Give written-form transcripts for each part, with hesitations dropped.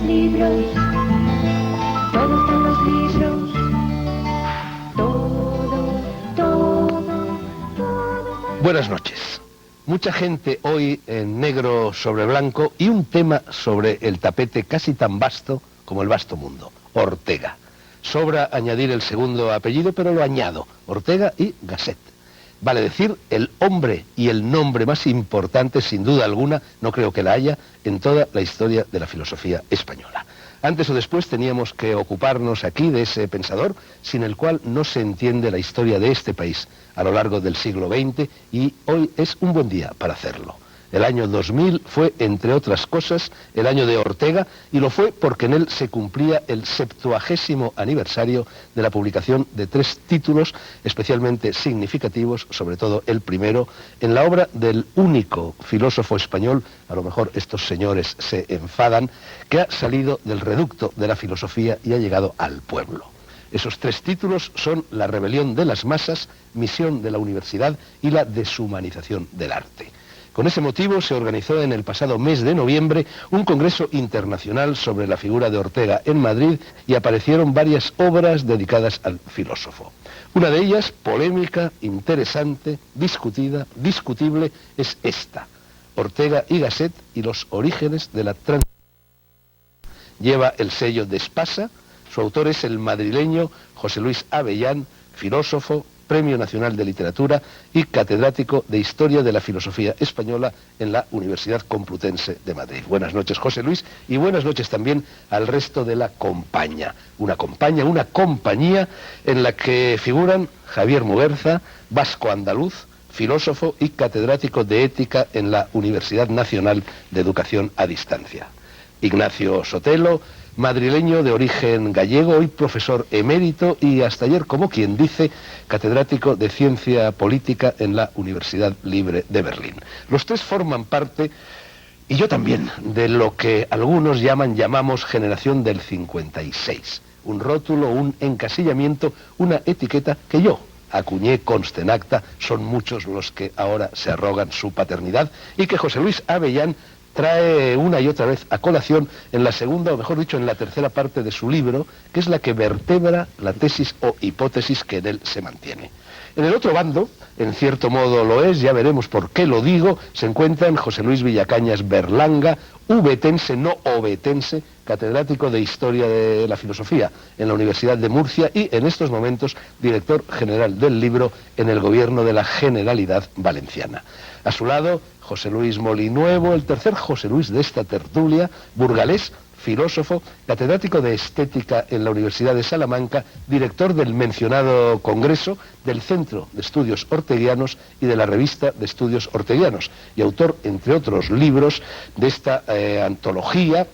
libros, todo está en los libros, todo. Buenas noches. Mucha gente hoy en negro sobre blanco y un tema sobre el tapete casi tan vasto como el vasto mundo, Ortega. Sobra añadir el segundo apellido, pero lo añado, Ortega y Gasset. Vale decir, el hombre y el nombre más importante, sin duda alguna, no creo que la haya, en toda la historia de la filosofía española. Antes o después teníamos que ocuparnos aquí de ese pensador, sin el cual no se entiende la historia de este país a lo largo del siglo XX, y hoy es un buen día para hacerlo. El año 2000 fue, entre otras cosas, el año de Ortega, y lo fue porque en él se cumplía el 70º aniversario de la publicación de 3 títulos especialmente significativos, sobre todo el primero, en la obra del único filósofo español, a lo mejor estos señores se enfadan, que ha salido del reducto de la filosofía y ha llegado al pueblo. Esos 3 títulos son La rebelión de las masas, Misión de la universidad y La deshumanización del arte. Con ese motivo se organizó en el pasado mes de noviembre un congreso internacional sobre la figura de Ortega en Madrid y aparecieron varias obras dedicadas al filósofo. Una de ellas, polémica, interesante, discutida, discutible, es esta: Ortega y Gasset y los orígenes de la transición. Lleva el sello de Espasa, su autor es el madrileño José Luis Avellán, filósofo, Premio Nacional de Literatura y catedrático de Historia de la Filosofía Española en la Universidad Complutense de Madrid. Buenas noches, José Luis, y buenas noches también al resto de la compañía. Una compañía en la que figuran Javier Muguerza, vasco andaluz, filósofo y catedrático de Ética en la Universidad Nacional de Educación a Distancia. Ignacio Sotelo, madrileño de origen gallego, hoy profesor emérito y hasta ayer, como quien dice, catedrático de Ciencia Política en la Universidad Libre de Berlín. Los 3 forman parte, y yo también, de lo que algunos llamamos generación del 56. Un rótulo, un encasillamiento, una etiqueta que yo acuñé, conste en acta, son muchos los que ahora se arrogan su paternidad, y que José Luis Avellán trae una y otra vez a colación en la segunda, o mejor dicho, en la tercera parte de su libro, que es la que vertebra la tesis o hipótesis que en él se mantiene. En el otro bando, en cierto modo lo es, ya veremos por qué lo digo, se encuentran José Luis Villacañas Berlanga, ubetense, no obetense, catedrático de Historia de la Filosofía en la Universidad de Murcia y en estos momentos director general del libro en el gobierno de la Generalidad Valenciana. A su lado, José Luis Molinuevo, el tercer José Luis de esta tertulia, burgalés, filósofo, catedrático de Estética en la Universidad de Salamanca, director del mencionado congreso, del Centro de Estudios Orteguianos y de la Revista de Estudios Orteguianos, y autor, entre otros libros, de esta antología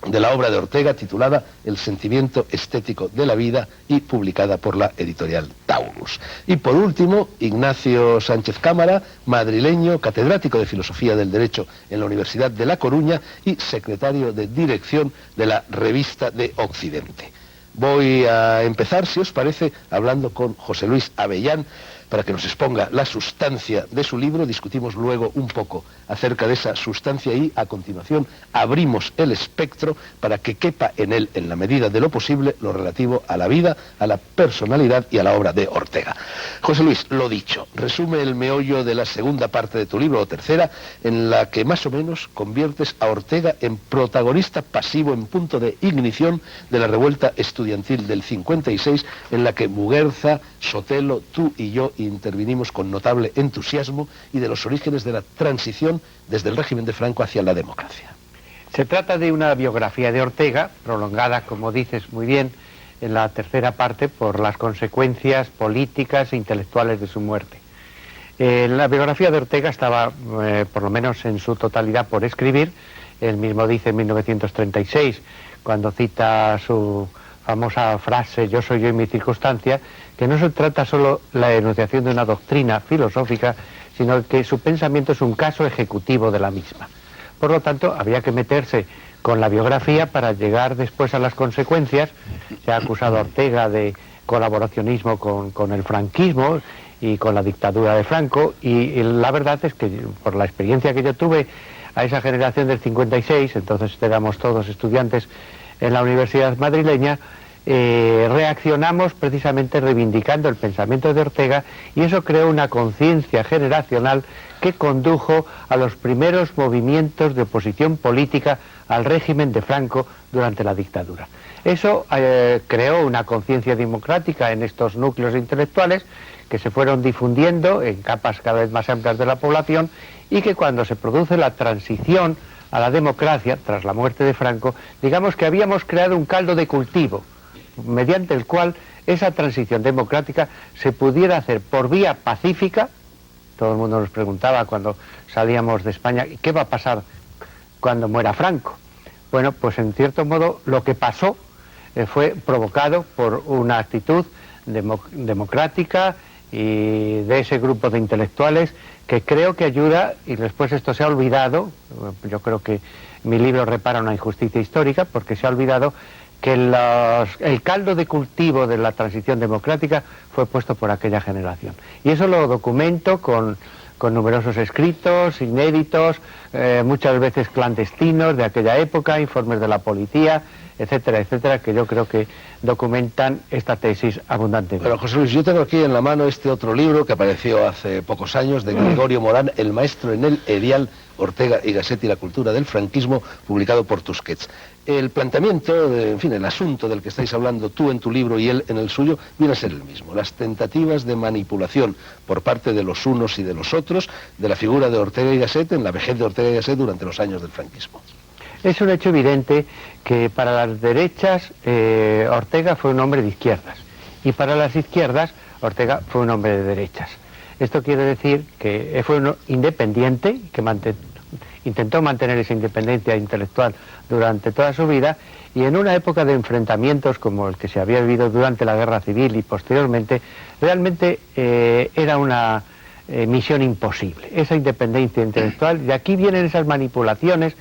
de la obra de Ortega titulada El sentimiento estético de la vida y publicada por la editorial Taurus. Y por último, Ignacio Sánchez Cámara, madrileño, catedrático de Filosofía del Derecho en la Universidad de La Coruña y secretario de dirección de la Revista de Occidente. Voy a empezar, si os parece, hablando con José Luis Avellán, para que nos exponga la sustancia de su libro. Discutimos luego un poco acerca de esa sustancia y a continuación abrimos el espectro para que quepa en él, en la medida de lo posible, lo relativo a la vida, a la personalidad y a la obra de Ortega. José Luis, lo dicho, resume el meollo de la segunda parte de tu libro, o tercera, en la que más o menos conviertes a Ortega en protagonista pasivo, en punto de ignición de la revuelta estudiantil del 56, en la que Muguerza, Sotelo, tú y yo intervinimos con notable entusiasmo, y de los orígenes de la transición desde el régimen de Franco hacia la democracia. Se trata de una biografía de Ortega, prolongada, como dices muy bien, en la tercera parte por las consecuencias políticas e intelectuales de su muerte. La biografía de Ortega estaba, por lo menos en su totalidad, por escribir. Él mismo dice en 1936, cuando cita su famosa frase, yo soy yo y mi circunstancia, que no se trata solo la enunciación de una doctrina filosófica, sino que su pensamiento es un caso ejecutivo de la misma. Por lo tanto, había que meterse con la biografía para llegar después a las consecuencias. Se ha acusado a Ortega de colaboracionismo con el franquismo y con la dictadura de Franco, y la verdad es que por la experiencia que yo tuve a esa generación del 56, entonces éramos todos estudiantes en la Universidad madrileña, reaccionamos precisamente reivindicando el pensamiento de Ortega, y eso creó una conciencia generacional que condujo a los primeros movimientos de oposición política al régimen de Franco durante la dictadura. Eso creó una conciencia democrática en estos núcleos intelectuales que se fueron difundiendo en capas cada vez más amplias de la población, y que cuando se produce la transición a la democracia, tras la muerte de Franco, digamos que habíamos creado un caldo de cultivo, mediante el cual esa transición democrática se pudiera hacer por vía pacífica. Todo el mundo nos preguntaba cuando salíamos de España, ¿qué va a pasar cuando muera Franco? Bueno, pues en cierto modo lo que pasó fue provocado por una actitud democrática y de ese grupo de intelectuales que creo que ayuda, y después esto se ha olvidado. Yo creo que mi libro repara una injusticia histórica, porque se ha olvidado que el caldo de cultivo de la transición democrática fue puesto por aquella generación. Y eso lo documento con numerosos escritos, inéditos, muchas veces clandestinos de aquella época, informes de la policía, etcétera, etcétera, que yo creo que documentan esta tesis abundantemente. Bueno, José Luis, yo tengo aquí en la mano este otro libro que apareció hace pocos años, de Gregorio Morán, El maestro en el Erial, Ortega y Gasset y la cultura del franquismo, publicado por Tusquets. El planteamiento, en fin, el asunto del que estáis hablando tú en tu libro y él en el suyo, viene a ser el mismo. Las tentativas de manipulación por parte de los unos y de los otros de la figura de Ortega y Gasset en la vejez de Ortega y Gasset durante los años del franquismo. Es un hecho evidente que para las derechas Ortega fue un hombre de izquierdas, y para las izquierdas Ortega fue un hombre de derechas. Esto quiere decir que fue un independiente, que intentó mantener esa independencia intelectual durante toda su vida, y en una época de enfrentamientos como el que se había vivido durante la Guerra Civil y posteriormente, realmente era una misión imposible, esa independencia intelectual. Y aquí vienen esas manipulaciones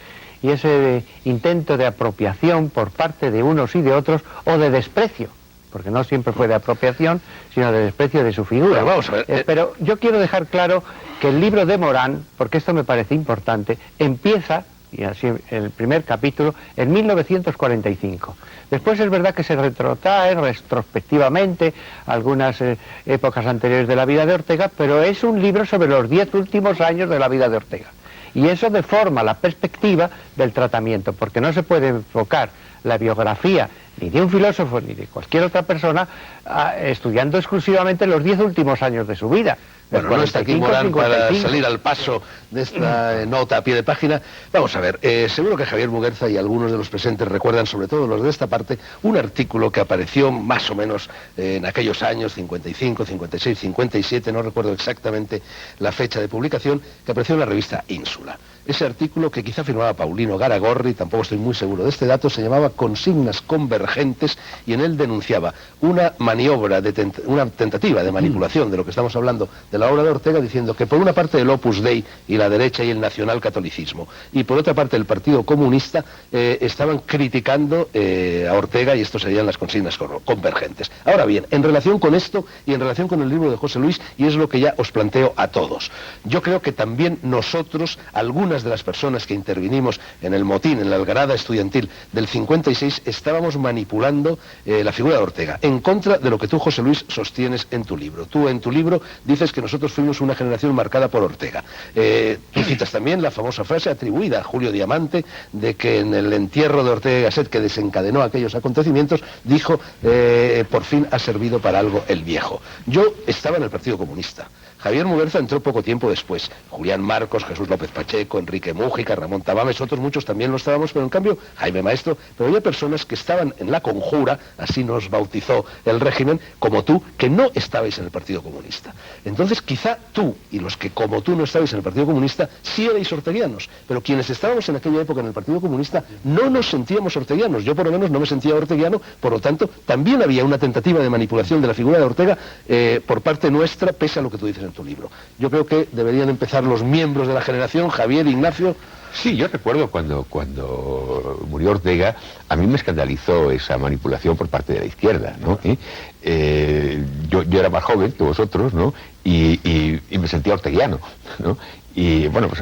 y ese intento de apropiación por parte de unos y de otros, o de desprecio, porque no siempre fue de apropiación, sino de desprecio de su figura. Pero vamos a ver, pero yo quiero dejar claro que el libro de Morán, porque esto me parece importante, empieza, y así el primer capítulo, en 1945. Después es verdad que se retrotrae retrospectivamente algunas épocas anteriores de la vida de Ortega, pero es un libro sobre los 10 últimos años de la vida de Ortega. Y eso deforma la perspectiva del tratamiento, porque no se puede enfocar la biografía ni de un filósofo ni de cualquier otra persona estudiando exclusivamente los 10 últimos años de su vida. Bueno, no está aquí Morán para salir al paso de esta nota a pie de página. Vamos a ver, seguro que Javier Muguerza y algunos de los presentes recuerdan, sobre todo los de esta parte, un artículo que apareció más o menos en aquellos años, 55, 56, 57, no recuerdo exactamente la fecha de publicación, que apareció en la revista Ínsula. Ese artículo, que quizá firmaba Paulino Garagorri, tampoco estoy muy seguro de este dato, se llamaba Consignas Convergentes, y en él denunciaba una maniobra, una tentativa de manipulación de lo que estamos hablando de la obra de Ortega, diciendo que por una parte el Opus Dei y la derecha y el nacionalcatolicismo, y por otra parte el Partido Comunista, estaban criticando a Ortega, y esto serían las Consignas Convergentes. Ahora bien, en relación con esto y en relación con el libro de José Luis, y es lo que ya os planteo a todos, yo creo que también nosotros, algunas de las personas que intervinimos en el motín, en la algarada estudiantil del 56, estábamos manipulando la figura de Ortega, en contra de lo que tú, José Luis, sostienes en tu libro. Tú en tu libro dices que nosotros fuimos una generación marcada por Ortega. Tú citas también la famosa frase atribuida a Julio Diamante, de que en el entierro de Ortega y Gasset, que desencadenó aquellos acontecimientos, dijo, por fin ha servido para algo el viejo. Yo estaba en el Partido Comunista. Javier Muguerza entró poco tiempo después. Julián Marcos, Jesús López Pacheco, Enrique Mújica, Ramón Tamames, otros muchos también lo estábamos, pero en cambio Jaime Maestro, pero había personas que estaban en la conjura, así nos bautizó el régimen, como tú, que no estabais en el Partido Comunista. Entonces quizá tú y los que como tú no estabais en el Partido Comunista sí erais orteguianos, pero quienes estábamos en aquella época en el Partido Comunista no nos sentíamos orteguianos. Yo por lo menos no me sentía orteguiano, por lo tanto también había una tentativa de manipulación de la figura de Ortega por parte nuestra, pese a lo que tú dices en tu libro. Yo creo que deberían empezar los miembros de la generación, Javier, Ignacio. Sí, yo recuerdo cuando murió Ortega, a mí me escandalizó esa manipulación por parte de la izquierda, ¿no? Yo era más joven que vosotros, ¿no? Y me sentía orteguiano, ¿no? Y bueno, pues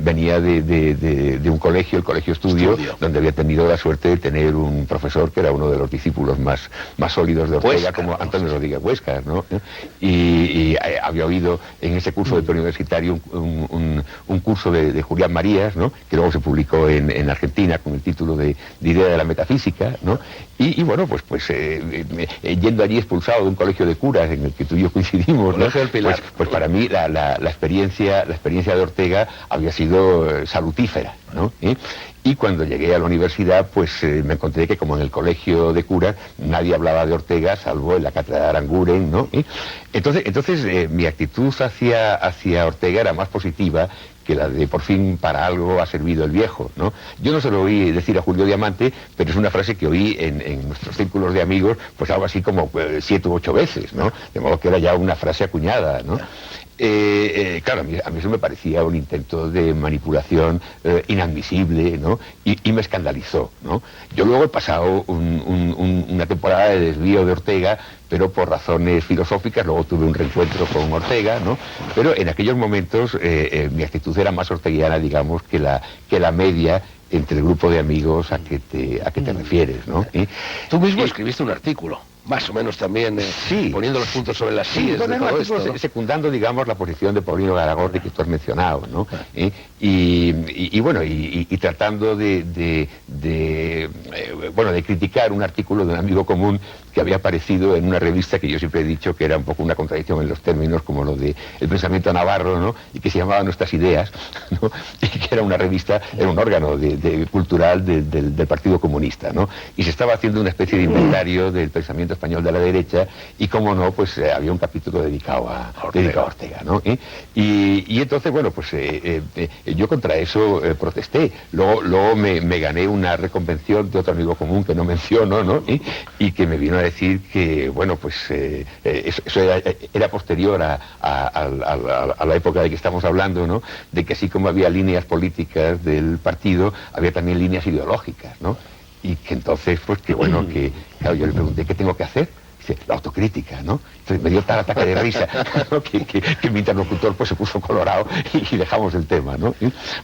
venía de un colegio, el Colegio Estudio, donde había tenido la suerte de tener un profesor que era uno de los discípulos más sólidos de Ortega, Huescar, como Antonio Rodríguez Huescar, ¿no? Y había oído en ese curso de preuniversitario un curso de Julián Marías, ¿no? Que luego se publicó en Argentina con el título de Idea de la Metafísica, ¿no? Y bueno, pues yendo allí expulsado de un colegio de curas en el que tú y yo coincidimos, ¿no? Pues para mí la experiencia de Ortega había sido salutífera, ¿no? Y cuando llegué a la universidad, pues me encontré que como en el colegio de curas nadie hablaba de Ortega, salvo en la cátedra de Aranguren, ¿no? Entonces mi actitud hacia Ortega era más positiva que la de por fin para algo ha servido el viejo, ¿no? Yo no se lo oí decir a Julio Diamante, pero es una frase que oí en nuestros círculos de amigos, pues algo así como 7 u 8 veces, ¿no? De modo que era ya una frase acuñada, ¿no? Claro, a mí eso me parecía un intento de manipulación inadmisible, ¿no? Y me escandalizó, ¿no? Yo luego he pasado una temporada de desvío de Ortega, pero por razones filosóficas. Luego tuve un reencuentro con Ortega, ¿no? Pero en aquellos momentos mi actitud era más orteguiana, digamos, que la media entre el grupo de amigos a que te refieres, ¿no? Tú mismo escribiste un artículo, más o menos también sí, poniendo los puntos sobre las sillas de todo esto, ¿no? Secundando, digamos, la posición de Paulino Garagorri que tú has mencionado, ¿no? Y bueno, y tratando de criticar un artículo de un amigo común que había aparecido en una revista que yo siempre he dicho que era un poco una contradicción en los términos, como lo de El Pensamiento Navarro, ¿no? Y que se llamaba Nuestras Ideas, ¿no? Y que era una revista, era un órgano cultural del Partido Comunista, ¿no? Y se estaba haciendo una especie de inventario del pensamiento español de la derecha, y como no, pues había un capítulo dedicado a Ortega, ¿no? Y entonces, bueno, pues yo contra eso protesté. Luego me gané una reconvención de otro amigo común que no menciono, ¿no? Y que me vino a decir que, bueno, pues eso era posterior a la época de que estamos hablando, ¿no? De que así como había líneas políticas del partido, había también líneas ideológicas, ¿no? Y que entonces, pues que bueno, que claro, yo le pregunté, ¿qué tengo que hacer? Dice, la autocrítica, ¿no? Entonces me dio tal ataque de risa, ¿no? que mi interlocutor pues se puso colorado y dejamos el tema, ¿no?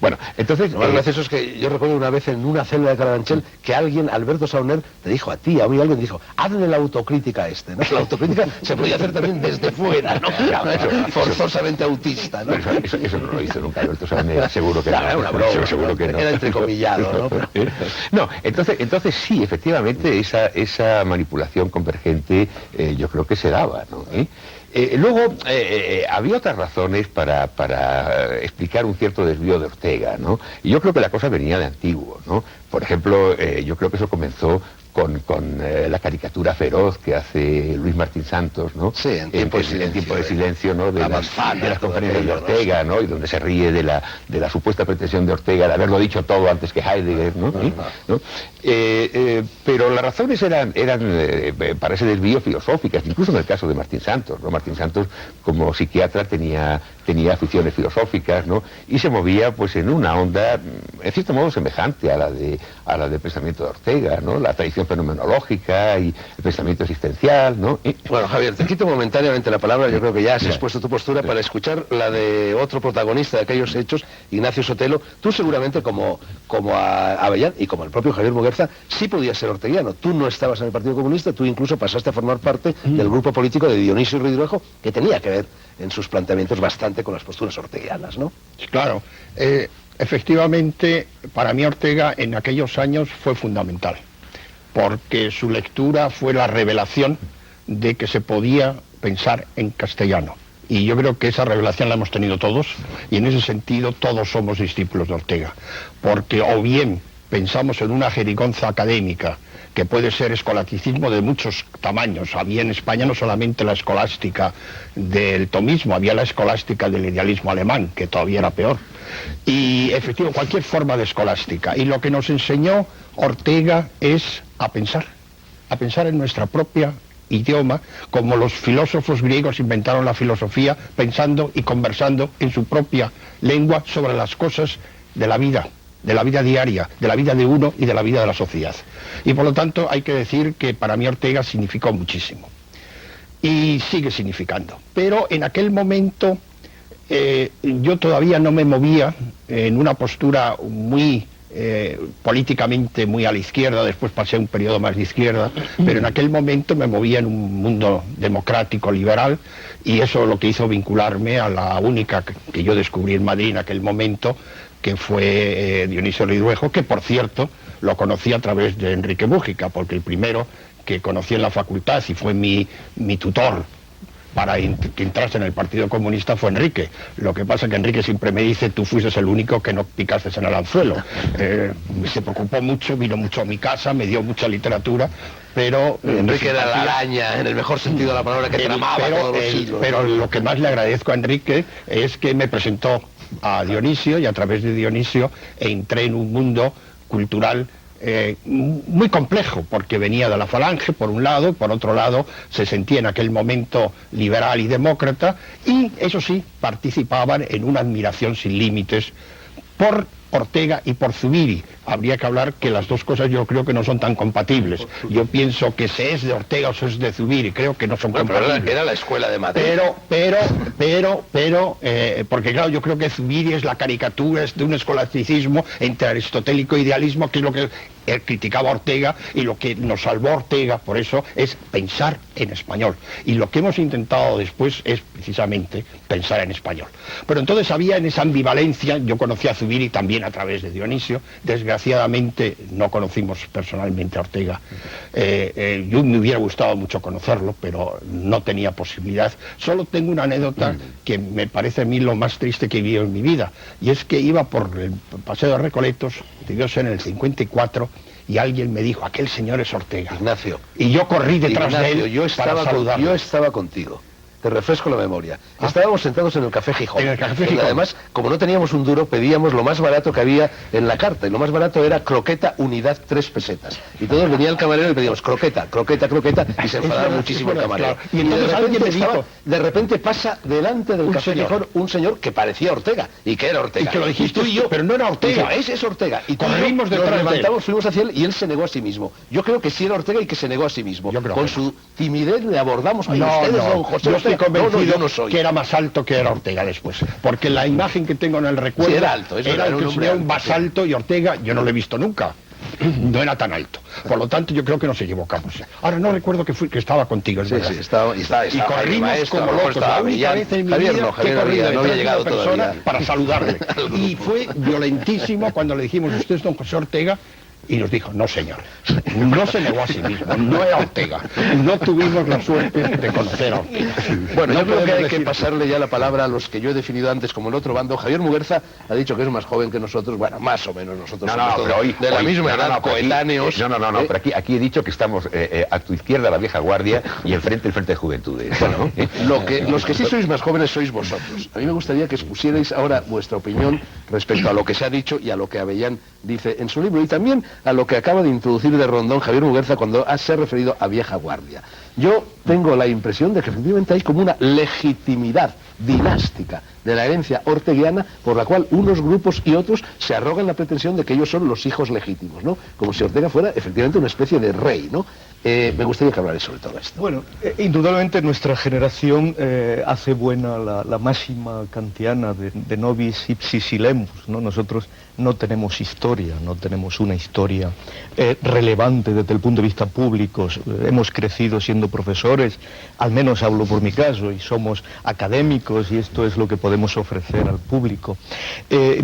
Bueno, entonces... Lo más gracioso es que yo recuerdo una vez en una celda de Carabanchel que alguien, Alberto Sauner, te dijo a ti, había alguien que dijo, hazle la autocrítica a este, ¿no? La autocrítica se podía hacer también desde fuera, ¿no? Forzosamente autista, ¿no? Eso no lo hizo nunca Alberto Sauner, seguro que no. Era una broma, seguro que no. Era entrecomillado, ¿no? No, entonces sí, efectivamente, esa manipulación convergente yo creo que se daba, ¿no? Luego, había otras razones para explicar un cierto desvío de Ortega, ¿no? Y yo creo que la cosa venía de antiguo, ¿no? Por ejemplo, yo creo que eso comenzó con la caricatura feroz que hace Luis Martín Santos, ¿no? Sí, en tiempo de silencio, ¿no? De las conferencias de Ortega, ¿no? Y donde se ríe de la supuesta pretensión de Ortega de haberlo dicho todo antes que Heidegger, ¿no? ¿No? Pero las razones eran para ese desvío filosóficas, incluso en el caso de Martín Santos, ¿no? Martín Santos, como psiquiatra, tenía aficiones filosóficas, ¿no? Y se movía pues en una onda, en cierto modo, semejante a la del pensamiento de Ortega, ¿no? La tradición fenomenológica y el pensamiento existencial, ¿no? Bueno, Javier, te quito momentáneamente la palabra. Yo creo que ya has expuesto tu postura para escuchar la de otro protagonista de aquellos hechos, Ignacio Sotelo. Tú seguramente, como Avellán y como el propio Javier Muguerza, sí podías ser orteguiano. Tú no estabas en el Partido Comunista, tú incluso pasaste a formar parte del grupo político de Dionisio Ridruejo, que tenía que ver en sus planteamientos bastante con las posturas orteguianas, ¿no? Claro. Efectivamente, para mí Ortega en aquellos años fue fundamental, porque su lectura fue la revelación de que se podía pensar en castellano. Y yo creo que esa revelación la hemos tenido todos, y en ese sentido todos somos discípulos de Ortega, porque o bien pensamos en una jerigonza académica, que puede ser escolasticismo de muchos tamaños. Había en España no solamente la escolástica del tomismo, había la escolástica del idealismo alemán, que todavía era peor. Y efectivamente, cualquier forma de escolástica. Y lo que nos enseñó Ortega es a pensar en nuestra propia idioma, como los filósofos griegos inventaron la filosofía, pensando y conversando en su propia lengua sobre las cosas de la vida, de la vida diaria, de la vida de uno y de la vida de la sociedad. Y por lo tanto hay que decir que para mí Ortega significó muchísimo. Y sigue significando. Pero en aquel momento yo todavía no me movía en una postura muy políticamente muy a la izquierda, después pasé un periodo más de izquierda, pero en aquel momento me movía en un mundo democrático, liberal, y eso lo que hizo vincularme a la única que yo descubrí en Madrid en aquel momento, que fue Dionisio Ridruejo, que por cierto lo conocí a través de Enrique Múgica, porque el primero que conocí en la facultad y fue mi tutor para que entrase en el Partido Comunista fue Enrique. Lo que pasa es que Enrique siempre me dice, tú fuiste el único que no picaste en el anzuelo. Se preocupó mucho, vino mucho a mi casa, me dio mucha literatura, pero... Enrique era la araña, en el mejor sentido de la palabra, que tramaba todos los siglos. Pero lo que más le agradezco a Enrique es que me presentó a Dionisio, y a través de Dionisio entré en un mundo cultural muy complejo, porque venía de la Falange por un lado, y por otro lado se sentía en aquel momento liberal y demócrata, y eso sí, participaban en una admiración sin límites por Ortega y por Zubiri. Habría que hablar que las dos cosas yo creo que no son tan compatibles. Yo pienso que se es de Ortega o se es de Zubiri, creo que no son compatibles. Pero era la escuela de Madrid. Porque claro, yo creo que Zubiri es la caricatura, es de un escolasticismo entre aristotélico e idealismo, que es lo que él criticaba a Ortega, y lo que nos salvó a Ortega, por eso, es pensar en español. Y lo que hemos intentado después es precisamente pensar en español. Pero entonces había en esa ambivalencia, yo conocí a Zubiri también a través de Dionisio, desgraciadamente no conocimos personalmente a Ortega. Yo me hubiera gustado mucho conocerlo, pero no tenía posibilidad. Solo tengo una anécdota que me parece a mí lo más triste que he vivido en mi vida, y es que iba por el Paseo de Recoletos, debió ser en el 54, y alguien me dijo, aquel señor es Ortega. Ignacio. Y yo corrí detrás de él yo para saludarlo. Yo estaba contigo. Te refresco la memoria. Estábamos sentados en el Café Gijón. En el Café Gijón. Además, como no teníamos un duro, pedíamos lo más barato que había en la carta. Y lo más barato era croqueta unidad 3 pesetas. Y todos venía el camarero y pedíamos croqueta, croqueta, croqueta, y se enfadaba muchísimo el camarero. Claro. Y entonces alguien me dijo... De repente pasa delante del Café Gijón un señor que parecía Ortega. ¿Y que era Ortega? Y que lo dijiste tú y yo, pero no era Ortega. Ese es Ortega. Y corrimos detrás de él. Nos levantamos, fuimos hacia él y él se negó a sí mismo. Yo creo que sí era Ortega y que se negó a sí mismo. Con su timidez le abordamos. Don José, yo estoy convencido yo no soy. Que era más alto que era Ortega después, porque la imagen que tengo en el recuerdo sí, era alto, era el que sería un más alto, y Ortega yo no lo he visto nunca, no era tan alto, por lo tanto yo creo que nos equivocamos. Ahora no recuerdo que estaba contigo, es verdad. Sí, estaba, y corrimos como locos, la única vez en mi vida que he corrido no había llegado persona todavía para saludarle, y fue violentísimo cuando le dijimos, usted es don José Ortega. Y nos dijo, no señor, no se negó a sí mismo, no era Ortega, no tuvimos la suerte de conocer a Ortega. Bueno, yo creo que hay que pasarle ya la palabra a los que yo he definido antes como el otro bando. Javier Muguerza ha dicho que es más joven que nosotros, bueno, más o menos nosotros somos todos de la misma edad, coetáneos. Pero aquí he dicho que estamos a tu izquierda la vieja guardia y enfrente el Frente de Juventudes. Bueno, los que sí sois más jóvenes sois vosotros. A mí me gustaría que expusierais ahora vuestra opinión respecto a lo que se ha dicho y a lo que Avellán dice en su libro, y también a lo que acaba de introducir de rondón Javier Muguerza cuando se ha referido a vieja guardia. Yo tengo la impresión de que efectivamente hay como una legitimidad dinástica de la herencia orteguiana por la cual unos grupos y otros se arrogan la pretensión de que ellos son los hijos legítimos, ¿no? Como si Ortega fuera efectivamente una especie de rey, ¿no? Me gustaría que hablarais sobre todo esto. Bueno, indudablemente nuestra generación hace buena la máxima kantiana de nobis ipsi silemus, ¿no? Nosotros no tenemos historia, no tenemos una historia relevante desde el punto de vista público. Hemos crecido siendo profesores, al menos hablo por mi caso, y somos académicos, y esto es lo que podemos ofrecer al público.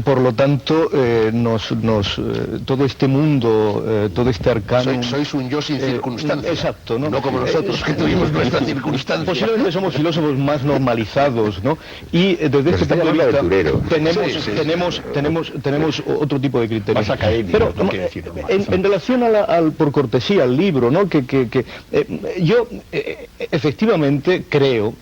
Por lo tanto, todo este mundo, todo este arcano... Sois un yo sin circunstancias. Exacto, ¿no? No como nosotros, que tuvimos nuestras circunstancias. Posiblemente somos filósofos más normalizados, ¿no? Y desde este punto de vista tenemos otro tipo de criterios. Más académico, pero no quiere decir más. En relación por cortesía al libro, ¿no? Yo efectivamente creo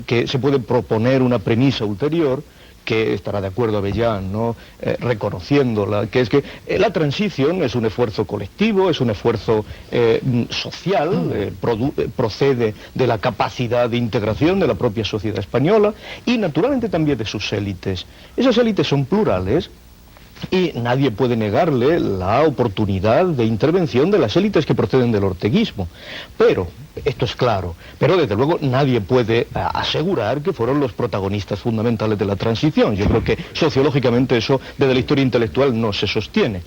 que se puede proponer una premisa ulterior, que estará de acuerdo Avellán, ¿no? Reconociéndola, que es que la transición es un esfuerzo colectivo, es un esfuerzo social, procede de la capacidad de integración de la propia sociedad española y naturalmente también de sus élites. Esas élites son plurales, y nadie puede negarle la oportunidad de intervención de las élites que proceden del orteguismo. Pero, esto es claro, pero desde luego nadie puede asegurar que fueron los protagonistas fundamentales de la transición. Yo creo que sociológicamente eso desde la historia intelectual no se sostiene.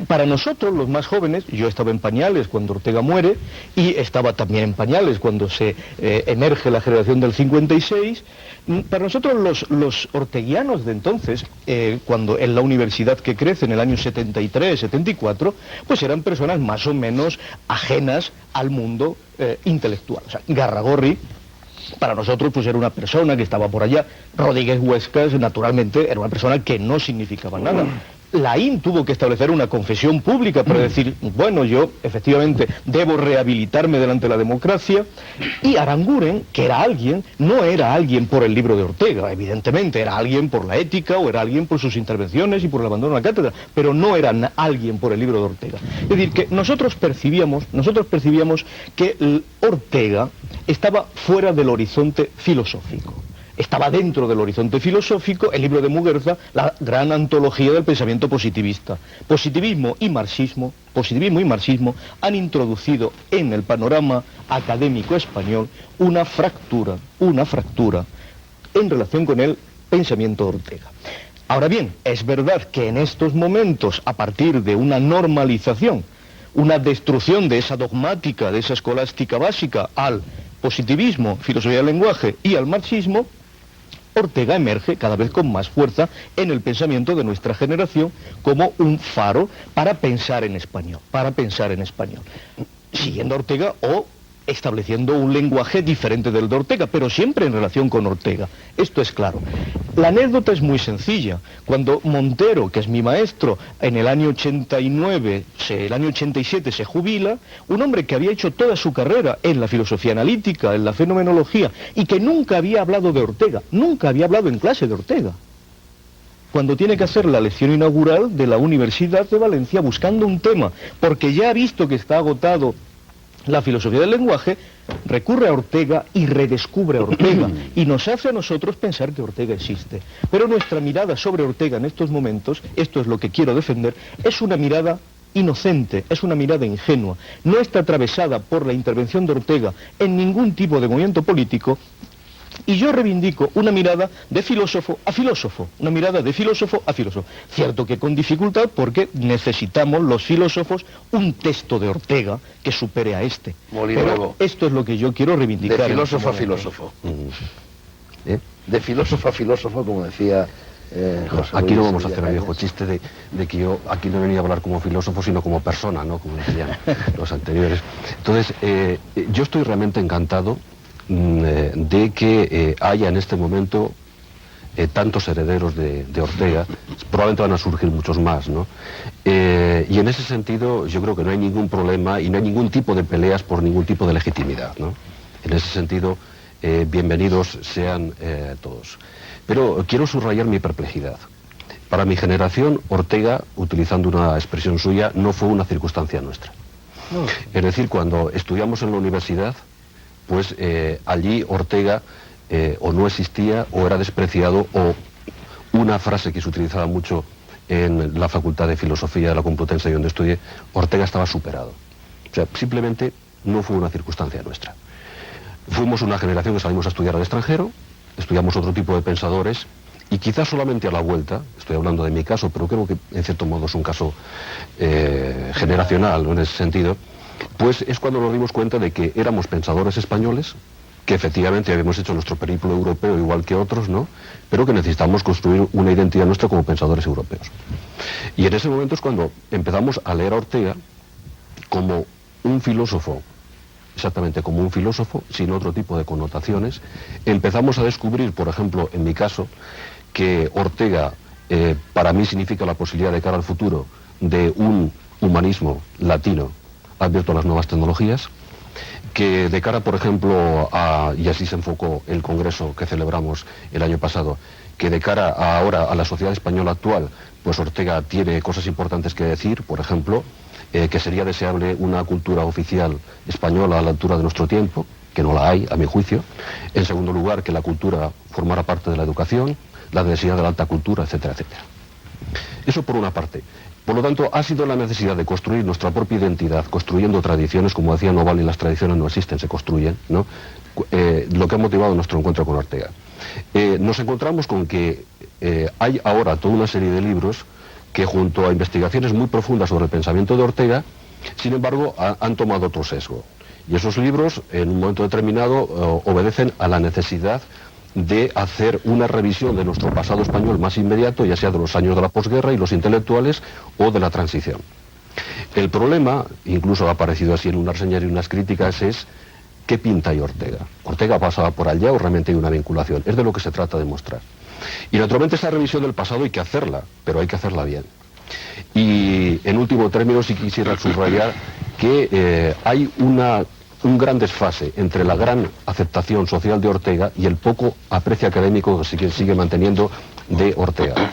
Para nosotros, los más jóvenes, yo estaba en pañales cuando Ortega muere y estaba también en pañales cuando se emerge la generación del 56. Para nosotros los orteguianos de entonces, cuando en la universidad que crece en el año 73, 74, pues eran personas más o menos ajenas al mundo intelectual. O sea, Garragorri, para nosotros pues era una persona que estaba por allá. Rodríguez Huescas, naturalmente, era una persona que no significaba nada. Laín tuvo que establecer una confesión pública para decir, bueno, yo efectivamente debo rehabilitarme delante de la democracia, y Aranguren, que era alguien, no era alguien por el libro de Ortega, evidentemente, era alguien por la ética o era alguien por sus intervenciones y por el abandono de la cátedra, pero no era alguien por el libro de Ortega. Es decir, que nosotros percibíamos que Ortega estaba fuera del horizonte filosófico. Estaba dentro del horizonte filosófico el libro de Muguerza, la gran antología del pensamiento positivista. Positivismo y marxismo han introducido en el panorama académico español una fractura en relación con el pensamiento de Ortega. Ahora bien, es verdad que en estos momentos, a partir de una normalización, una destrucción de esa dogmática, de esa escolástica básica al positivismo, filosofía del lenguaje y al marxismo, Ortega emerge cada vez con más fuerza en el pensamiento de nuestra generación como un faro para pensar en español, siguiendo a Ortega o estableciendo un lenguaje diferente del de Ortega, pero siempre en relación con Ortega. Esto es claro. La anécdota es muy sencilla. Cuando Montero, que es mi maestro, en el año 89, el año 87 se jubila, un hombre que había hecho toda su carrera en la filosofía analítica, en la fenomenología, y que nunca había hablado de Ortega, nunca había hablado en clase de Ortega, cuando tiene que hacer la lección inaugural de la Universidad de Valencia buscando un tema, porque ya ha visto que está agotado la filosofía del lenguaje, recurre a Ortega y redescubre a Ortega, y nos hace a nosotros pensar que Ortega existe. Pero nuestra mirada sobre Ortega en estos momentos, esto es lo que quiero defender, es una mirada inocente, es una mirada ingenua, no está atravesada por la intervención de Ortega en ningún tipo de movimiento político. Y yo reivindico una mirada de filósofo a filósofo, una mirada de filósofo a filósofo. Cierto que con dificultad, porque necesitamos los filósofos un texto de Ortega que supere a este. Pero esto es lo que yo quiero reivindicar. De filósofo a filósofo. De filósofo a filósofo, como decía José Aquí Luis no vamos a hacer el Villacañas. viejo chiste de que yo aquí no venía a hablar como filósofo, sino como persona, ¿no? Como decían los anteriores. Entonces, yo estoy realmente encantado de que haya en este momento tantos herederos de Ortega. Probablemente van a surgir muchos más, ¿no? Y en ese sentido yo creo que no hay ningún problema y no hay ningún tipo de peleas por ningún tipo de legitimidad, ¿no? En ese sentido, bienvenidos sean todos. Pero quiero subrayar mi perplejidad. Para mi generación, Ortega, utilizando una expresión suya, no fue una circunstancia nuestra. No. Es decir, cuando estudiamos en la universidad, pues allí Ortega o no existía o era despreciado, o una frase que se utilizaba mucho en la Facultad de Filosofía de la Complutense, donde estudié, Ortega estaba superado. O sea, simplemente no fue una circunstancia nuestra. Fuimos una generación que salimos a estudiar al extranjero, estudiamos otro tipo de pensadores, y quizás solamente a la vuelta, estoy hablando de mi caso, pero creo que en cierto modo es un caso generacional, ¿no? En ese sentido, pues es cuando nos dimos cuenta de que éramos pensadores españoles, que efectivamente habíamos hecho nuestro periplo europeo igual que otros, ¿no? Pero que necesitamos construir una identidad nuestra como pensadores europeos. Y en ese momento es cuando empezamos a leer a Ortega como un filósofo, exactamente como un filósofo, sin otro tipo de connotaciones. Empezamos a descubrir, por ejemplo, en mi caso, que Ortega para mí significa la posibilidad de cara al futuro de un humanismo latino abierto a las nuevas tecnologías, que de cara, por ejemplo, y así se enfocó el congreso que celebramos el año pasado, que de cara ahora a la sociedad española actual, pues Ortega tiene cosas importantes que decir, por ejemplo, que sería deseable una cultura oficial española a la altura de nuestro tiempo, que no la hay, a mi juicio. En segundo lugar, que la cultura formara parte de la educación, la necesidad de la alta cultura, etcétera, etcétera. Eso por una parte. Por lo tanto, ha sido la necesidad de construir nuestra propia identidad, construyendo tradiciones, como decía Noval, y las tradiciones no existen, se construyen, ¿no? Lo que ha motivado nuestro encuentro con Ortega. Nos encontramos con que hay ahora toda una serie de libros que, junto a investigaciones muy profundas sobre el pensamiento de Ortega, sin embargo, han tomado otro sesgo. Y esos libros, en un momento determinado, obedecen a la necesidad de hacer una revisión de nuestro pasado español más inmediato, ya sea de los años de la posguerra y los intelectuales, o de la transición. El problema, incluso ha aparecido así en unas reseñas y unas críticas, es ¿qué pinta ahí Ortega? ¿Ortega pasaba por allá o realmente hay una vinculación? Es de lo que se trata de mostrar. Y naturalmente esa revisión del pasado hay que hacerla, pero hay que hacerla bien. Y en último término sí quisiera subrayar que hay un gran desfase entre la gran aceptación social de Ortega y el poco aprecio académico que sigue manteniendo de Ortega.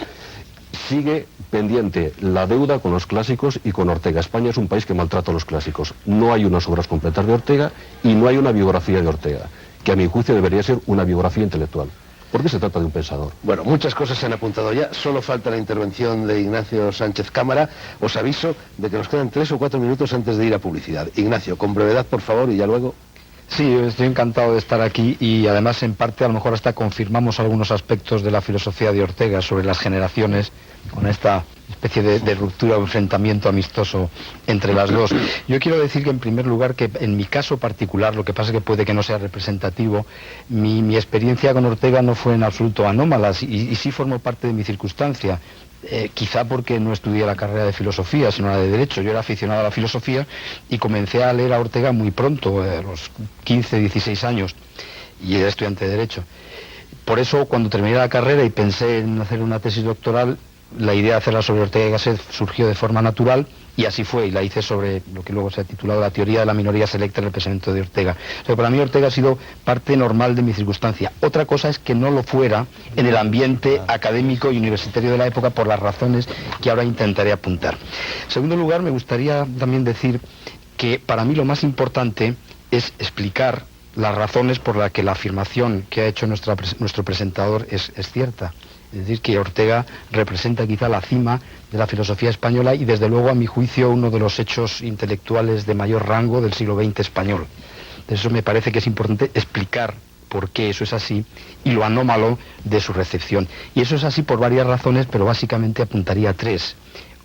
Sigue pendiente la deuda con los clásicos y con Ortega. España es un país que maltrata a los clásicos. No hay unas obras completas de Ortega y no hay una biografía de Ortega, que a mi juicio debería ser una biografía intelectual. Porque se trata de un pensador. Bueno, muchas cosas se han apuntado ya, solo falta la intervención de Ignacio Sánchez Cámara. Os aviso de que nos quedan 3 o 4 minutos antes de ir a publicidad. Ignacio, con brevedad, por favor, y ya luego... Sí, estoy encantado de estar aquí y además en parte a lo mejor hasta confirmamos algunos aspectos de la filosofía de Ortega sobre las generaciones, con esta especie de ruptura o enfrentamiento amistoso entre las dos. Yo quiero decir que en primer lugar que en mi caso particular, lo que pasa es que puede que no sea representativo, mi experiencia con Ortega no fue en absoluto anómala y sí formó parte de mi circunstancia. Quizá porque no estudié la carrera de filosofía, sino la de Derecho. Yo era aficionado a la filosofía y comencé a leer a Ortega muy pronto, a los 15, 16 años, y era estudiante de Derecho. Por eso, cuando terminé la carrera y pensé en hacer una tesis doctoral, la idea de hacerla sobre Ortega y Gasset surgió de forma natural, y así fue, y la hice sobre lo que luego se ha titulado La teoría de la minoría selecta en el pensamiento de Ortega. O sea, para mí Ortega ha sido parte normal de mi circunstancia. Otra cosa es que no lo fuera en el ambiente académico y universitario de la época por las razones que ahora intentaré apuntar. En segundo lugar, me gustaría también decir que para mí lo más importante es explicar las razones por las que la afirmación que ha hecho nuestro presentador es cierta. Es decir, que Ortega representa quizá la cima de la filosofía española y desde luego, a mi juicio, uno de los hechos intelectuales de mayor rango del siglo XX español. De eso me parece que es importante explicar por qué eso es así y lo anómalo de su recepción. Y eso es así por varias razones, pero básicamente apuntaría a 3.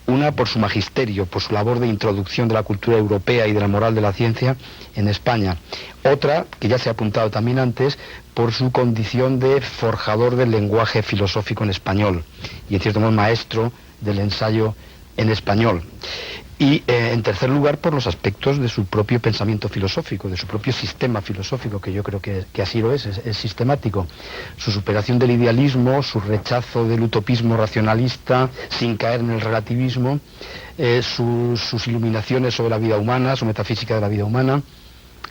Una, por su magisterio, por su labor de introducción de la cultura europea y de la moral de la ciencia en España. Otra, que ya se ha apuntado también antes, por su condición de forjador del lenguaje filosófico en español y, en cierto modo, maestro del ensayo en español. Y, en tercer lugar, por los aspectos de su propio pensamiento filosófico, de su propio sistema filosófico, que yo creo que así lo es sistemático. Su superación del idealismo, su rechazo del utopismo racionalista, sin caer en el relativismo, sus iluminaciones sobre la vida humana, su metafísica de la vida humana,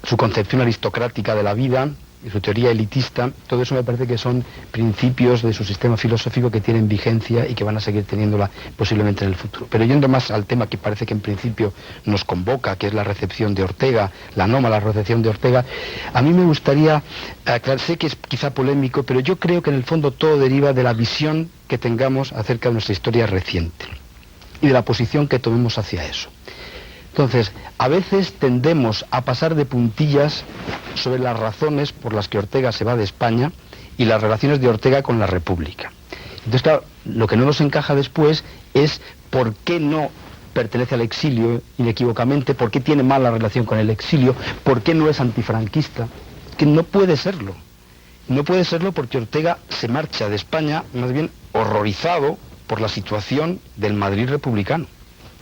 su concepción aristocrática de la vida y su teoría elitista. Todo eso me parece que son principios de su sistema filosófico que tienen vigencia y que van a seguir teniéndola posiblemente en el futuro. Pero yendo más al tema que parece que en principio nos convoca, que es la recepción de Ortega, la anómala recepción de Ortega, a mí me gustaría aclarar, sé que es quizá polémico, pero yo creo que en el fondo todo deriva de la visión que tengamos acerca de nuestra historia reciente y de la posición que tomemos hacia eso. Entonces, a veces tendemos a pasar de puntillas sobre las razones por las que Ortega se va de España y las relaciones de Ortega con la República. Entonces, claro, lo que no nos encaja después es por qué no pertenece al exilio inequívocamente, por qué tiene mala relación con el exilio, por qué no es antifranquista, que no puede serlo. No puede serlo porque Ortega se marcha de España más bien horrorizado por la situación del Madrid republicano.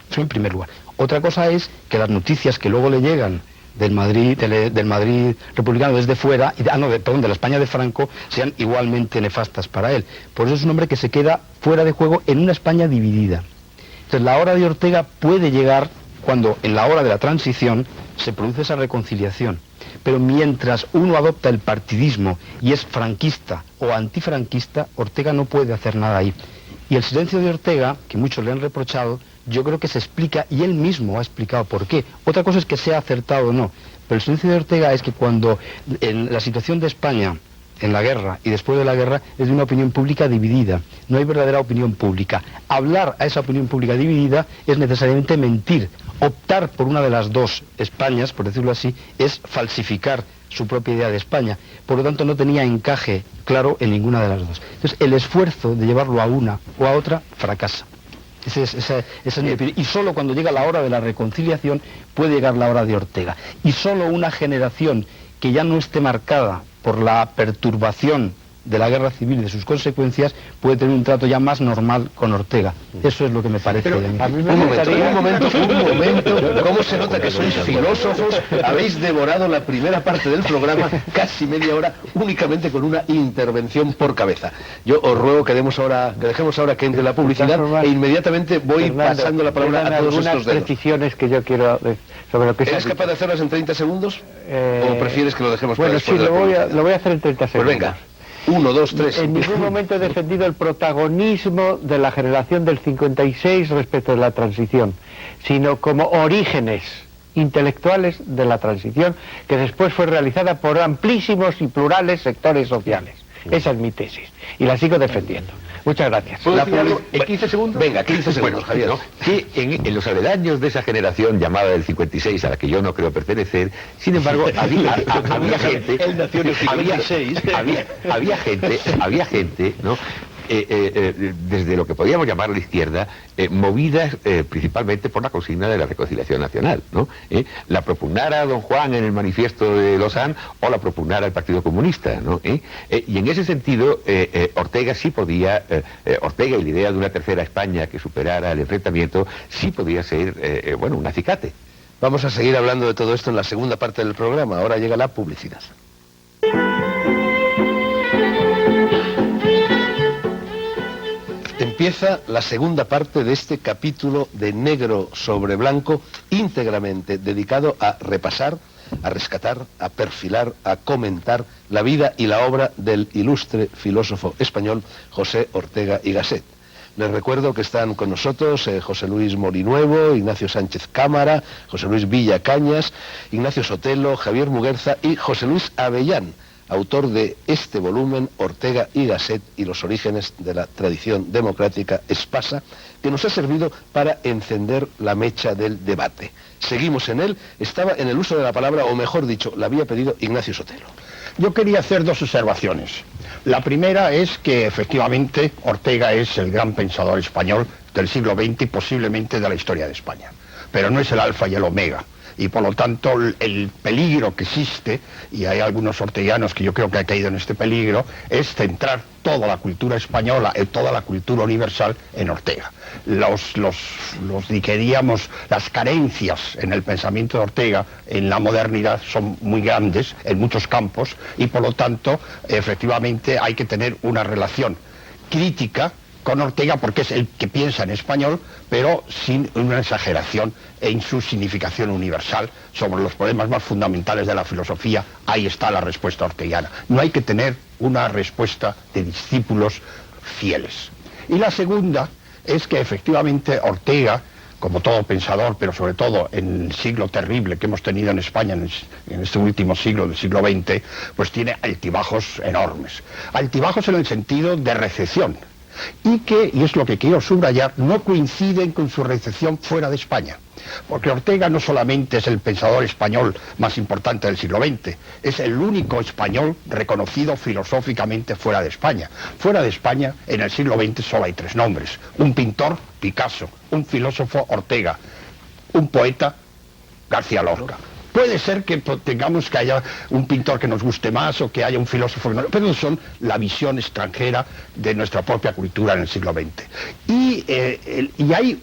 Eso en primer lugar. Otra cosa es que las noticias que luego le llegan del Madrid republicano desde fuera, de la España de Franco, sean igualmente nefastas para él. Por eso es un hombre que se queda fuera de juego en una España dividida. Entonces la hora de Ortega puede llegar cuando en la hora de la transición se produce esa reconciliación. Pero mientras uno adopta el partidismo y es franquista o antifranquista, Ortega no puede hacer nada ahí. Y el silencio de Ortega, que muchos le han reprochado, yo creo que se explica, y él mismo ha explicado por qué. Otra cosa es que sea acertado o no, pero el silencio de Ortega es que cuando en la situación de España en la guerra y después de la guerra es de una opinión pública dividida. No hay verdadera opinión pública. Hablar a esa opinión pública dividida es necesariamente mentir. Optar por una de las dos Españas, por decirlo así, es falsificar su propia idea de España. Por lo tanto, no tenía encaje claro en ninguna de las dos. Entonces, el esfuerzo de llevarlo a una o a otra fracasa. Esa es mi opinión. Y solo cuando llega la hora de la reconciliación puede llegar la hora de Ortega. Y solo una generación que ya no esté marcada por la perturbación de la guerra civil y de sus consecuencias puede tener un trato ya más normal con Ortega. Eso es lo que me parece. Pero, de mí. a mí me gustaría... un momento, ¿cómo se nota que sois filósofos? Habéis devorado la primera parte del programa, casi media hora, únicamente con una intervención por cabeza. Yo os ruego que dejemos ahora que entre la publicidad e inmediatamente voy pasando la palabra a todos estos dedos. Precisiones que yo quiero sobre lo que ¿Eres capaz de hacerlas en 30 segundos? ¿O prefieres que lo dejemos para bueno, después sí, de la publicidad? lo voy a hacer en 30 segundos. Pues venga. 1, 2, 3. En ningún momento he defendido el protagonismo de la generación del 56 respecto de la transición, sino como orígenes intelectuales de la transición, que después fue realizada por amplísimos y plurales sectores sociales. Esa es mi tesis, y la sigo defendiendo. Muchas gracias. ¿Puedo decir algo en 15 segundos? Venga, 15 segundos, Javier. ¿No? Que en los aledaños de esa generación llamada del 56, a la que yo no creo pertenecer, sin embargo, había gente... Él nació en el 56. Había gente, ¿no? Desde lo que podíamos llamar la izquierda, movidas principalmente por la consigna de la reconciliación nacional, ¿no? La propugnara don Juan en el manifiesto de Lausanne o la propugnara el Partido Comunista, ¿no? Y en ese sentido, Ortega sí podía, Ortega y la idea de una tercera España que superara el enfrentamiento, sí podía ser, bueno, un acicate. Vamos a seguir hablando de todo esto en la segunda parte del programa. Ahora llega la publicidad. Empieza la segunda parte de este capítulo de Negro sobre Blanco, íntegramente dedicado a repasar, a rescatar, a perfilar, a comentar la vida y la obra del ilustre filósofo español José Ortega y Gasset. Les recuerdo que están con nosotros José Luis Molinuevo, Ignacio Sánchez Cámara, José Luis Villacañas, Ignacio Sotelo, Javier Muguerza y José Luis Avellán, autor de este volumen, Ortega y Gasset y los orígenes de la tradición democrática espasa, que nos ha servido para encender la mecha del debate. Seguimos en él, estaba en el uso de la palabra, o mejor dicho, la había pedido Ignacio Sotelo. Yo quería hacer dos observaciones. La primera es que efectivamente Ortega es el gran pensador español del siglo XX y posiblemente de la historia de España, pero no es el alfa y el omega. Y por lo tanto el peligro que existe, y hay algunos orteguianos que yo creo que han caído en este peligro, es centrar toda la cultura española, toda la cultura universal en Ortega. Las carencias en el pensamiento de Ortega en la modernidad son muy grandes en muchos campos y por lo tanto efectivamente hay que tener una relación crítica con Ortega porque es el que piensa en español, pero sin una exageración en su significación universal sobre los problemas más fundamentales de la filosofía. Ahí está la respuesta orteguiana. No hay que tener una respuesta de discípulos fieles. Y la segunda es que efectivamente Ortega, como todo pensador, pero sobre todo en el siglo terrible que hemos tenido en España en este último siglo, del siglo XX, pues tiene altibajos enormes. Altibajos en el sentido de recesión. Y es lo que quiero subrayar, no coinciden con su recepción fuera de España. Porque Ortega no solamente es el pensador español más importante del siglo XX, es el único español reconocido filosóficamente fuera de España. Fuera de España, en el siglo XX solo hay tres nombres: un pintor, Picasso; un filósofo, Ortega; un poeta, García Lorca. Puede ser que tengamos que haya un pintor que nos guste más o que haya un filósofo que no, pero son la visión extranjera de nuestra propia cultura en el siglo XX. Y hay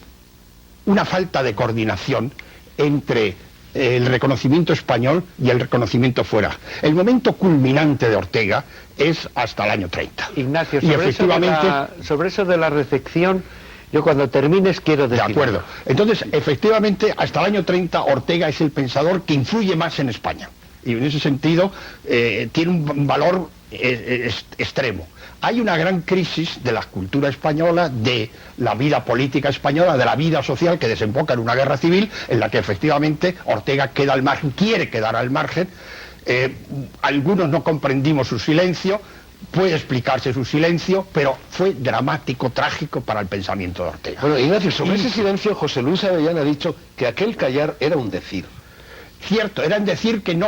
una falta de coordinación entre el reconocimiento español y el reconocimiento fuera. El momento culminante de Ortega es hasta el año 30. Ignacio, y efectivamente, sobre eso de la recepción, yo cuando termines quiero decir... De acuerdo. Entonces, efectivamente, hasta el año 30 Ortega es el pensador que influye más en España. Y en ese sentido tiene un valor extremo. Hay una gran crisis de la cultura española, de la vida política española, de la vida social que desemboca en una guerra civil en la que efectivamente Ortega queda al margen, quiere quedar al margen, Algunos no comprendimos su silencio, puede explicarse su silencio, pero fue dramático, trágico para el pensamiento de Ortega. Bueno, Ignacio, sobre ese silencio, José Luis Avellán ha dicho que aquel callar era un decir. Cierto, eran decir que no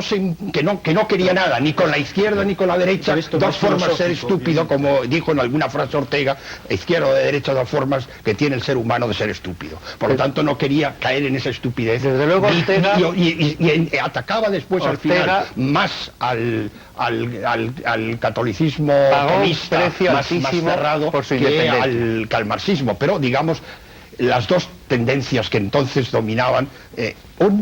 quería nada, ni con la izquierda ni con la derecha, dos formas de ser estúpido, como dijo en alguna frase Ortega, izquierda o de derecha, dos formas que tiene el ser humano de ser estúpido. Por lo tanto, no quería caer en esa estupidez. Desde luego Ortega... Y atacaba después al final más al catolicismo tomista, más cerrado por su que al marxismo. Pero, digamos, las dos tendencias que entonces dominaban,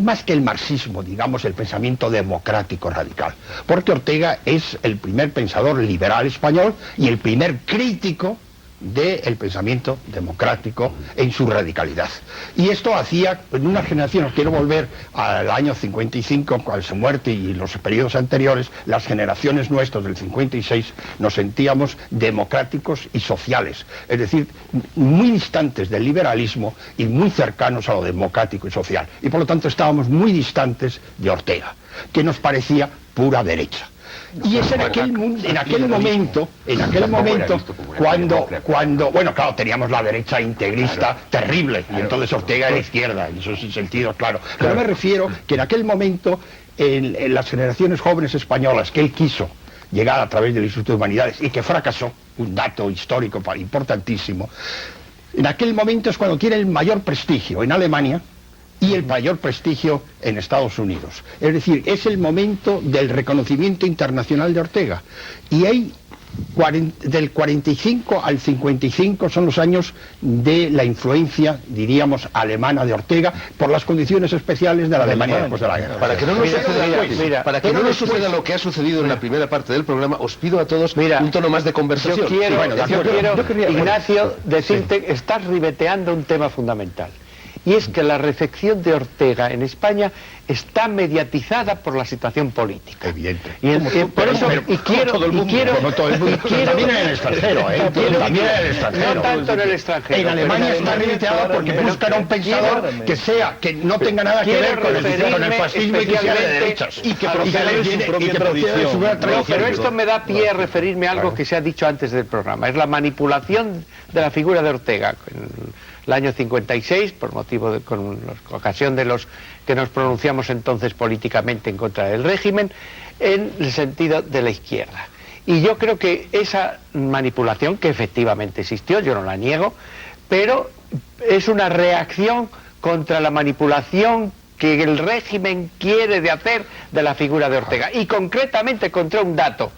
más que el marxismo, digamos, el pensamiento democrático radical. Porque Ortega es el primer pensador liberal español y el primer crítico del pensamiento democrático en su radicalidad. Y esto hacía, en una generación, quiero volver al año 55, con su muerte y los periodos anteriores, las generaciones nuestras del 56 nos sentíamos democráticos y sociales, es decir, muy distantes del liberalismo y muy cercanos a lo democrático y social. Y por lo tanto estábamos muy distantes de Ortega, que nos parecía pura derecha. Y es en aquel momento, cuando, bueno, claro, teníamos la derecha integrista terrible, y entonces Ortega era izquierda, en esos sentidos, claro. Pero me refiero que en aquel momento, en las generaciones jóvenes españolas que él quiso llegar a través del Instituto de Humanidades y que fracasó, un dato histórico importantísimo, en aquel momento es cuando tiene el mayor prestigio en Alemania y el mayor prestigio en Estados Unidos. Es decir, es el momento del reconocimiento internacional de Ortega. Y hay, del 45 al 55 son los años de la influencia, diríamos, alemana de Ortega, por las condiciones especiales de la Alemania después de la guerra. Para que no nos suceda lo que ha sucedido en la primera parte del programa, os pido a todos un tono más de conversación. Yo quiero, Ignacio, decirte, estás ribeteando un tema fundamental. Y es que la recepción de Ortega en España está mediatizada por la situación política. Evidente. También en el extranjero, también en el extranjero. No tanto en el extranjero. En Alemania está mediatizada porque buscan a un pensador que no tenga nada que ver con el fascismo y que sea de derechas. Y que proceda de su propia tradición. No, pero esto me da pie a referirme a algo que se ha dicho antes del programa. Es la manipulación de la figura de Ortega. El año 56, con ocasión de los que nos pronunciamos entonces políticamente en contra del régimen, en el sentido de la izquierda. Y yo creo que esa manipulación, que efectivamente existió, yo no la niego, pero es una reacción contra la manipulación que el régimen quiere de hacer de la figura de Ortega, y concretamente contra un dato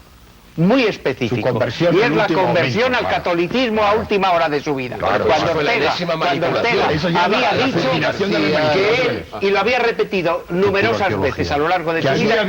muy específico, y es la conversión al catolicismo a última hora de su vida. Cuando Ortega había dicho que él, y lo había repetido numerosas veces a lo largo de su vida,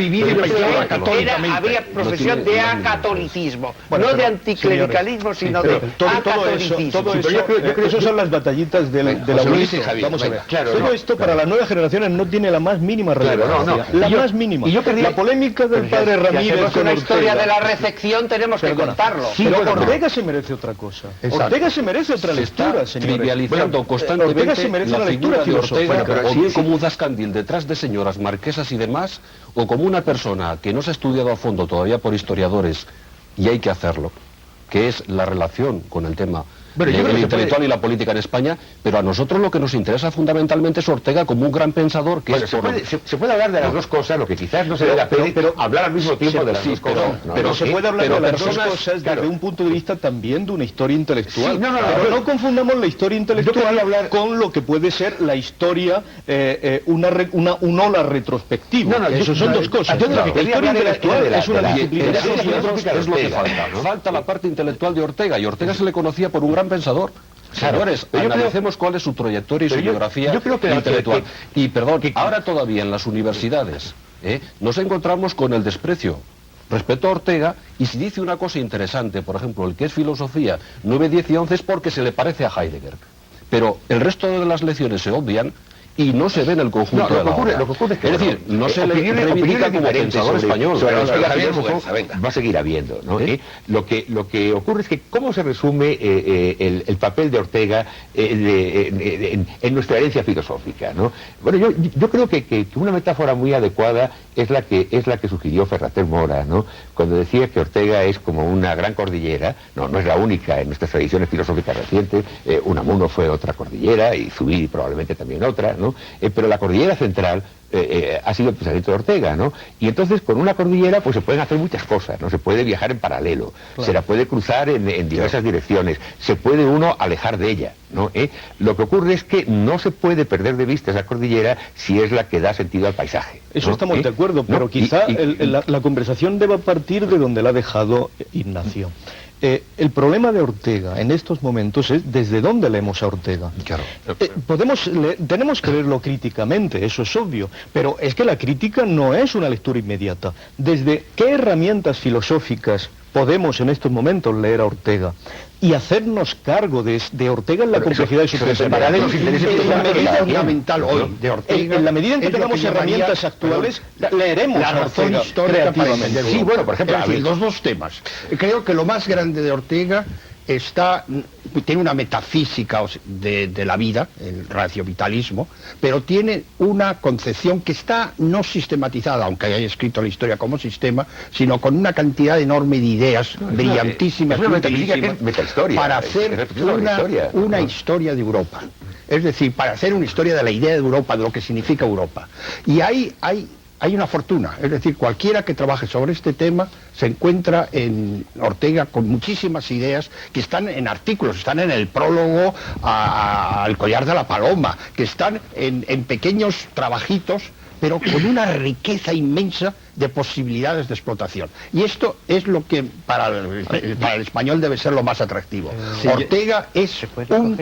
había profesión de acatolicismo, no de anticlericalismo, sino de acatolicismo. Todo eso, yo creo que esas son las batallitas de la UNICEF. Vamos a ver. Todo esto para las nuevas generaciones no tiene la más mínima relevancia. La más mínima. La polémica del padre Ramírez con una historia de la recepción tenemos que contarlo. Pero Ortega se merece otra cosa. Ortega se merece otra lectura, señores. Trivializando constantemente Ortega se merece la figura de Ortega, filosófica. o bien como un zascandil detrás de señoras marquesas y demás, o como una persona que no se ha estudiado a fondo todavía por historiadores, y hay que hacerlo, que es la relación con el tema el intelectual y la política en España, pero a nosotros lo que nos interesa fundamentalmente es Ortega como un gran pensador que es... Se puede hablar de las dos cosas, lo que quizás no se dé la pena, pero hablar al mismo tiempo de las dos cosas. Pero se puede hablar de las dos cosas desde un punto de vista también de una historia intelectual. Pero no confundamos la historia intelectual con lo que puede ser la historia, un ola retrospectiva. Eso son dos cosas. La historia intelectual es una disciplina. Es lo que falta. Falta la parte intelectual de Ortega, y Ortega se le conocía por un gran pensador. Señores, analicemos cuál es su trayectoria y su biografía intelectual. Y perdón, ahora todavía en las universidades nos encontramos con el desprecio respecto a Ortega, y si dice una cosa interesante, por ejemplo, el que es filosofía 9, 10 y 11, es porque se le parece a Heidegger. Pero el resto de las lecciones se obvian y no se ve en el conjunto de la obra. Lo que ocurre es que, es decir, no se le reivindica como pensador español. Va a seguir habiendo, ¿no? Lo que ocurre es que cómo se resume el papel de Ortega en nuestra herencia filosófica, ¿no? Bueno, yo creo que una metáfora muy adecuada es la que sugirió Ferrater Mora, ¿no? Cuando decía que Ortega es como una gran cordillera. No es la única en nuestras tradiciones filosóficas recientes. Unamuno fue otra cordillera y Zubiri probablemente también otra, ¿no? Pero la cordillera central ha sido el pensamiento de Ortega, ¿no? Y entonces con una cordillera pues se pueden hacer muchas cosas, ¿no? Se puede viajar en paralelo, se la puede cruzar en diversas direcciones, se puede uno alejar de ella, ¿no? Lo que ocurre es que no se puede perder de vista esa cordillera si es la que da sentido al paisaje, ¿no? Eso estamos de acuerdo, pero quizá la conversación deba partir de donde la ha dejado Ignacio. El problema de Ortega en estos momentos es desde dónde leemos a Ortega. Claro. Tenemos que leerlo críticamente, eso es obvio, pero es que la crítica no es una lectura inmediata. ¿Desde qué herramientas filosóficas podemos en estos momentos leer a Ortega y hacernos cargo de Ortega en la complejidad de su pensamiento? En la medida fundamental hoy de Ortega, en la medida en que tengamos herramientas actuales, leeremos la a razón Ortega histórica para entender creativamente. Europa. Sí, bueno, por ejemplo, es decir, los dos temas. Creo que lo más grande de Ortega tiene una metafísica de la vida, el raciovitalismo, pero tiene una concepción que está no sistematizada, aunque haya escrito la historia como sistema, sino con una cantidad enorme de ideas brillantísimas, es una metafísica que es metahistoria, para hacer una historia de Europa. Es decir, para hacer una historia de la idea de Europa, de lo que significa Europa. Y hay una fortuna, es decir, cualquiera que trabaje sobre este tema se encuentra en Ortega con muchísimas ideas que están en artículos, están en el prólogo al Collar de la Paloma, que están en pequeños trabajitos, pero con una riqueza inmensa de posibilidades de explotación. Y esto es lo que para el español debe ser lo más atractivo. Ortega es un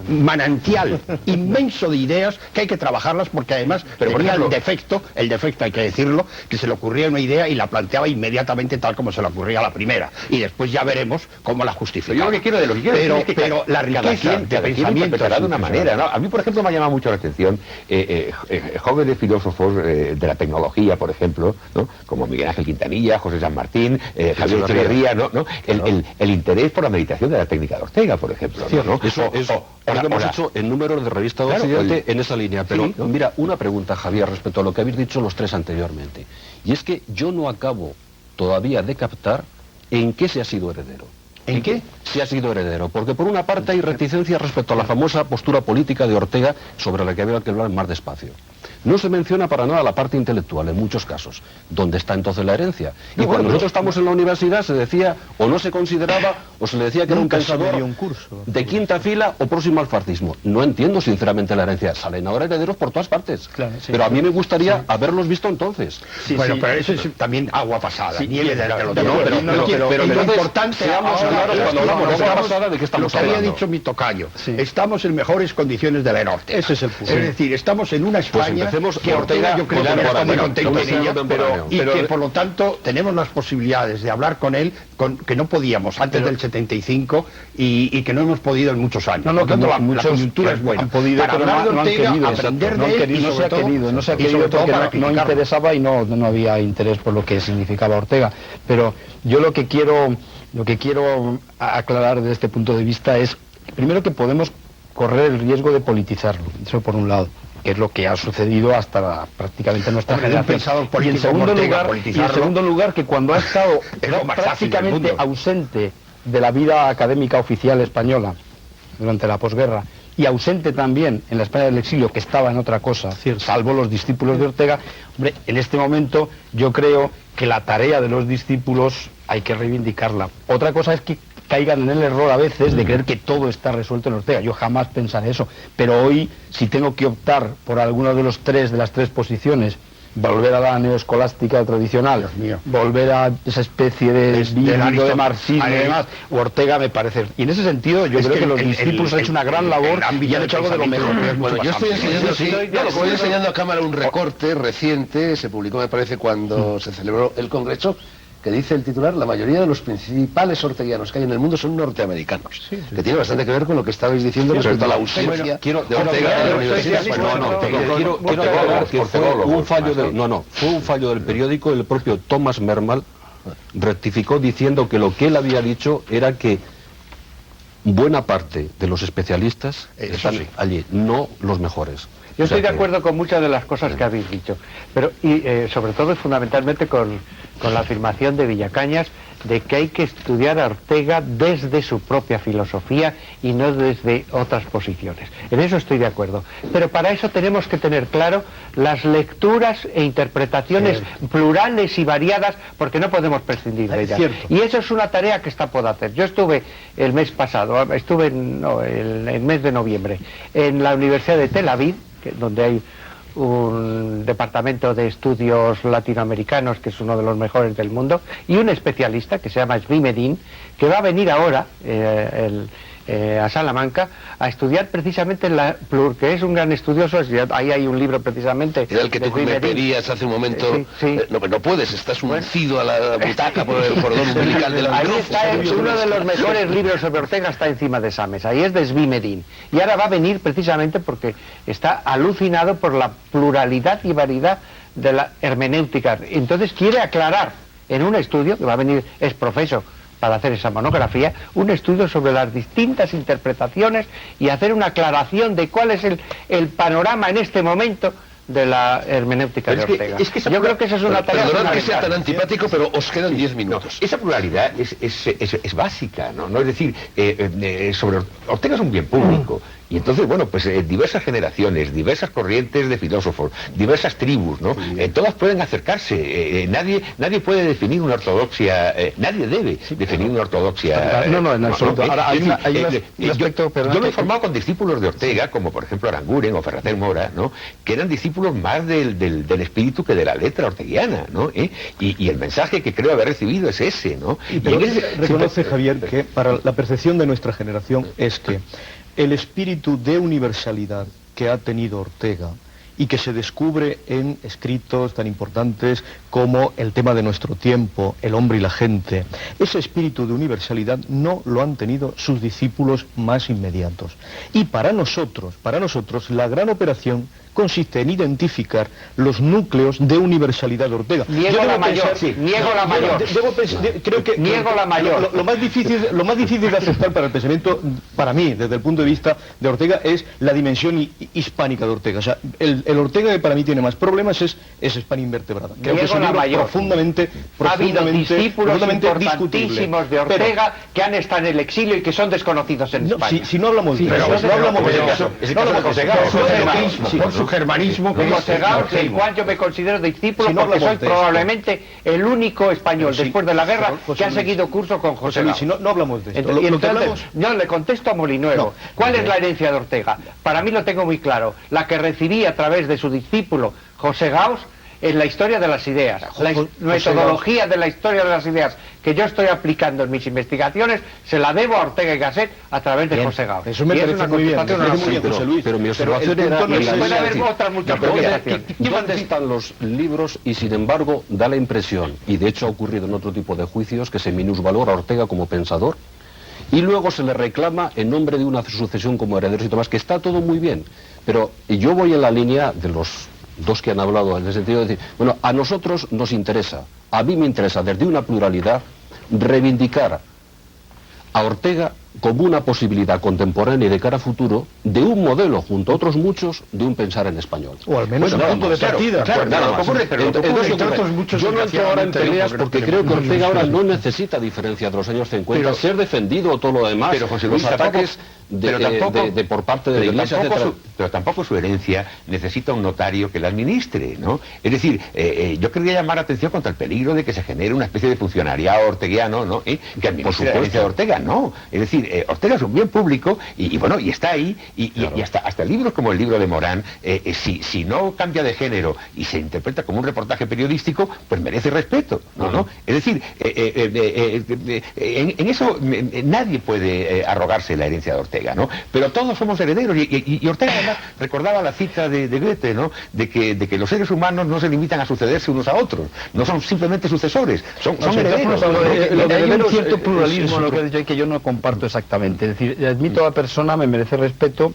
manantial inmenso de ideas que hay que trabajarlas porque además tenía el defecto hay que decirlo, que se le ocurría una idea y la planteaba inmediatamente tal como se le ocurría a la primera. Y después ya veremos cómo la justifica. Pero la riqueza de pensamiento de una manera, ¿no? A mí, por ejemplo, me ha llamado mucho la atención jóvenes filósofos de la tecnología, por ejemplo, ¿no? Como Miguel Ángel Quintanilla, José San Martín, Javier Echeverría, ¿no? El interés por la meditación de la técnica de Ortega, por ejemplo, ¿no? Eso es lo que hemos hecho en números de Revista de Occidente en esa línea. Pero mira, una pregunta, Javier, respecto a lo que habéis dicho los tres anteriormente. Y es que yo no acabo todavía de captar en qué se ha sido heredero. ¿En qué? Se ha sido heredero, porque por una parte hay reticencia respecto a la famosa postura política de Ortega sobre la que había que hablar más despacio. No se menciona para nada la parte intelectual en muchos casos. ¿Dónde está entonces la herencia? Y cuando nosotros estamos en la universidad se decía, o no se consideraba, o se le decía que era un pensador de quinta fila o próximo al fascismo. No entiendo sinceramente la herencia. Salen ahora herederos por todas partes. Claro, pero a mí me gustaría haberlos visto entonces. Pero eso es también agua pasada, nieve de lo pero lo importante seamos claros cuando hablamos de agua pasada, ¿de qué estamos hablando? Lo que había dicho mi tocayo. Estamos en mejores condiciones de la era Ortega. Ese es el punto. Es decir, estamos en una España que Ortega yo creo que está muy contento en ella, y que por lo tanto tenemos las posibilidades de hablar con él que no podíamos antes del 75 y que no hemos podido en muchos años. La coyuntura es buena. Para hablar de Ortega, aprender de él, no se ha querido porque no interesaba y no había interés por lo que significaba Ortega. Pero yo lo que quiero aclarar desde este punto de vista es, primero, que podemos correr el riesgo de politizarlo, eso por un lado, que es lo que ha sucedido hasta prácticamente nuestra generación. Y en segundo lugar, que cuando ha estado prácticamente ausente de la vida académica oficial española durante la posguerra, y ausente también en la España del exilio, que estaba en otra cosa, salvo los discípulos de Ortega, hombre, en este momento yo creo que la tarea de los discípulos hay que reivindicarla. Otra cosa es que caigan en el error a veces de creer que todo está resuelto en Ortega. Yo jamás pensaré eso. Pero hoy, si tengo que optar por alguno de las tres posiciones, volver a la neoescolástica tradicional, volver a esa especie de de marxismo y demás, Ortega me parece. Y en ese sentido yo creo que los discípulos han hecho una gran labor y han hecho algo de lo mejor. Bueno, yo estoy enseñando a cámara un recorte reciente, se publicó me parece cuando se celebró el Congreso, que dice el titular: la mayoría de los principales orteguianos que hay en el mundo son norteamericanos, que tiene bastante que ver con lo que estabais diciendo respecto a la ausencia de Ortega en la universidad. Fue un fallo del periódico. El propio Thomas Mermal rectificó diciendo que lo que él había dicho era que buena parte de los especialistas están allí, no los mejores. Yo estoy de O sea, acuerdo con muchas de las cosas que habéis dicho, pero sobre todo y fundamentalmente con la afirmación de Villacañas de que hay que estudiar a Ortega desde su propia filosofía y no desde otras posiciones. En eso estoy de acuerdo. Pero para eso tenemos que tener claro las lecturas e interpretaciones plurales y variadas, porque no podemos prescindir de ellas. Cierto. Y eso es una tarea que esta puede hacer. Yo estuve el mes pasado, el mes de noviembre, en la Universidad de Tel Aviv, donde hay un departamento de estudios latinoamericanos que es uno de los mejores del mundo, y un especialista que se llama Zvi Medin, que va a venir ahora a Salamanca a estudiar precisamente que es un gran estudioso. Ahí hay un libro precisamente. Era el que de tú Zvi me Medin. pedías hace un momento. Sí. No puedes, estás uncido a la butaca por el cordón umbilical del Ahí micrófono. está, uno de los mejores libros sobre Ortega está encima de esa mesa, y es de Zvi Medin. Y ahora va a venir precisamente porque está alucinado por la pluralidad y variedad de la hermenéutica. Entonces quiere aclarar en un estudio, que va a venir, es profesor para hacer esa monografía, un estudio sobre las distintas interpretaciones y hacer una aclaración de cuál es el panorama en este momento de la hermenéutica de Ortega. Yo creo que esa es una tarea Perdonad que sea fundamental. tan antipático, pero os quedan 10 minutos. Esa pluralidad es básica, ¿no? Es decir, sobre Ortega es un bien público. Y entonces, bueno, pues diversas generaciones, diversas corrientes de filósofos, diversas tribus, ¿no? Todas pueden acercarse. Nadie puede definir una ortodoxia, nadie debe definir una ortodoxia. No, en absoluto. Ahora, hay Es decir, un aspecto, perdón, yo me he que- formado con discípulos de Ortega, como por ejemplo Aranguren o Ferrater Mora, ¿no? Que eran discípulos más del espíritu que de la letra orteguiana, ¿no? Y el mensaje que creo haber recibido es ese, ¿no? Pero Y en ese- reconoce, Javier, que para la percepción de nuestra generación es que el espíritu de universalidad que ha tenido Ortega y que se descubre en escritos tan importantes como El tema de nuestro tiempo, El hombre y la gente, ese espíritu de universalidad no lo han tenido sus discípulos más inmediatos. Y para nosotros, la gran operación consiste en identificar los núcleos de universalidad de Ortega. Niego Yo debo la mayor, pensar- niego la mayor. Creo que Niego la mayor. Lo más difícil de aceptar para el pensamiento, para mí, desde el punto de vista de Ortega, es la dimensión hispánica de Ortega. O sea, el Ortega que para mí tiene más problemas es España invertebrada. Creo que es Niego un la libro mayor. profundamente Ha habido discípulos discutible. importantísimos de Ortega que han estado en el exilio y que son desconocidos en No, España. si no hablamos de eso, no hablamos de eso. ese No caso de hablamos de José eso. Gao, No, José Gao, Por su germanismo, que es José Gao, del marxismo. cual yo me considero discípulo Si no porque soy hablamos de esto. probablemente el único español Pero sí, después de la guerra José que ha Luis, seguido curso con José José Luis, Gao. si no hablamos de esto. Entonces, Lo que hablamos... yo le contesto a Molinuevo. No. ¿Cuál es la herencia de Ortega? Para mí lo tengo muy claro. La que recibí a través de su discípulo José Gauss en la historia de las ideas. La metodología de la historia de las ideas que yo estoy aplicando en mis investigaciones se la debo a Ortega y Gasset a través de Bien, José Gauss. eso me Y es parece una muy bien, contestación me parece a muy la- bien, José Luis. Pero mi observación el era... punto no Y es puede ese. haber otras muchas contestaciones. ¿Dónde están los libros? Y sin embargo da la impresión, y de hecho ha ocurrido en otro tipo de juicios, que se minusvalora a Ortega como pensador y luego se le reclama en nombre de una sucesión como herederos y demás, que está todo muy bien, pero yo voy en la línea de los dos que han hablado, en el sentido de decir, bueno, a nosotros nos interesa, a mí me interesa desde una pluralidad reivindicar a Ortega como una posibilidad contemporánea y de cara a futuro de un modelo, junto a otros muchos, de un pensar en español. O al menos un punto de partida. Claro, Nada lo que más. ocurre, pero lo que Entonces, ocurre, ocurre. otros muchos, Yo no entro ahora en desgraciadamente, peleas no, porque pero creo que tenemos Ortega ahora mucho. no necesita diferencia de los años 50, Pero- ser defendido o todo lo demás, Pero, José Luis, los tampoco- ataques pero tampoco- de por parte de la pero Iglesia, tampoco etcétera. pero tampoco su herencia necesita un notario que la administre, ¿no? Es decir, yo quería llamar la atención contra el peligro de que se genere una especie de funcionariado orteguiano, ¿no? Que administre la herencia de Ortega, no. Es decir, Ortega es un bien público y bueno, y está ahí, y hasta libros como el libro de Morán, si no cambia de género y se interpreta como un reportaje periodístico, pues merece respeto, ¿no? Es decir, en eso nadie puede arrogarse la herencia de Ortega, ¿no? Pero todos somos herederos y Ortega además recordaba la cita de Goethe, ¿no? De que los seres humanos no se limitan a sucederse unos a otros, no son simplemente sucesores, son herederos. Hay un cierto pluralismo en lo que ha dicho y que yo no comparto exactamente. Es decir, admito a la persona, me merece respeto,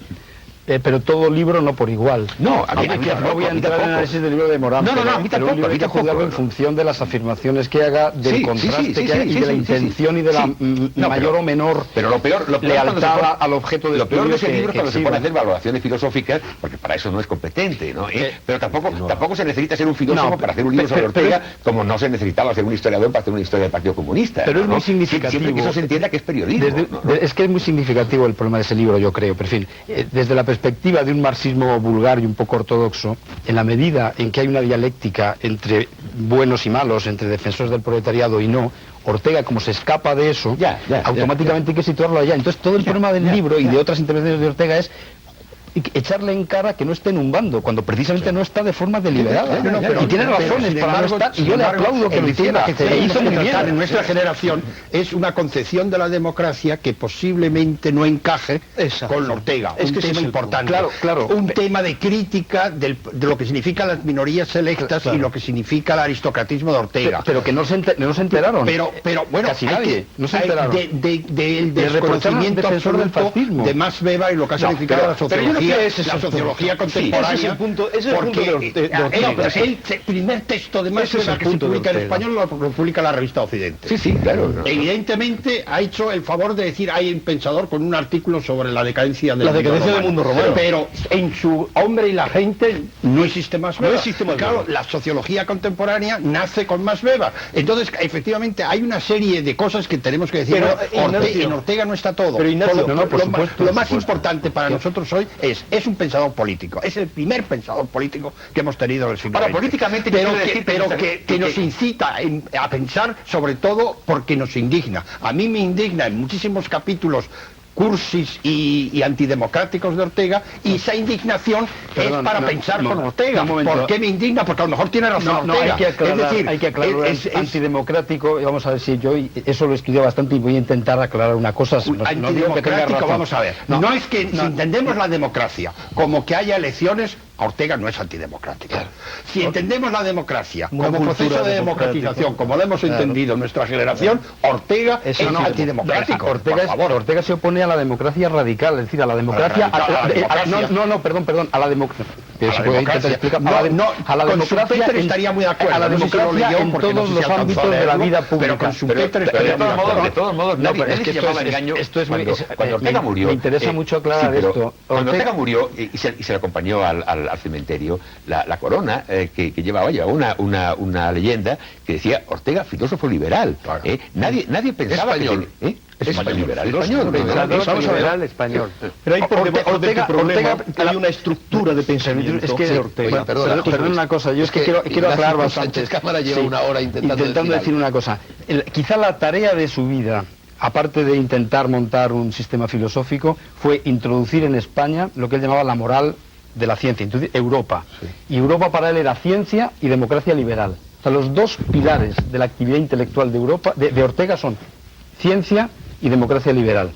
pero todo libro no por igual. No, a mí no tampoco, voy a a mí entrar en tampoco. análisis del libro de Morán, No, a mí pero tampoco, un libro a mí hay que tampoco. juzgarlo en función de las afirmaciones que haga, del Sí, contraste sí, que hay, sí, y de la sí, intención y de la sí. No, mayor pero- o menor Pero lo peor cuando se lealtad pone- al objeto de lo peor de ese estudio libro es que cuando se pone a exhibe. hacer valoraciones filosóficas, porque para para eso no es competente, ¿no? Pero tampoco se necesita ser un filósofo para hacer un libro sobre Ortega, como no se necesitaba ser un historiador para hacer una historia del Partido Comunista. Pero ¿no? es muy significativo. Siempre que eso se entienda que es periodismo. Es que es muy significativo el problema de ese libro, yo creo. Pero en fin, desde la perspectiva de un marxismo vulgar y un poco ortodoxo, en la medida en que hay una dialéctica entre buenos y malos, entre defensores del proletariado y no, Ortega, como se escapa de eso, automáticamente hay que situarlo allá. Entonces todo el problema del libro y de otras intervenciones de Ortega es echarle en cara que no esté en un bando, cuando precisamente no está de forma deliberada. Y tiene razones para no estar, y yo le aplaudo que lo hiciera, que hizo muy bien. En nuestra generación es una concepción de la democracia que posiblemente no encaje con Ortega. Es un que tema importante. Claro. Un tema de crítica de lo que significan las minorías selectas y lo que significa el aristocratismo de Ortega. Pero que no se enteraron. Pero bueno, casi nadie, no se enteraron. Del desconocimiento defensor del fascismo de Max Weber y lo que ha significado la sociología contemporánea. Ese es el punto de Ortega. El primer texto de Max Weber que se publica en español lo publica la revista Occidente. Sí, claro. Evidentemente ha hecho el favor de decir, hay un pensador con un artículo sobre la decadencia del mundo romano. Pero en su Hombre y la gente no existe Max Weber. No existe Max Weber. Claro, la sociología contemporánea nace con Max Weber. Entonces, efectivamente, hay una serie de cosas que tenemos que decir. Pero en Ortega no está todo. Pero Ignacio, lo más importante para nosotros hoy es un pensador político. Es el primer pensador político que hemos tenido en el siglo XX. Políticamente, pero que nos incita a pensar, sobre todo porque nos indigna. A mí me indigna en muchísimos capítulos cursis y antidemocráticos de Ortega, y esa indignación es para pensar con Ortega. ¿Por qué me indigna? Porque a lo mejor tiene razón Ortega. Hay que aclarar, es antidemocrático, y vamos a ver si yo eso lo estudié bastante y voy a intentar aclarar una cosa. No digo que tenga razón. Vamos a ver. No es que si entendemos la democracia como que haya elecciones, Ortega no es antidemocrático. Si entendemos la democracia como proceso de democratización, como lo hemos entendido en nuestra generación, Ortega es antidemocrático. Ortega se opone a la democracia radical, es decir, a la democracia... Perdón, a la democracia. A la democracia estaría muy de acuerdo. A la democracia en todos los ámbitos de la vida pública. Pero con Schumpeter estaría muy de acuerdo. De todos modos, nadie se llamaba engaño. Cuando Ortega murió... Me interesa mucho aclarar esto. Cuando Ortega murió y se le acompañó al cementerio, la corona que llevaba una leyenda que decía Ortega, filósofo liberal. Nadie pensaba español. español. Pero hay por debajo de tu problema hay una estructura de pensamiento. Es que, perdón una cosa, yo es que quiero aclarar bastante. Cámara lleva una hora intentando decir una cosa. Quizá la tarea de su vida, aparte de intentar montar un sistema filosófico, fue introducir en España lo que él llamaba la moral de la ciencia, entonces Europa. Y Europa para él era ciencia y democracia liberal. O sea, los dos pilares de la actividad intelectual de Europa, de Ortega, son ciencia y democracia liberal.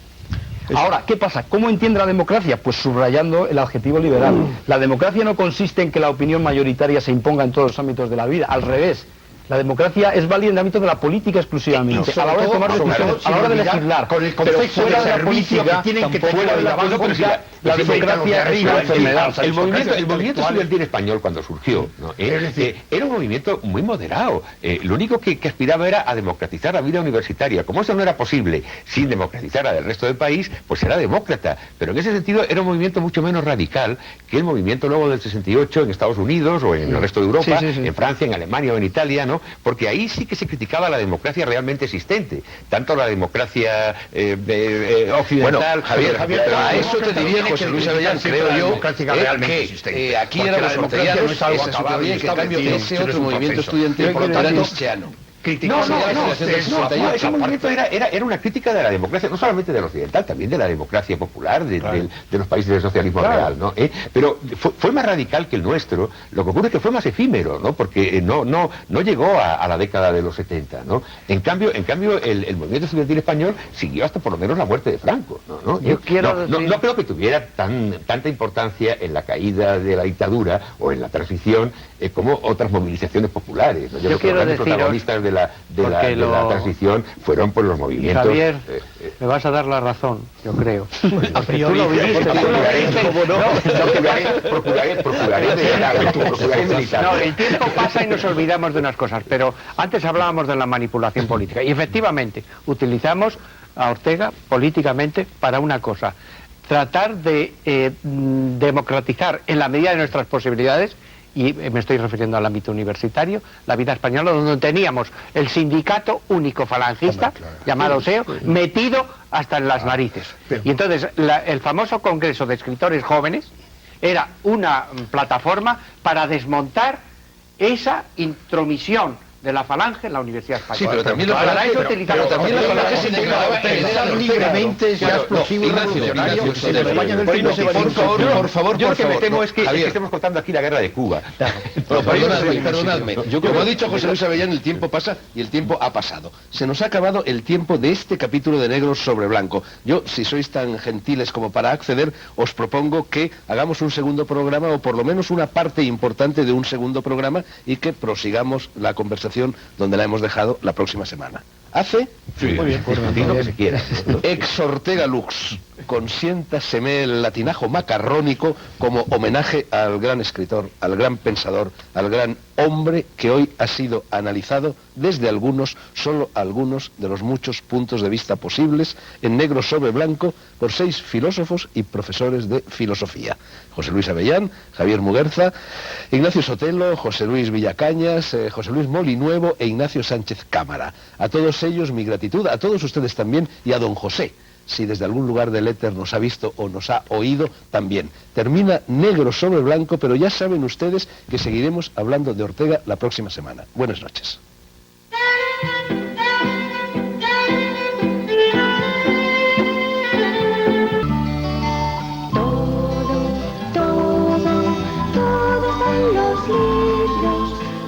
Ahora, ¿qué pasa? ¿Cómo entiende la democracia? Pues subrayando el adjetivo liberal. La democracia no consiste en que la opinión mayoritaria se imponga en todos los ámbitos de la vida, al revés. La democracia es válida en el ámbito de la política exclusivamente, a la hora de tomar decisiones, a la hora de legislar, con el concepto fuera de la política, que tienen que fuera de la política, la democracia es una enfermedad. El movimiento estudiantil español, cuando surgió, era un movimiento muy moderado. Lo único que aspiraba era a democratizar la vida universitaria. Como eso no era posible sin democratizar al resto del país, pues era demócrata. Pero en ese sentido era un movimiento mucho menos radical que el movimiento luego del 68 en Estados Unidos o en el resto de Europa, en Francia, en Alemania o en Italia, ¿no? Porque ahí sí que se criticaba la democracia realmente existente, tanto la democracia occidental... Bueno, Javier, a eso te diría José Luis Avellán, creo yo, que aquí éramos orteguianos, esa es su teoría, que en cambio ese otro movimiento estudiantil era nietzscheano. Ese movimiento era una crítica de la democracia, no solamente del occidental, también de la democracia popular, de los países del socialismo real, ¿no? Pero fue más radical que el nuestro. Lo que ocurre es que fue más efímero, ¿no? Porque no llegó a la década de los 70, ¿no? En cambio, el movimiento estudiantil español siguió hasta por lo menos la muerte de Franco, ¿no? No creo que tuviera tanta importancia en la caída de la dictadura o en la transición como otras movilizaciones populares, ¿no? Yo creo que los protagonistas de la transición fueron por los movimientos. Javier, me vas a dar la razón, yo creo. A priori, procuraré meditar. No, el tiempo pasa y nos olvidamos de unas cosas, pero antes hablábamos de la manipulación política y efectivamente utilizamos a Ortega políticamente para una cosa. tratar de democratizar en la medida de nuestras posibilidades, y me estoy refiriendo al ámbito universitario, la vida española, donde teníamos el sindicato único falangista, llamado SEO, metido hasta en las narices. Y entonces el famoso Congreso de Escritores Jóvenes era una plataforma para desmontar esa intromisión de la falange en la Universidad Española. Sí, pero también la falange se declaraba heredera libremente ya explosivo y revolucionario. Por favor, yo lo que me temo es que estemos contando aquí la guerra de Cuba. Perdonadme. Como ha dicho José Luis Avellán, el tiempo pasa y el tiempo ha pasado. Se nos ha acabado el tiempo de este capítulo de Negros sobre Blanco. Yo, si sois tan gentiles como para acceder, os propongo que hagamos un segundo programa, o por lo menos una parte importante de un segundo programa, y que prosigamos la conversación donde la hemos dejado la próxima semana. ¿Hace? Sí, muy bien, lo que se quiera. Ex Ortega Lux, consiéntaseme el latinajo macarrónico como homenaje al gran escritor, al gran pensador, al gran hombre que hoy ha sido analizado desde algunos, solo algunos de los muchos puntos de vista posibles, en negro sobre blanco, por 6 filósofos y profesores de filosofía. José Luis Avellán, Javier Muguerza, Ignacio Sotelo, José Luis Villacañas, José Luis Molinuevo e Ignacio Sánchez Cámara. A todos ellos mi gratitud, a todos ustedes también, y a don José, si desde algún lugar del éter nos ha visto o nos ha oído, también. Termina negro sobre blanco, pero ya saben ustedes que seguiremos hablando de Ortega la próxima semana. Buenas noches.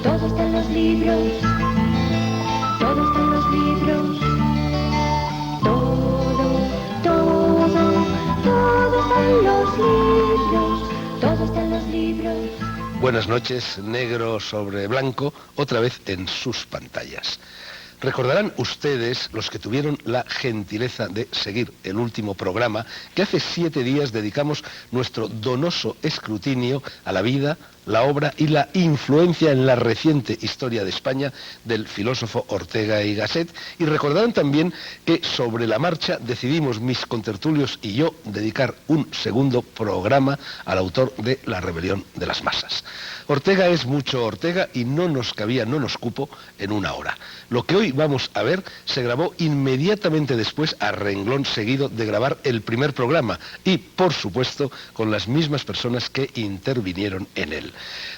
Todo está en los libros, todo está en los libros, todo está en los libros, todo está en los libros. Buenas noches, negro sobre blanco, otra vez en sus pantallas. Recordarán ustedes, los que tuvieron la gentileza de seguir el último programa, que hace 7 días dedicamos nuestro donoso escrutinio a la vida, la obra y la influencia en la reciente historia de España del filósofo Ortega y Gasset, y recordarán también que sobre la marcha decidimos mis contertulios y yo dedicar un segundo programa al autor de La rebelión de las masas. Ortega es mucho Ortega y no nos cupo en una hora. Lo que hoy vamos a ver se grabó inmediatamente después, a renglón seguido de grabar el primer programa, y por supuesto con las mismas personas que intervinieron en él.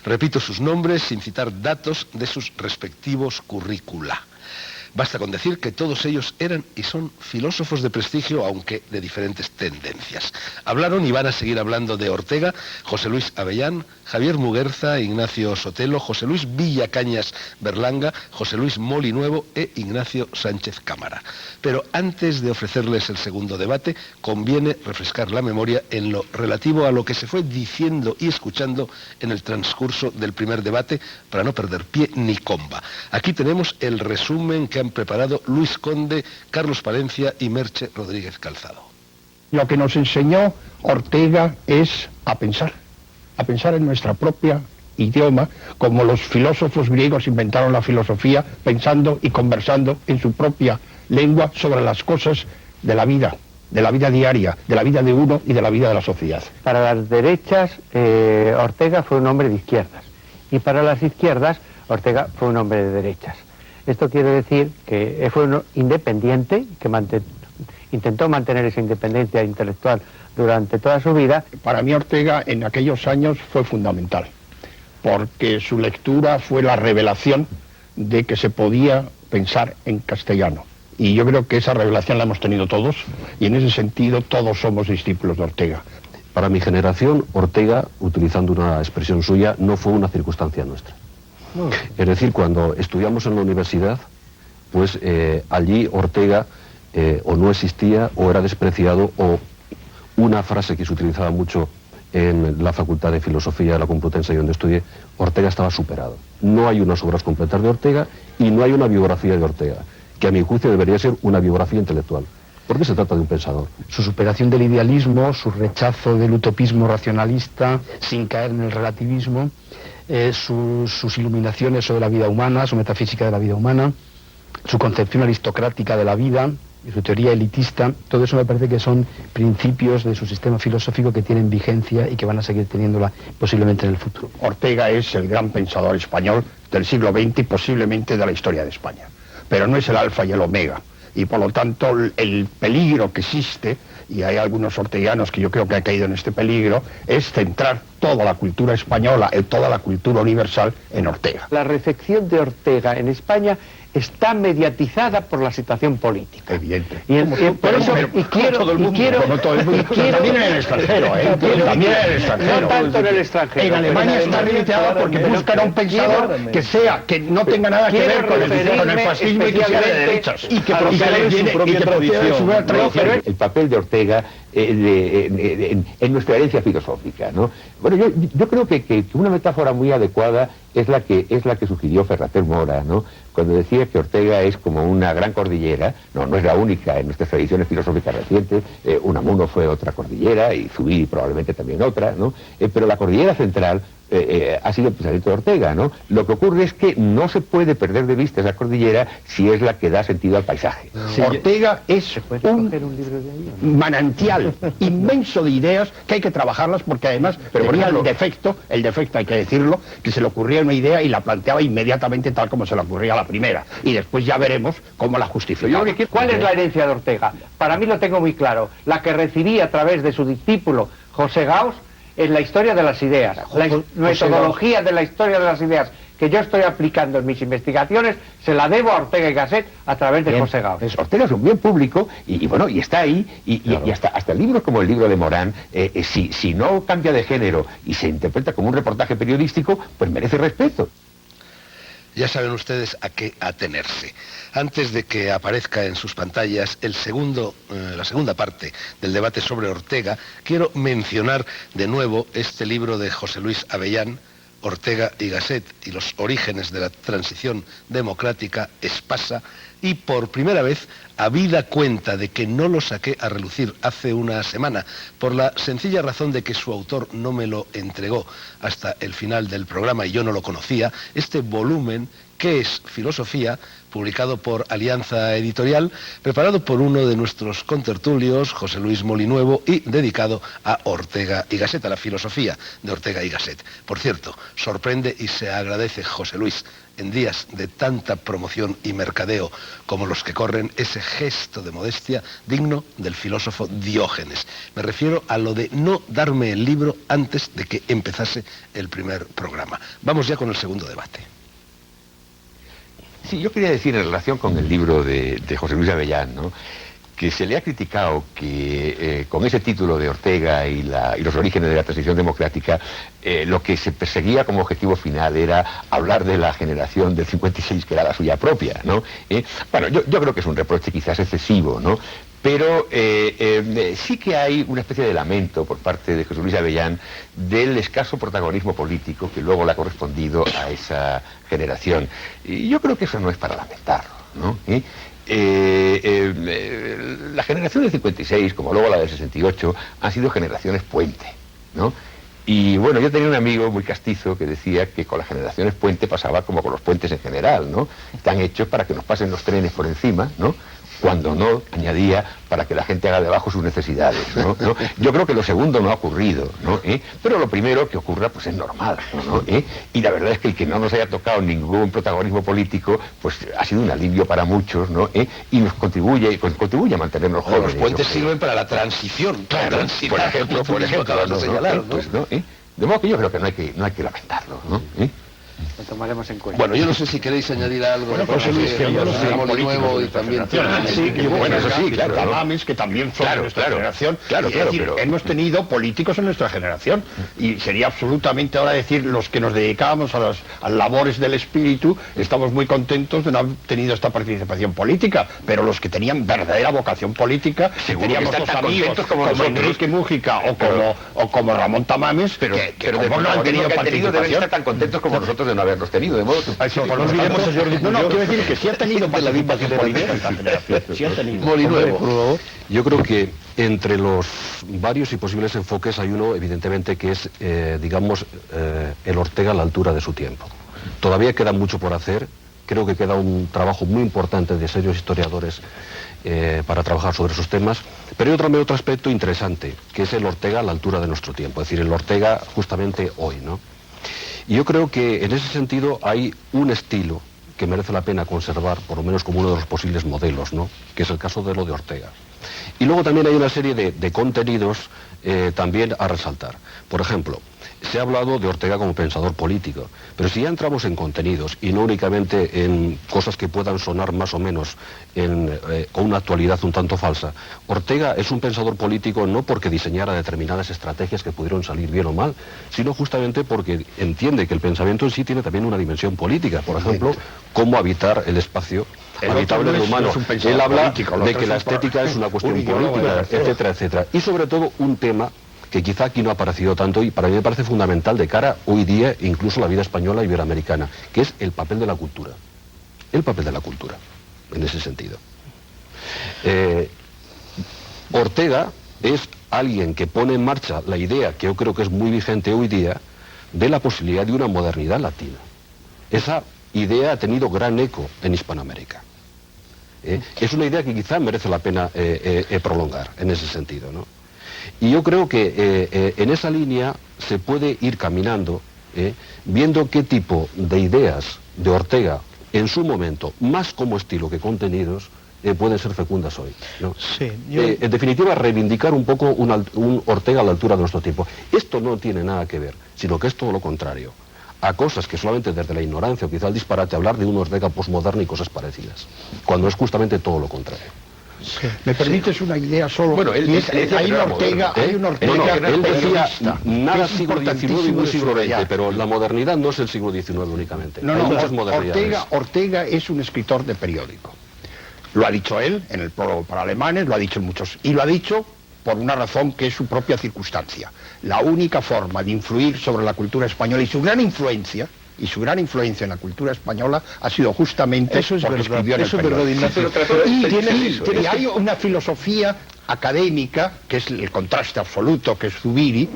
Repito sus nombres sin citar datos de sus respectivos currícula. Basta con decir que todos ellos eran y son filósofos de prestigio, aunque de diferentes tendencias. Hablaron y van a seguir hablando de Ortega José Luis Avellán, Javier Muguerza, Ignacio Sotelo, José Luis Villacañas Berlanga, José Luis Molinuevo e Ignacio Sánchez Cámara. Pero antes de ofrecerles el segundo debate, conviene refrescar la memoria en lo relativo a lo que se fue diciendo y escuchando en el transcurso del primer debate, para no perder pie ni comba. Aquí tenemos el resumen que han preparado Luis Conde, Carlos Palencia y Merche Rodríguez Calzado. Lo que nos enseñó Ortega es a pensar en nuestra propia idioma, como los filósofos griegos inventaron la filosofía, pensando y conversando en su propia lengua sobre las cosas de la vida diaria, de la vida de uno y de la vida de la sociedad. Para las derechas, Ortega fue un hombre de izquierdas, y para las izquierdas, Ortega fue un hombre de derechas. Esto quiere decir que fue un independiente, que intentó mantener esa independencia intelectual durante toda su vida. Para mí Ortega en aquellos años fue fundamental, porque su lectura fue la revelación de que se podía pensar en castellano. Y yo creo que esa revelación la hemos tenido todos, y en ese sentido todos somos discípulos de Ortega. Para mi generación, Ortega, utilizando una expresión suya, no fue una circunstancia nuestra. Es decir, cuando estudiamos en la universidad, pues allí Ortega o no existía, o era despreciado, o una frase que se utilizaba mucho en la Facultad de Filosofía de la Complutense, donde estudié, Ortega estaba superado. No hay unas obras completas de Ortega y no hay una biografía de Ortega, que a mi juicio debería ser una biografía intelectual, porque se trata de un pensador. Su superación del idealismo, su rechazo del utopismo racionalista, sin caer en el relativismo, sus iluminaciones sobre la vida humana, su metafísica de la vida humana, su concepción aristocrática de la vida, y su teoría elitista, todo eso me parece que son principios de su sistema filosófico que tienen vigencia y que van a seguir teniéndola posiblemente en el futuro. Ortega es el gran pensador español del siglo XX y posiblemente de la historia de España, pero no es el alfa y el omega, y por lo tanto el peligro que existe, y hay algunos orteguianos que yo creo que han caído en este peligro, es centrar toda la cultura española, toda la cultura universal en Ortega. La recepción de Ortega en España está mediatizada por la situación política. Evidente. Por eso, también en el extranjero, también en el extranjero. No tanto en el extranjero. En Alemania está mediatizada porque buscan a un pensador que no tenga nada que ver con el fascismo y que sea de derechas. Y que proceda de su propia tradición. El papel de Ortega en nuestra herencia filosófica, ¿no? Bueno, yo creo que una metáfora muy adecuada es la que sugirió Ferrater Mora, ¿no? Cuando decía que Ortega es como una gran cordillera, no es la única en nuestras tradiciones filosóficas recientes, Unamuno fue otra cordillera y Zubiri probablemente también otra, ¿no? Pero la cordillera central ha sido el pensamiento de Ortega, ¿no? Lo que ocurre es que no se puede perder de vista esa cordillera si es la que da sentido al paisaje. Sí, Ortega es un manantial inmenso de ideas que hay que trabajarlas porque además tenía el defecto hay que decirlo, que se le ocurría una idea y la planteaba inmediatamente tal como se le ocurría a la primera. Y después ya veremos cómo la justificaba. ¿Cuál es la herencia de Ortega? Para mí lo tengo muy claro. La que recibí a través de su discípulo José Gauss en la historia de las ideas, la metodología de la historia de las ideas que yo estoy aplicando en mis investigaciones, se la debo a Ortega y Gasset a través de José Gauss. Ortega es un bien público y está ahí, y hasta libros como el libro de Morán, si no cambia de género y se interpreta como un reportaje periodístico, pues merece respeto. Ya saben ustedes a qué atenerse. Antes de que aparezca en sus pantallas la segunda parte del debate sobre Ortega, quiero mencionar de nuevo este libro de José Luis Avellán, Ortega y Gasset y los orígenes de la transición democrática, Espasa, y por primera vez, habida cuenta de que no lo saqué a relucir hace una semana, por la sencilla razón de que su autor no me lo entregó hasta el final del programa y yo no lo conocía, este volumen, ¿Qué es filosofía?, publicado por Alianza Editorial, preparado por uno de nuestros contertulios, José Luis Molinuevo, y dedicado a Ortega y Gasset, a la filosofía de Ortega y Gasset. Por cierto, sorprende y se agradece, José Luis, en días de tanta promoción y mercadeo como los que corren, ese gesto de modestia digno del filósofo Diógenes. Me refiero a lo de no darme el libro antes de que empezase el primer programa. Vamos ya con el segundo debate. Sí, yo quería decir en relación con el libro de José Luis Avellán, ¿no?, que se le ha criticado que con ese título de Ortega y los orígenes de la transición democrática, lo que se perseguía como objetivo final era hablar de la generación del 56, que era la suya propia, ¿no? Bueno, yo creo que es un reproche quizás excesivo, ¿no? Pero sí que hay una especie de lamento por parte de José Luis Avellán del escaso protagonismo político que luego le ha correspondido a esa generación. Y yo creo que eso no es para lamentarlo, ¿no? La generación del 56, como luego la del 68, han sido generaciones puente, ¿no? Y bueno, yo tenía un amigo muy castizo que decía que con las generaciones puente pasaba como con los puentes en general, ¿no? Están hechos para que nos pasen los trenes por encima, ¿no?, cuando no, añadía, para que la gente haga debajo sus necesidades, ¿no? Yo creo que lo segundo no ha ocurrido, ¿no? Pero lo primero que ocurra, pues es normal, ¿no? Y la verdad es que el que no nos haya tocado ningún protagonismo político, pues ha sido un alivio para muchos, ¿no? Y nos contribuye a mantenernos jóvenes. Los puentes sirven para la transición, claro, por ejemplo, ¿no? De modo que yo creo que no hay que lamentarlo, ¿no? Lo tomaremos en cuenta. Bueno, yo no sé si queréis añadir algo. Bueno, José Luis, que yo no soy Molinuevo y también... Sí, que bueno, eso sí, claro. Tamames, que también son de nuestra generación. Claro, pero hemos tenido políticos en nuestra generación. Y sería absolutamente ahora decir, los que nos dedicábamos a las labores del espíritu, estamos muy contentos de no haber tenido esta participación política. Pero los que tenían verdadera vocación política, teníamos dos amigos como Enrique Mújica o como Ramón Tamames, pero como no han tenido participación, deben estar tan contentos como nosotros de no haberlos tenido, de modo que... no olvidemos a Jordi Pujol. No, quiero decir que sí ha tenido participación política esta generación. Sí ha tenido. Molinuevo, por favor. Yo creo que entre los varios y posibles enfoques hay uno, evidentemente, que es, digamos, el Ortega a la altura de su tiempo. Todavía queda mucho por hacer creo que queda un trabajo muy importante de serios historiadores para trabajar sobre esos temas, pero hay también otro aspecto interesante, que es el Ortega a la altura de nuestro tiempo, es decir, el Ortega justamente hoy, ¿no? Y yo creo que en ese sentido hay un estilo que merece la pena conservar, por lo menos como uno de los posibles modelos, ¿no? Que es el caso de lo de Ortega. Y luego también hay una serie de contenidos también a resaltar. Por ejemplo, se ha hablado de Ortega como pensador político, pero si ya entramos en contenidos y no únicamente en cosas que puedan sonar más o menos con una actualidad un tanto falsa, Ortega es un pensador político no porque diseñara determinadas estrategias que pudieron salir bien o mal, sino justamente porque entiende que el pensamiento en sí tiene también una dimensión política. Por ejemplo, cómo habitar el espacio habitable del humano. Él habla de que la estética es una cuestión política, etcétera, etcétera. Y sobre todo un tema que quizá aquí no ha aparecido tanto y para mí me parece fundamental de cara hoy día incluso a la vida española y iberoamericana, que es el papel de la cultura. El papel de la cultura, en ese sentido. Ortega es alguien que pone en marcha la idea, que yo creo que es muy vigente hoy día, de la posibilidad de una modernidad latina. Esa idea ha tenido gran eco en Hispanoamérica. Es una idea que quizá merece la pena prolongar en ese sentido, ¿no? Y yo creo que en esa línea se puede ir caminando, viendo qué tipo de ideas de Ortega en su momento, más como estilo que contenidos, pueden ser fecundas hoy, ¿no? Sí, En definitiva, reivindicar un poco un Ortega a la altura de nuestro tiempo. Esto no tiene nada que ver, sino que es todo lo contrario a cosas que solamente desde la ignorancia o quizá el disparate hablar de un Ortega posmoderno y cosas parecidas, cuando es justamente todo lo contrario. Sí. ¿Me permites una idea solo? Bueno, hay un Ortega, él decía nada es siglo XIX y muy siglo XX, pero la modernidad no es el siglo XIX únicamente. No, hay no, muchas modernidades. Ortega es un escritor de periódico. Lo ha dicho él en el prólogo para alemanes, lo ha dicho en muchos, y lo ha dicho por una razón que es su propia circunstancia. La única forma de influir sobre la cultura española y su gran influencia en la cultura española ha sido justamente eso es porque verdad, escribió en eso el es verdad, periódico. Ignacio. Y hay una filosofía académica, que es el contraste absoluto, que es Zubiri,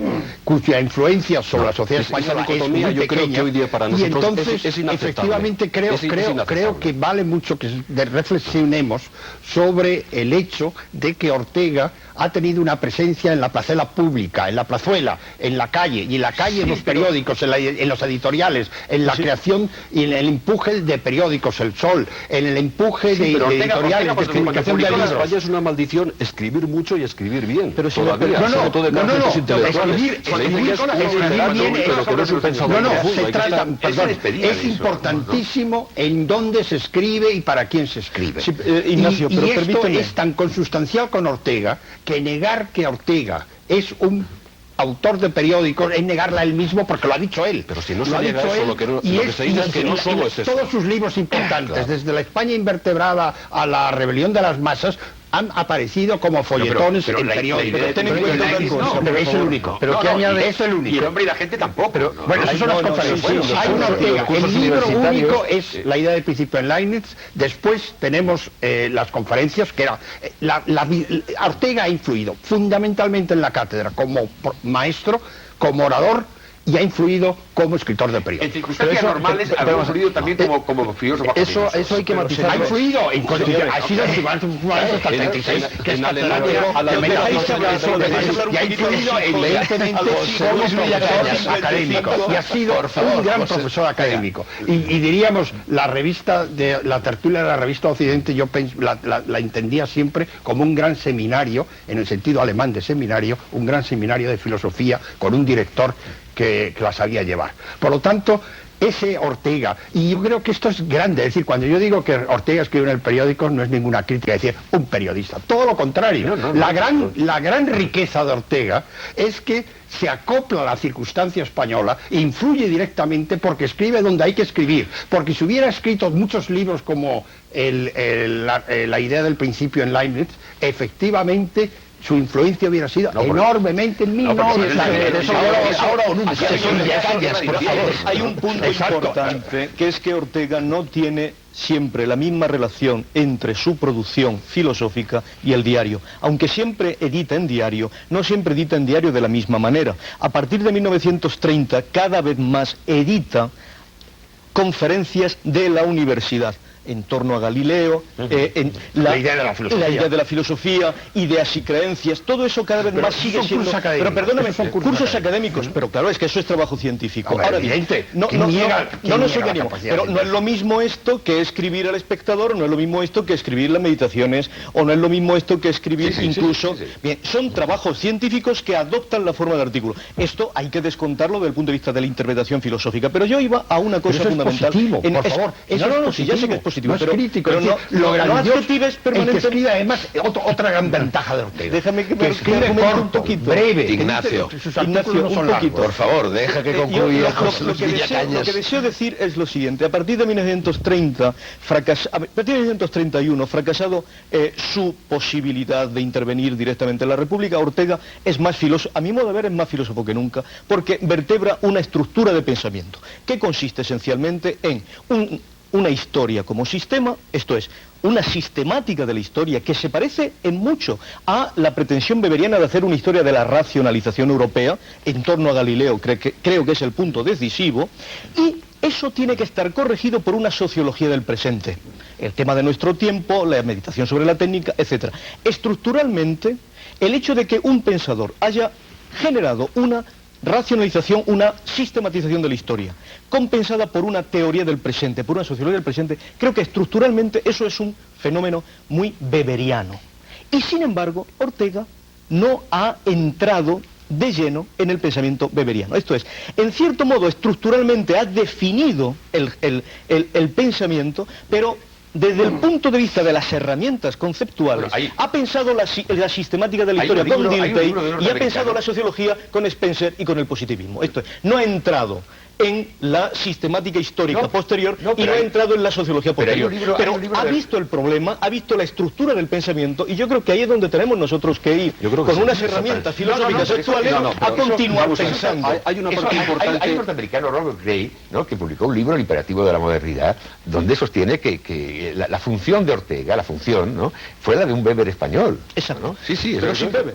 cuya influencia sobre la sociedad española es muy yo creo pequeña, que hoy día para y nosotros entonces es inaceptable. efectivamente Es inaceptable. creo que vale mucho que reflexionemos sobre el hecho de que Ortega ha tenido una presencia en la placela pública, en la plazuela, en la calle, y en la calle en los periódicos, en los editoriales, en la creación y en el empuje de periódicos, El Sol, en el empuje de editoriales, de publicación de libros. España es una maldición escribir mucho y escribir bien. Pero si todavía, me- sobre todo de conflictos intelectuales. Es importantísimo en dónde se escribe y para quién se escribe. Sí, Ignacio, pero esto permíteme. es tan consustancial con Ortega que negar que Ortega es un autor de periódicos es negarla a él mismo porque lo ha dicho él. Pero si no Lo se ha niega dicho eso, él, lo que y se dice es que no solo es eso. Todos sus libros importantes, Claro. desde la España invertebrada a la rebelión de las masas, han aparecido como folletones en periódicos. ten en cuenta una cosa, Pero por es el favor. único. Pero ¿qué añade? Es el único. Y el hombre y la gente tampoco. Pero, bueno, esas son las conferencias. sí, Hay una sí, Ortega. los cursos El libro universitarios. único es la idea del principio en Leibniz. Después tenemos las conferencias, que era... Ortega ha influido fundamentalmente en la cátedra como maestro, como orador, y ha influido como escritor de periódicos. En circunstancias normales ha influido también como filósofo. Eso hay que Ha matizarlo. influido en ha sido hasta el 36, que es catedrático, que me dejáis hablar sobre eso, y ha influido evidentemente como profesor académico, y ha sido un gran profesor académico. Y diríamos, la tertulia de la revista Occidente, yo la entendía siempre como un gran seminario, en el sentido alemán de seminario, un gran seminario de filosofía, con un director que la sabía llevar. Por lo tanto, ese Ortega, y yo creo que esto es grande, es decir, cuando yo digo que Ortega escribe en el periódico no es ninguna crítica, es decir, un periodista, todo lo contrario. La gran riqueza de Ortega es que se acopla a la circunstancia española, influye directamente porque escribe donde hay que escribir, porque si hubiera escrito muchos libros como la idea del principio en Leibniz, efectivamente su influencia hubiera sido enormemente menor. Hay un punto importante, que es que Ortega no tiene siempre la misma relación entre su producción filosófica y el diario. Aunque siempre edita en diario, no siempre edita en diario de la misma manera. A partir de 1930, cada vez más edita conferencias de la universidad en torno a Galileo, en la idea de la filosofía. La idea de la filosofía, ideas y creencias, todo eso cada vez más sigue siendo... Pero perdóname, son cursos académicos, pero claro, es que eso es trabajo científico. Ahora, evidente, no nos engañemos, pero no es lo mismo esto que escribir al espectador, no es lo mismo esto que escribir las meditaciones, o no es lo mismo esto que escribir incluso... Bien, son trabajos científicos que adoptan la forma de artículo. Esto hay que descontarlo desde el punto de vista de la interpretación filosófica, pero yo iba a una cosa fundamental. Positivo, por favor. Sí, ya sé que es positivo, no es crítico, pero no adjetives permanentes. El que escribe, además, otra gran ventaja de Ortega. Déjame que escribe corto, un poquito. Breve. Ignacio, un poquito. Por favor, deja que concluya José Luis Villacañas. Lo que deseo decir es lo siguiente. A partir de 1930, a partir de 1931, fracasado su posibilidad de intervenir directamente en la República, Ortega es más filósofo, a mi modo de ver es más filósofo que nunca, porque vertebra una estructura de pensamiento, que consiste esencialmente en una historia como sistema, esto es, una sistemática de la historia que se parece en mucho a la pretensión weberiana de hacer una historia de la racionalización europea en torno a Galileo, creo que es el punto decisivo, y eso tiene que estar corregido por una sociología del presente, el tema de nuestro tiempo, la meditación sobre la técnica, etc. Estructuralmente, el hecho de que un pensador haya generado una racionalización, una sistematización de la historia, compensada por una teoría del presente, por una sociología del presente, creo que estructuralmente eso es un fenómeno muy weberiano. Y sin embargo, Ortega no ha entrado de lleno en el pensamiento weberiano. Esto es, en cierto modo, estructuralmente ha definido el pensamiento, pero desde el punto de vista de las herramientas conceptuales, ha pensado la sistemática de la historia con Dilthey y ha pensado la sociología con Spencer y con el positivismo. Esto es, no ha entrado en la sistemática histórica posterior y no ha entrado en la sociología posterior. Pero ha visto el problema, ha visto la estructura del pensamiento y yo creo que ahí es donde tenemos nosotros que ir con unas herramientas filosóficas actuales a continuar pensando. Hay una parte importante. Hay un norteamericano, Robert Gray, ¿no?, que publicó un libro, El imperativo de la modernidad, donde sostiene que la función de Ortega, la función, ¿no?, fue la de un Weber español. Exacto. ¿no? Sí, pero sin Weber.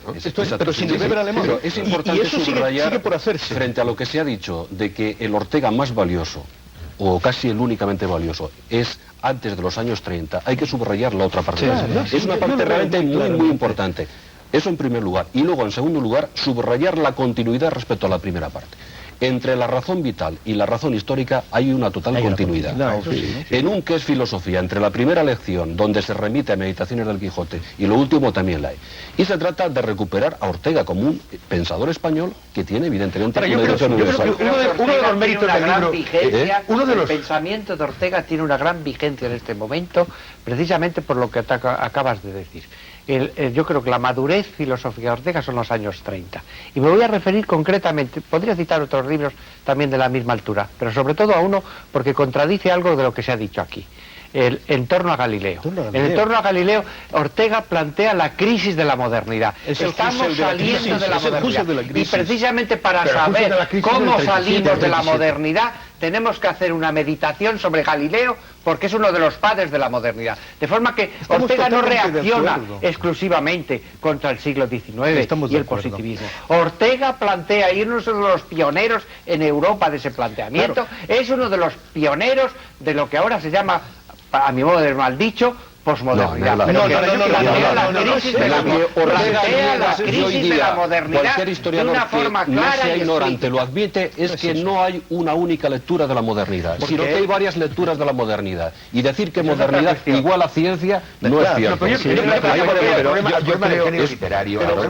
Pero sin Weber alemán. Pero es importante eso subrayar sigue por hacerse. Frente a lo que se ha dicho de que el Ortega más valioso, o casi el únicamente valioso, es antes de los años 30, hay que subrayar la otra parte. Es una parte realmente muy importante. Eso en primer lugar. Y luego, en segundo lugar, subrayar la continuidad respecto a la primera parte. Entre la razón vital y la razón histórica hay una total continuidad. En un que es filosofía, entre la primera lección, donde se remite a Meditaciones del Quijote, y lo último también la hay. Y se trata de recuperar a Ortega como un pensador español que tiene evidentemente una educación universal. Uno de los méritos del libro, el pensamiento de Ortega tiene una gran vigencia en este momento, precisamente por lo que acabas de decir. Yo creo que la madurez filosófica de Ortega son los años 30. Y me voy a referir concretamente, podría citar otros libros también de la misma altura, pero sobre todo a uno porque contradice algo de lo que se ha dicho aquí. En torno a Galileo. En torno a Galileo, Ortega plantea la crisis de la modernidad. Estamos saliendo de la modernidad. Y precisamente para saber cómo salimos de la modernidad, tenemos que hacer una meditación sobre Galileo, porque es uno de los padres de la modernidad. De forma que Ortega no reacciona exclusivamente contra el siglo XIX y el positivismo. Ortega plantea, y es uno de los pioneros en Europa de ese planteamiento, es uno de los pioneros de lo que ahora se llama, a mi modo de mal dicho, posmodernidad. La crisis de la modernidad. Cualquier historiador de una forma que no clara sea y ignorante lo admite, es que no hay una única lectura de la modernidad, sino que hay varias lecturas de la modernidad. Y decir que modernidad igual a ciencia no es cierto. Pero,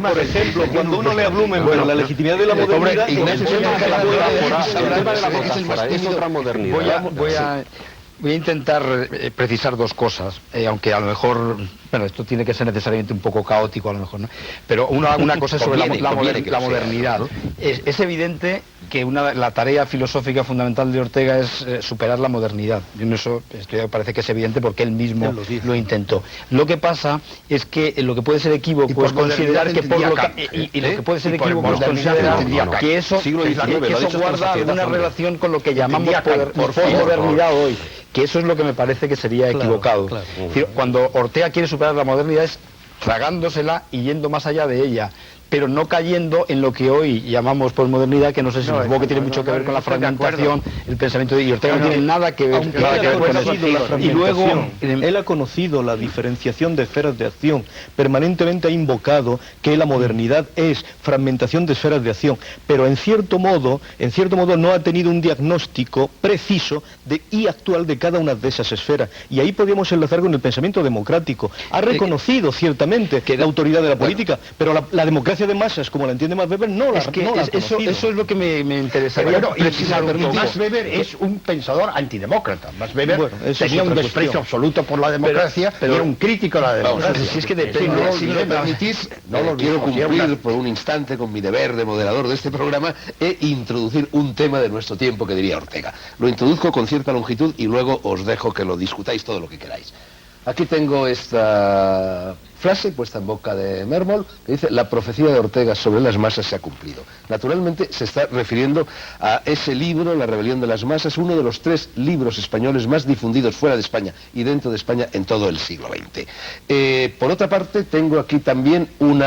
por ejemplo, cuando uno lee a Blumenberg la legitimidad de la modernidad, es otra modernidad. Voy a intentar precisar dos cosas, aunque a lo mejor, bueno, esto tiene que ser necesariamente un poco caótico a lo mejor, ¿no? Pero una cosa sobre la modernidad. Es evidente que la tarea filosófica fundamental de Ortega es superar la modernidad. Y en eso parece que es evidente porque él mismo lo intentó. Lo que pasa es que lo que puede ser equívoco es considerar que por lo que... Y lo que puede ser equívoco es considerar que eso guarda alguna relación con lo que llamamos posmodernidad hoy. Que eso es lo que me parece que sería equivocado. Es decir, cuando Ortega quiere superar la modernidad es tragándosela y yendo más allá de ella. pero no cayendo en lo que hoy llamamos posmodernidad, que no sé si supongo que tiene mucho que ver con la fragmentación, el pensamiento de Ortega no tiene nada que ver, con eso. Y luego él ha conocido la diferenciación de esferas de acción, permanentemente ha invocado que la modernidad es fragmentación de esferas de acción, pero en cierto modo no ha tenido un diagnóstico preciso y actual de cada una de esas esferas, y ahí podríamos enlazar con el pensamiento democrático. Ha reconocido ciertamente la autoridad de la política, pero la democracia de masas, como la entiende Max Weber, no la ha eso es lo que me interesaría precisar. Max Weber es un pensador antidemócrata. Max Weber tenía un desprecio absoluto por la democracia, pero era un crítico de la democracia. Si es que depende, si me permitís, quiero cumplir por un instante con mi deber de moderador de este programa e introducir un tema de nuestro tiempo que diría Ortega. Lo introduzco con cierta longitud y luego os dejo que lo discutáis todo lo que queráis. Aquí tengo esta frase puesta en boca de Mermol, que dice: la profecía de Ortega sobre las masas se ha cumplido. Naturalmente se está refiriendo a ese libro, La rebelión de las masas, uno de los 3 libros españoles más difundidos fuera de España y dentro de España en todo el siglo XX. Por otra parte, tengo aquí también un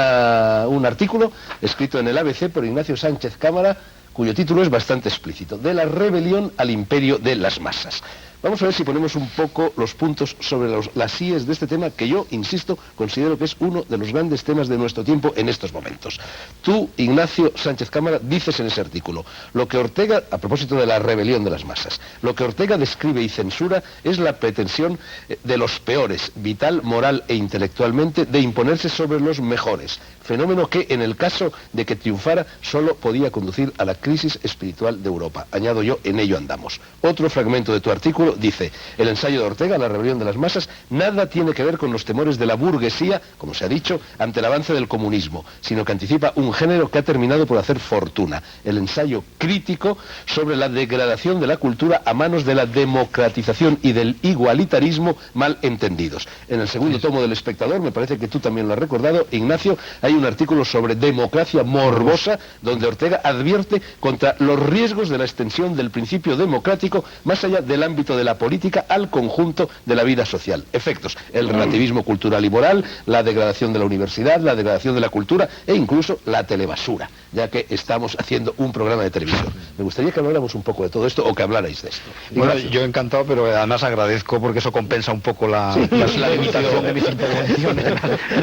artículo escrito en el ABC por Ignacio Sánchez Cámara, cuyo título es bastante explícito: de la rebelión al imperio de las masas. Vamos a ver si ponemos un poco los puntos sobre las íes de este tema, que yo, insisto, considero que es uno de los grandes temas de nuestro tiempo en estos momentos. Tú, Ignacio Sánchez Cámara, dices en ese artículo: lo que Ortega, a propósito de la rebelión de las masas, lo que Ortega describe y censura es la pretensión de los peores, vital, moral e intelectualmente, de imponerse sobre los mejores, fenómeno que, en el caso de que triunfara, solo podía conducir a la crisis espiritual de Europa. Añado yo, en ello andamos. Otro fragmento de tu artículo dice: el ensayo de Ortega, La rebelión de las masas, nada tiene que ver con los temores de la burguesía, como se ha dicho, ante el avance del comunismo, sino que anticipa un género que ha terminado por hacer fortuna: el ensayo crítico sobre la degradación de la cultura a manos de la democratización y del igualitarismo mal entendidos. En el segundo tomo del Espectador, me parece que tú también lo has recordado, Ignacio, hay un artículo sobre democracia morbosa, donde Ortega advierte contra los riesgos de la extensión del principio democrático más allá del ámbito de la política al conjunto de la vida social. Efectos: el relativismo cultural y moral, la degradación de la universidad, la degradación de la cultura e incluso la telebasura, ya que estamos haciendo un programa de televisión. Me gustaría que habláramos un poco de todo esto, o que hablarais de esto. Bueno, yo encantado, pero además agradezco, porque eso compensa un poco la limitación de mis intervenciones.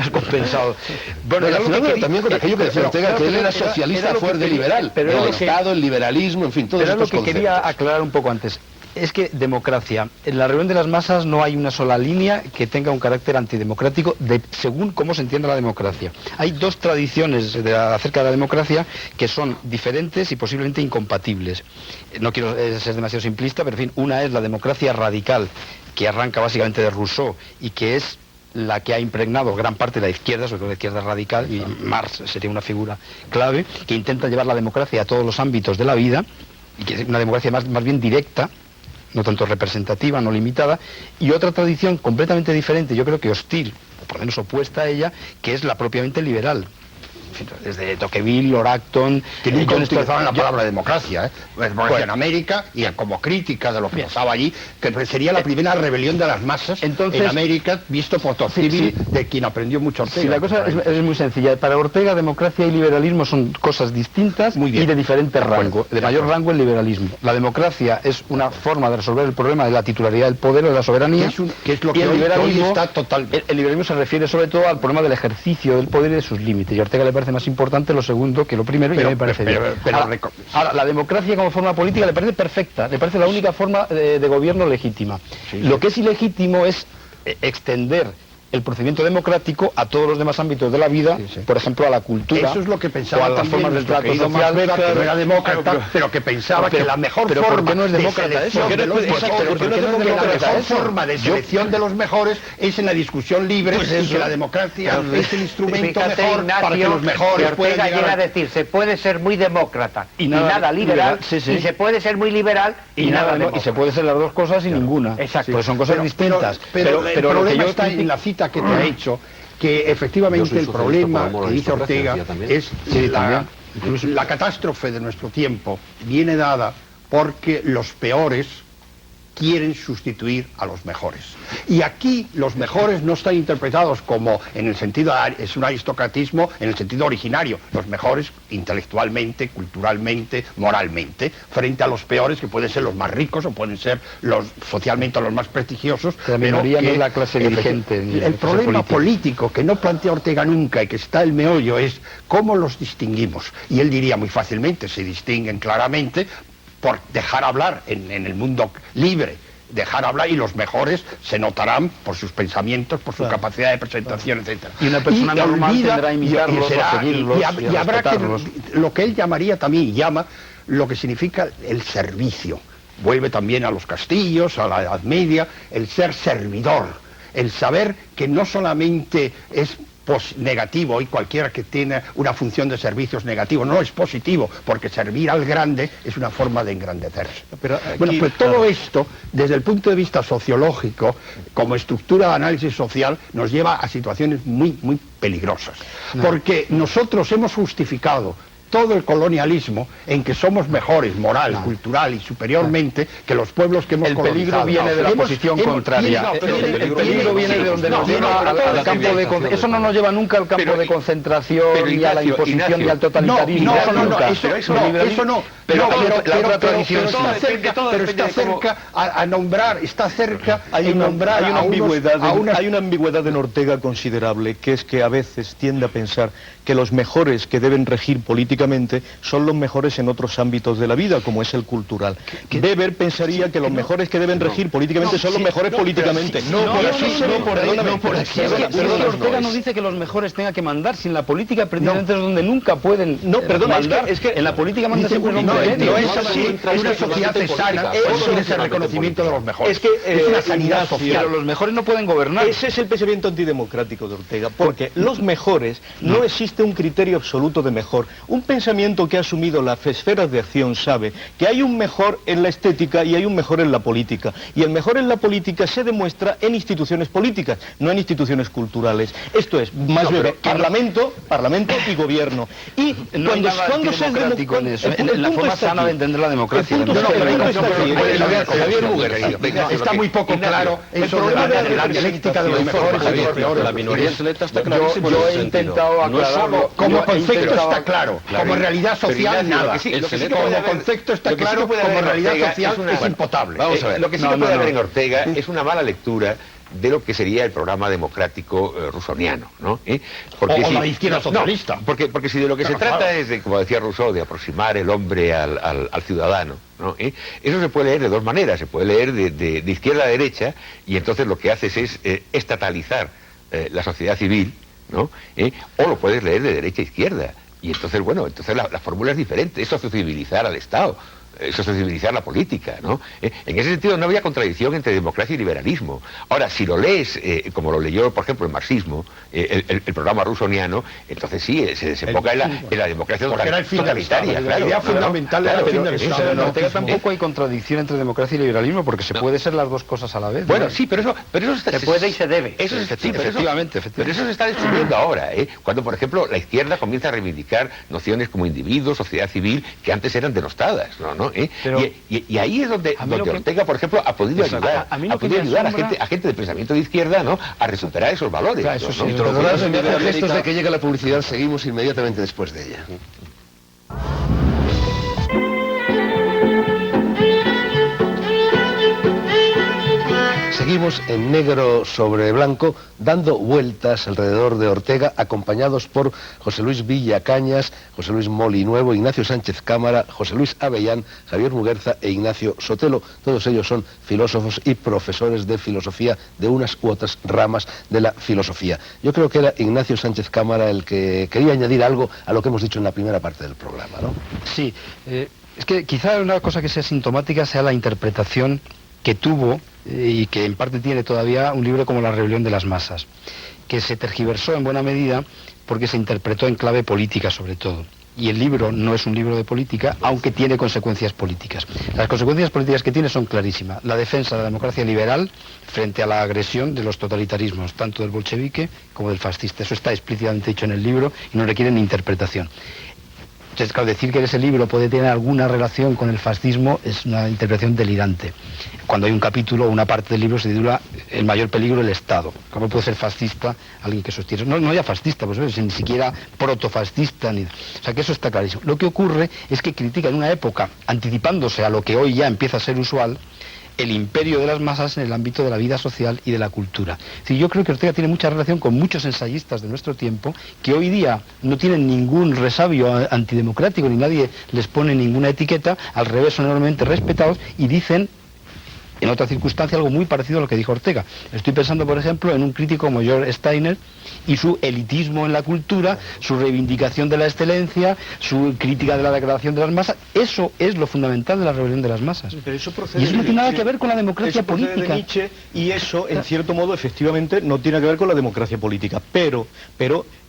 Has compensado. Bueno, también con aquello que decía Ortega, que él era socialista fuerte liberal, pero el Estado, el liberalismo, en fin, todos estos conceptos. Pero lo que quería aclarar un poco antes es que democracia, en la rebelión de las masas no hay una sola línea que tenga un carácter antidemocrático según cómo se entienda la democracia. Hay 2 tradiciones acerca de la democracia que son diferentes y posiblemente incompatibles. No quiero ser demasiado simplista, pero en fin, una es la democracia radical, que arranca básicamente de Rousseau y que es la que ha impregnado gran parte de la izquierda, sobre todo la izquierda radical, y Marx sería una figura clave, que intenta llevar la democracia a todos los ámbitos de la vida, y que es una democracia más bien directa, no tanto representativa, no limitada, y otra tradición completamente diferente, yo creo que hostil, o por lo menos opuesta a ella, que es la propiamente liberal. Desde Tocqueville, Lord Acton, que nunca utilizaban la palabra democracia, democracia en América, y como crítica de lo que pasaba allí, que sería la primera rebelión de las masas en América, visto por Tocqueville, de quien aprendió mucho Ortega. Sí, la cosa es muy sencilla. Para Ortega, democracia y liberalismo son cosas distintas y de diferente rango. De mayor rango el liberalismo. La democracia es una forma de resolver el problema de la titularidad del poder o de la soberanía, que es lo que hoy está totalmente. El liberalismo se refiere sobre todo al problema del ejercicio del poder y de sus límites, y a Ortega le parece más importante lo segundo que lo primero, y a mí me parece bien. Ahora, la democracia como forma política le parece perfecta, le parece la única forma de gobierno legítima. Lo que es ilegítimo es extender el procedimiento democrático a todos los demás ámbitos de la vida, por ejemplo a la cultura. Eso es lo que pensaba a las formas del trato social, que no era demócrata, pero que pensaba que la mejor forma no es demócrata eso. La mejor forma de selección de los mejores es en la discusión libre, y que la democracia es el instrumento mejor para que los mejores puedan llegar a decir: se puede ser muy demócrata y nada liberal, y se puede ser muy liberal y nada demócrata. Y se puede ser las dos cosas y ninguna. Exacto. Pues son cosas distintas. Pero el problema está en la cita que te ha hecho, que efectivamente el problema que dice Ortega es la catástrofe de nuestro tiempo viene dada porque los peores quieren sustituir a los mejores. Y aquí los mejores no están interpretados como en el sentido, es un aristocratismo en el sentido originario, los mejores intelectualmente, culturalmente, moralmente, frente a los peores que pueden ser los más ricos o pueden ser los socialmente los más prestigiosos. La minoría no es la clase dirigente. El problema político que no plantea Ortega nunca y que está el meollo es cómo los distinguimos. Y él diría muy fácilmente, se distinguen claramente por dejar hablar en el mundo libre, dejar hablar, y los mejores se notarán por sus pensamientos, por su capacidad de presentación, etcétera. Y una persona normal tendrá a imitarlos, a seguirlos, y habrá que lo que él llamaría también, llama lo que significa el servicio. Vuelve también a los castillos, a la Edad Media, el ser servidor, el saber que no solamente es negativo, y cualquiera que tiene una función de servicio es negativo, no es positivo, porque servir al grande es una forma de engrandecerse. Pero aquí, bueno, pues todo esto, desde el punto de vista sociológico, como estructura de análisis social, nos lleva a situaciones muy, muy peligrosas. Porque nosotros hemos justificado todo el colonialismo en que somos mejores moral, cultural y superiormente que los pueblos que hemos colonizado. El peligro viene de la posición contraria. El peligro viene de donde nos lleva al campo de concentración. Eso no nos lleva nunca al campo de concentración, ni a la imposición, ni al totalitarismo. Eso no. Pero está cerca a nombrar, está cerca hay una ambigüedad en Ortega considerable, que es que a veces tiende a pensar que los mejores que deben regir políticamente son los mejores en otros ámbitos de la vida, como es el cultural. Weber pensaría que los mejores que deben regir políticamente son los mejores políticamente. Ortega no dice que los mejores tengan que mandar, si en la política precisamente es donde nunca pueden mandar. Es que en la política manda siempre un hombre. No es así, es una sociedad sana, eso es el reconocimiento de los mejores. Es una sanidad social. Pero los mejores no pueden gobernar. Ese es el pensamiento antidemocrático de Ortega, porque los mejores no existe un criterio absoluto de mejor. Un pensamiento que ha asumido las esferas de acción sabe que hay un mejor en la estética y hay un mejor en la política. Y el mejor en la política se demuestra en instituciones políticas, no en instituciones culturales. Esto es, más bien, parlamento y gobierno. Y no cuando se es democrático en eso. En la forma sana de entender la democracia. Está muy poco claro eso de la dialéctica de los mejores y los peores. La minoría selecta está clarísimo. Yo he intentado aclararlo. Como concepto está claro, como realidad social nada. Como concepto está claro, como realidad social es impotable. Vamos a ver. Lo que sí que puede haber en Ortega es una mala lectura de lo que sería el programa democrático rusoniano, ¿no? Porque o la izquierda socialista. Porque si de lo que se trata es de, como decía Rousseau, de aproximar el hombre al ciudadano, ¿no? Eso se puede leer de dos maneras, se puede leer de izquierda a derecha, y entonces lo que haces es estatalizar la sociedad civil, ¿no? O lo puedes leer de derecha a izquierda, y entonces, bueno, la fórmula es diferente, es sociocivilizar al Estado. Sociabilizar la política, ¿no? En ese sentido no había contradicción entre democracia y liberalismo. Ahora, si lo lees, como lo leyó, por ejemplo, el marxismo, el programa rusoniano, entonces sí, se desemboca en la democracia totalitaria. La idea fundamental era el fin del Estado. Pero en Ortega tampoco hay contradicción entre democracia y liberalismo, porque se puede ser las dos cosas a la vez. Bueno, sí, pero eso se puede y se debe. Eso efectivamente. Pero eso se está descubriendo ahora, cuando, por ejemplo, la izquierda comienza a reivindicar nociones como individuo, sociedad civil, que antes eran denostadas, ¿no? Y ahí es donde Ortega, por ejemplo, ha podido ayudar a gente de pensamiento de izquierda, ¿no?, a recuperar esos valores. Claro, eso sí, pero gestos de que llegue la publicidad, seguimos inmediatamente después de ella. Seguimos en Negro sobre Blanco, dando vueltas alrededor de Ortega, acompañados por José Luis Villacañas, José Luis Molinuevo, Ignacio Sánchez Cámara, José Luis Avellán, Javier Muguerza e Ignacio Sotelo. Todos ellos son filósofos y profesores de filosofía de unas u otras ramas de la filosofía. Yo creo que era Ignacio Sánchez Cámara el que quería añadir algo a lo que hemos dicho en la primera parte del programa, ¿no? Sí, es que quizá una cosa que sea sintomática sea la interpretación que tuvo y que en parte tiene todavía un libro como La rebelión de las masas, que se tergiversó en buena medida porque se interpretó en clave política sobre todo. Y el libro no es un libro de política, aunque tiene consecuencias políticas. Las consecuencias políticas que tiene son clarísimas. La defensa de la democracia liberal frente a la agresión de los totalitarismos, tanto del bolchevique como del fascista. Eso está explícitamente dicho en el libro y no requiere ni interpretación. Entonces, claro, decir que ese libro puede tener alguna relación con el fascismo es una interpretación delirante. Cuando hay un capítulo o una parte del libro se titula El mayor peligro del Estado. ¿Cómo puede ser fascista alguien que sostiene? No ya fascista, pues ni siquiera protofascista. O sea que eso está clarísimo. Lo que ocurre es que critica en una época, anticipándose a lo que hoy ya empieza a ser usual, el imperio de las masas en el ámbito de la vida social y de la cultura. Es decir, yo creo que Ortega tiene mucha relación con muchos ensayistas de nuestro tiempo que hoy día no tienen ningún resabio antidemocrático, ni nadie les pone ninguna etiqueta, al revés son enormemente respetados y dicen en otra circunstancia algo muy parecido a lo que dijo Ortega. Estoy pensando, por ejemplo, en un crítico como George Steiner y su elitismo en la cultura, su reivindicación de la excelencia, su crítica de la degradación de las masas. Eso es lo fundamental de la rebelión de las masas. Pero eso y eso no tiene nada que ver con la democracia política. De Nietzsche, y eso, en cierto modo, efectivamente, no tiene que ver con la democracia política. Pero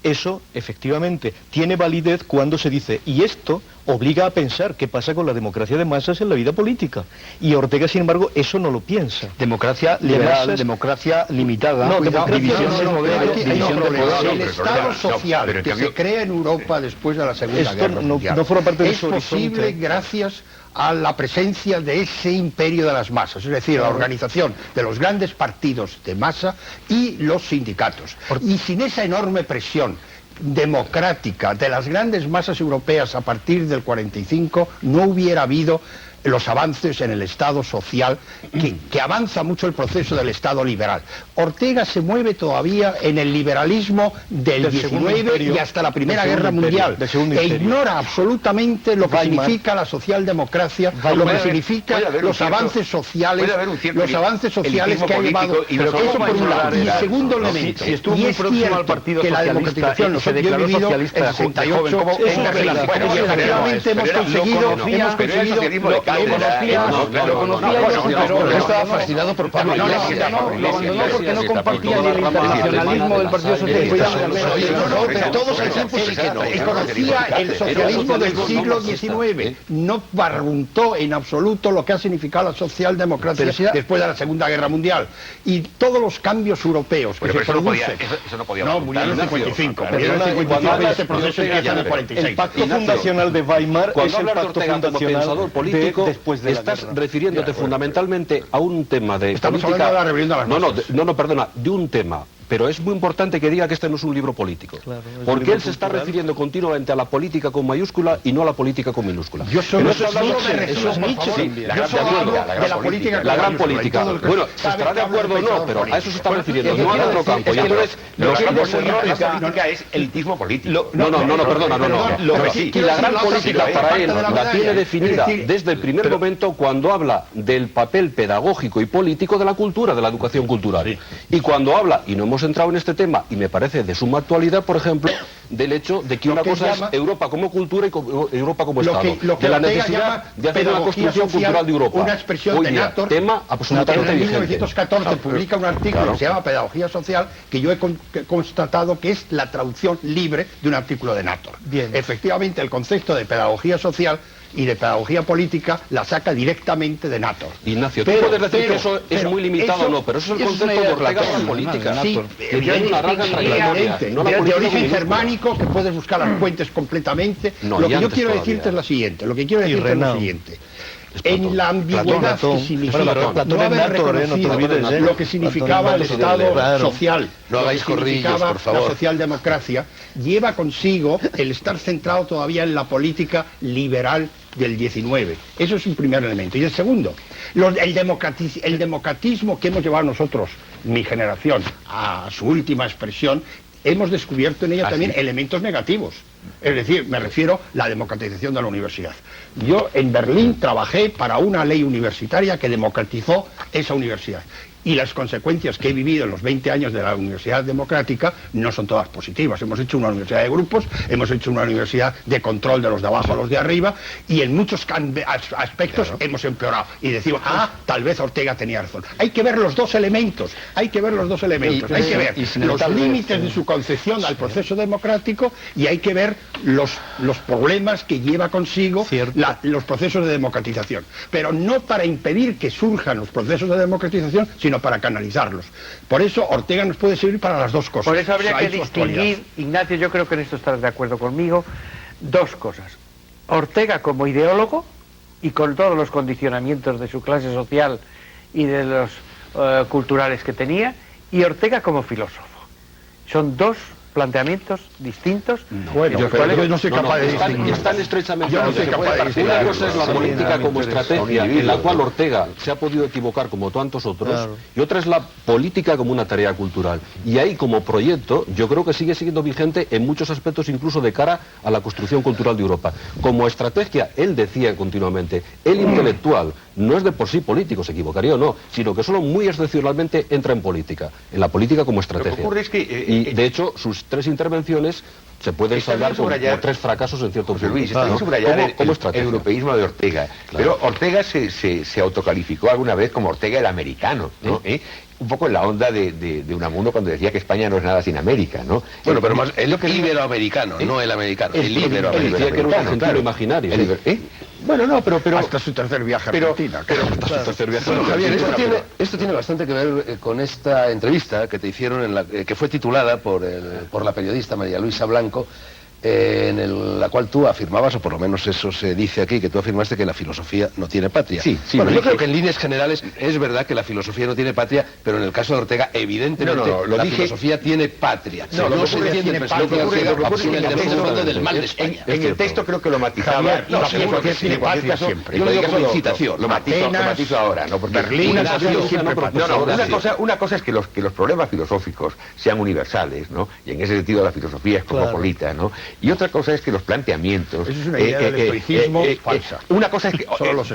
eso, efectivamente, tiene validez cuando se dice, y esto obliga a pensar qué pasa con la democracia de masas en la vida política. Y Ortega, sin embargo, eso no lo piensa. Democracia liberal, democracia limitada, no, división de poder, división de poder. El Estado social que se crea en Europa después de la Segunda Guerra Mundial no forma parte de es posible gracias a la presencia de ese imperio de las masas, es decir, la organización de los grandes partidos de masa y los sindicatos. Y sin esa enorme presión democrática de las grandes masas europeas a partir del 45 no hubiera habido los avances en el Estado social, que avanza mucho el proceso del Estado liberal. Ortega se mueve todavía en el liberalismo del 19 y hasta la Primera Guerra Mundial, e ignora absolutamente lo que significa la socialdemocracia, lo que significa los avances sociales, que ha llevado. Eso por un lado. Y el segundo elemento, y es cierto que la democratización, nosotros yo he vivido en 68 en Berlín, efectivamente hemos conseguido Yo estaba fascinado por Pablo Iglesias. Lo abandonó porque no compartía ni el internacionalismo del Partido Socialista. Pero todos el tiempo sí que no. Conocía el socialismo del siglo XIX. No barruntó en absoluto lo que ha significado la socialdemocracia después de la Segunda Guerra Mundial. Y todos los cambios europeos que se producen. Eso no podía. No, murió en el 55. Murió en el 55 y este proceso empieza en el 46. El pacto fundacional de Weimar es el pacto fundacional político. Estás refiriéndote fundamentalmente a un tema de Estamos política... hablando de la rebelión de las masas. No, perdona, de un tema. Pero es muy importante que diga que este no es un libro político. Claro, porque él se está refiriendo continuamente a la política con mayúscula y no a la política con minúscula. Yo solo eso es Nietzsche. Yo solo hablo de la política. La gran política. Bueno, se estará de acuerdo o no, pero a eso se está refiriendo, no a otro campo. Y entonces, los errores... La política es elitismo político. No, perdona. Y la gran política para él la tiene definida desde el primer momento cuando habla del papel pedagógico y político de la cultura, de la educación cultural. Y cuando habla, y no hemos entrado en este tema, y me parece de suma actualidad, por ejemplo, del hecho de que una cosa es Europa como cultura y Europa como Estado. De la necesidad de hacer una construcción cultural de Europa. Una expresión de Nator, tema absolutamente en vigente. 1914 publica un artículo que se llama Pedagogía Social, que yo he constatado que es la traducción libre de un artículo de Nator. Bien. Efectivamente, el concepto de pedagogía social y de pedagogía política la saca directamente de Nator. Ignacio, tú puedes decir que eso es muy limitado o no, pero eso es el concepto de Ortega de la política. Sí, que tiene una larga trayectoria. De origen germánico, que puedes buscar las fuentes completamente. Lo que yo quiero decirte es lo siguiente. En la ambigüedad que significa no haber reconocido lo que significaba el Estado social, no hagáis corrillos, por favor. La socialdemocracia, lleva consigo el estar centrado todavía en la política liberal del 19. Eso es un primer elemento. Y el segundo, el democratismo que hemos llevado nosotros, mi generación, a su última expresión, hemos descubierto en ella también elementos negativos. Es decir, me refiero a la democratización de la universidad. Yo en Berlín trabajé para una ley universitaria que democratizó esa universidad. Y las consecuencias que he vivido en los 20 años de la universidad democrática no son todas positivas. Hemos hecho una universidad de grupos, hemos hecho una universidad de control de los de abajo a los de arriba, y en muchos aspectos hemos empeorado. Y decimos, tal vez Ortega tenía razón. Hay que ver los dos elementos, hay que ver los límites de su concepción al proceso democrático, y hay que ver los problemas que lleva consigo los procesos de democratización. Pero no para impedir que surjan los procesos de democratización, sino para canalizarlos. Por eso Ortega nos puede servir para las dos cosas. Por eso habría que distinguir, Ignacio, yo creo que en esto estarás de acuerdo conmigo, dos cosas. Ortega como ideólogo y con todos los condicionamientos de su clase social y de los culturales que tenía, y Ortega como filósofo. Son dos planteamientos distintos. Bueno, pero yo no soy capaz de distinguir. Están estrechamente Yo no soy capaz de distinguir. Una cosa es la política como estrategia, en la cual Ortega se ha podido equivocar como tantos otros, claro, y otra es la política como una tarea cultural. Y ahí, como proyecto, yo creo que sigue siendo vigente en muchos aspectos, incluso de cara a la construcción cultural de Europa. Como estrategia, él decía continuamente, el intelectual no es de por sí político, se equivocaría o no, sino que solo muy excepcionalmente entra en la política como estrategia. Lo que ocurre es que, y de hecho, sus 3 intervenciones se pueden saldar como 3 fracasos en cierto punto. Luis, está bien subrayar el europeísmo de Ortega. Claro. Pero Ortega se autocalificó alguna vez como Ortega el americano, ¿no? Un poco en la onda de Unamuno cuando decía que España no es nada sin América, ¿no? Bueno, pero más el iberoamericano, no el americano. El iberoamericano. Él decía que era un argentino imaginario. Bueno, no, pero hasta su tercer viaje a Argentina. Bueno, Javier, esto tiene bastante que ver con esta entrevista que te hicieron, que fue titulada por la periodista María Luisa Blanco, en la cual tú afirmabas, o por lo menos eso se dice aquí, que tú afirmaste que la filosofía no tiene patria. Sí, bueno, yo creo que en líneas generales es verdad que la filosofía no tiene patria, pero en el caso de Ortega, evidentemente, la filosofía tiene patria. No se tiene patria, del mal de España. En el texto creo que lo matizaba. No, seguro que tiene patria siempre. Yo lo digo por incitación. Lo matizo ahora, ¿no? Porque Berlín ha sido siempre patria. Una cosa es que los problemas filosóficos sean universales, ¿no? Y en ese sentido la filosofía es cosmopolita, ¿no? Y otra cosa es que los planteamientos... Eso es una idea del estoicismo falsa. Una cosa es que...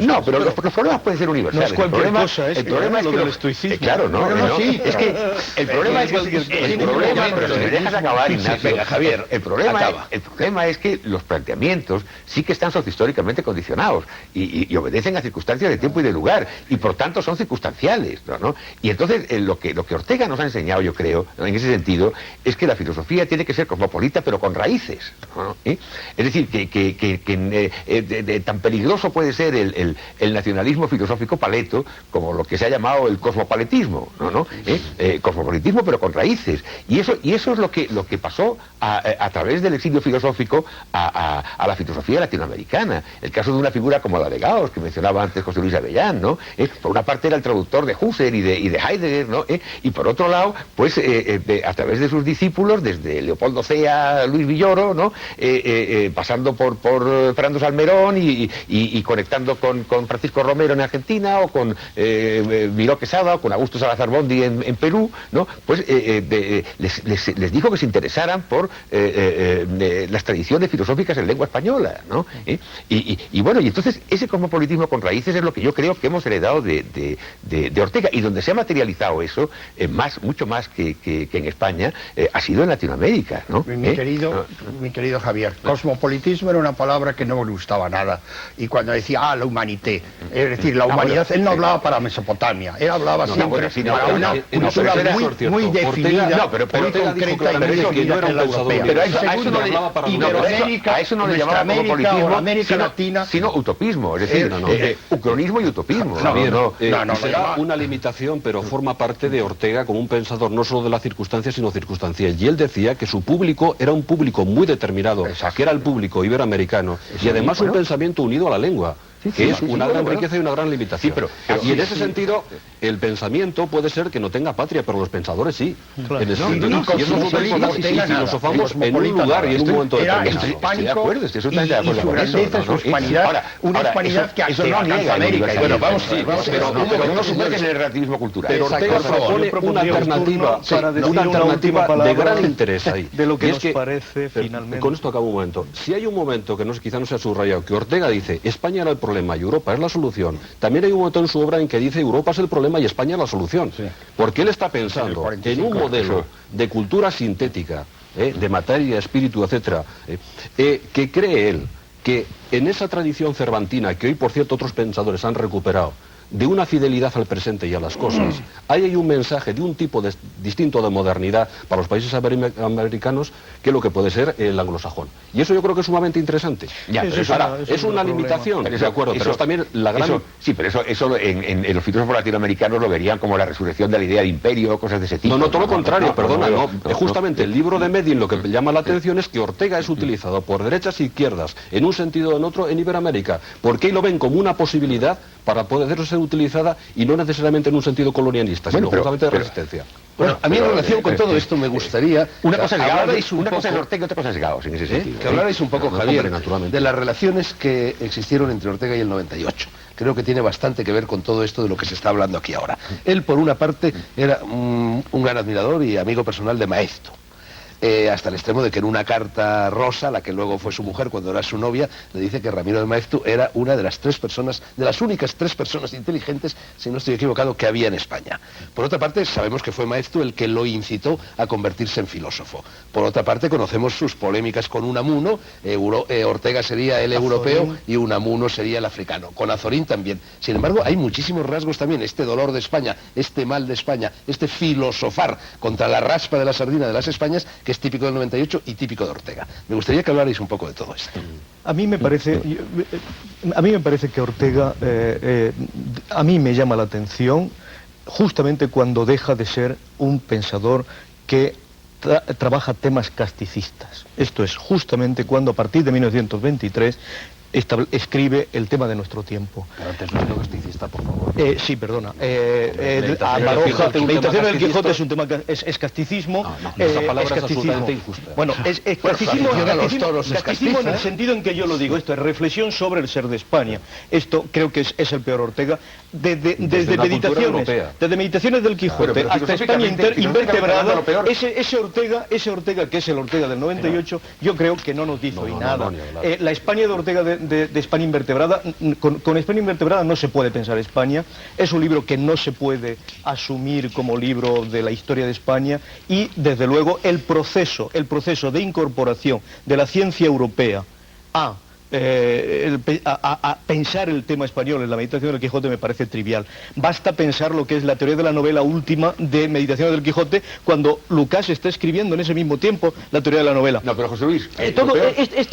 no, pero los problemas pueden ser universales. No es cualquier cosa, el problema es que del estoicismo. Claro, sí, es que el problema es que... El problema, pero si me dejas acabar, Ignacio... Venga, Javier, el problema es que los planteamientos sí que están sociohistóricamente condicionados y obedecen a circunstancias de tiempo y de lugar, y por tanto son circunstanciales, ¿no? Y entonces lo que Ortega nos ha enseñado, yo creo, ¿no?, en ese sentido, es que la filosofía tiene que ser cosmopolita, pero con raíces. ¿No? Es decir, que tan peligroso puede ser el nacionalismo filosófico paleto como lo que se ha llamado el cosmopaletismo, ¿no? Cosmopolitismo pero con raíces. Y eso es lo que pasó a través del exilio filosófico a la filosofía latinoamericana. El caso de una figura como la de Gauss, que mencionaba antes José Luis Avellán, ¿no? Por una parte era el traductor de Husserl y de Heidegger, ¿no? Y por otro lado, pues a través de sus discípulos, desde Leopoldo Cea, Luis Villoro, ¿no? Pasando por Fernando Salmerón y conectando con Francisco Romero en Argentina, o con Miró Quesada, o con Augusto Salazar Bondi en Perú, ¿no? Pues les dijo que se interesaran por las tradiciones filosóficas en lengua española, ¿no? Y bueno, y entonces ese cosmopolitismo con raíces es lo que yo creo que hemos heredado de Ortega, y donde se ha materializado eso, mucho más que en España, ha sido en Latinoamérica, ¿no? Mi querido Javier, cosmopolitismo era una palabra que no me gustaba nada, y cuando decía, la humanité, es decir, la humanidad, él no hablaba para Mesopotamia, él hablaba siempre para una cultura muy definida, muy concreta y muy definida en la europea. Pero a eso no le llamaba cosmopolitismo, América Latina, sino utopismo, es decir, ucronismo y utopismo. Será una limitación, pero forma parte de Ortega como un pensador no solo de la circunstancia, sino circunstancial. Y él decía que su público era un público muy determinado, que era el público iberoamericano, y además un pensamiento unido a la lengua, que es una gran riqueza y una gran limitación. Y en ese sentido, el pensamiento puede ser que no tenga patria, pero los pensadores sí. En ese sentido. Y eso es importante, y filosofamos en un lugar y en un momento determinado. Hispánico, y su grandeza, su hispanidad, una hispanidad que eso no niega América. Bueno, vamos, pero no se puede en el relativismo cultural. Pero Ortega propone una alternativa de gran interés ahí. De lo que nos parece finalmente. Con esto acabo un momento. Si hay un momento que quizá no se ha subrayado, que Ortega dice, España era el problema y Europa es la solución, también hay un momento en su obra en que dice, Europa es el problema y España es la solución. Porque él está pensando en un modelo de cultura sintética, de materia, espíritu, etcétera, que cree él que en esa tradición cervantina, que hoy por cierto otros pensadores han recuperado, de una fidelidad al presente y a las cosas. Ahí hay un mensaje de un tipo distinto de modernidad para los países americanos que lo que puede ser el anglosajón. Y eso yo creo que es sumamente interesante. Ya, pero es una limitación, de acuerdo, pero es también la gran... Sí, pero eso en los filósofos latinoamericanos lo verían como la resurrección de la idea de imperio, cosas de ese tipo. No, todo lo contrario, perdona. Justamente el libro de Medin lo que llama la atención es que Ortega es utilizado por derechas e izquierdas, en un sentido o en otro, en Iberoamérica, porque ahí lo ven como una posibilidad para poder ser utilizada y no necesariamente en un sentido colonialista, sino justamente de resistencia. Bueno, a mí en relación con todo esto me gustaría... Una cosa es Ortega y otra cosa es Gauss, en ese sentido. Que hablarais un poco, Javier, de las relaciones que existieron entre Ortega y el 98. Creo que tiene bastante que ver con todo esto de lo que se está hablando aquí ahora. Él, por una parte, era un gran admirador y amigo personal de Maeztu. Hasta el extremo de que en una carta rosa, la que luego fue su mujer cuando era su novia, le dice que Ramiro de Maeztu era una de las únicas tres personas inteligentes, si no estoy equivocado, que había en España. Por otra parte, sabemos que fue Maeztu el que lo incitó a convertirse en filósofo. Por otra parte, conocemos sus polémicas con Unamuno. Ortega sería el europeo y Unamuno sería el africano. Con Azorín también. Sin embargo, hay muchísimos rasgos también. Este dolor de España, este mal de España, este filosofar contra la raspa de la sardina de las Españas, que es típico del 98 y típico de Ortega. Me gustaría que hablarais un poco de todo esto. A mí me parece que Ortega, a mí me llama la atención justamente cuando deja de ser un pensador que trabaja temas casticistas. Esto es justamente cuando a partir de 1923 escribe el tema de nuestro tiempo. Pero antes no es casticista, por favor. Sí, perdona. Meditación del Quijote es un tema, es casticismo. Esa palabra es absolutamente injusta. Bueno, es casticismo en el sentido en que yo lo digo. Esto es reflexión sobre el ser de España. Esto creo que es el peor Ortega. Desde Meditaciones del Quijote hasta España invertebrada, ese Ortega que es el Ortega del 98, yo creo que no nos dice hoy nada. La España de Ortega de España invertebrada, con España invertebrada no se puede pensar España, es un libro que no se puede asumir como libro de la historia de España y desde luego el proceso de incorporación de la ciencia europea a pensar el tema español en la Meditación del Quijote me parece trivial. Basta pensar lo que es la teoría de la novela última de Meditaciones del Quijote cuando Lucas está escribiendo en ese mismo tiempo la teoría de la novela. No, pero José Luis... Este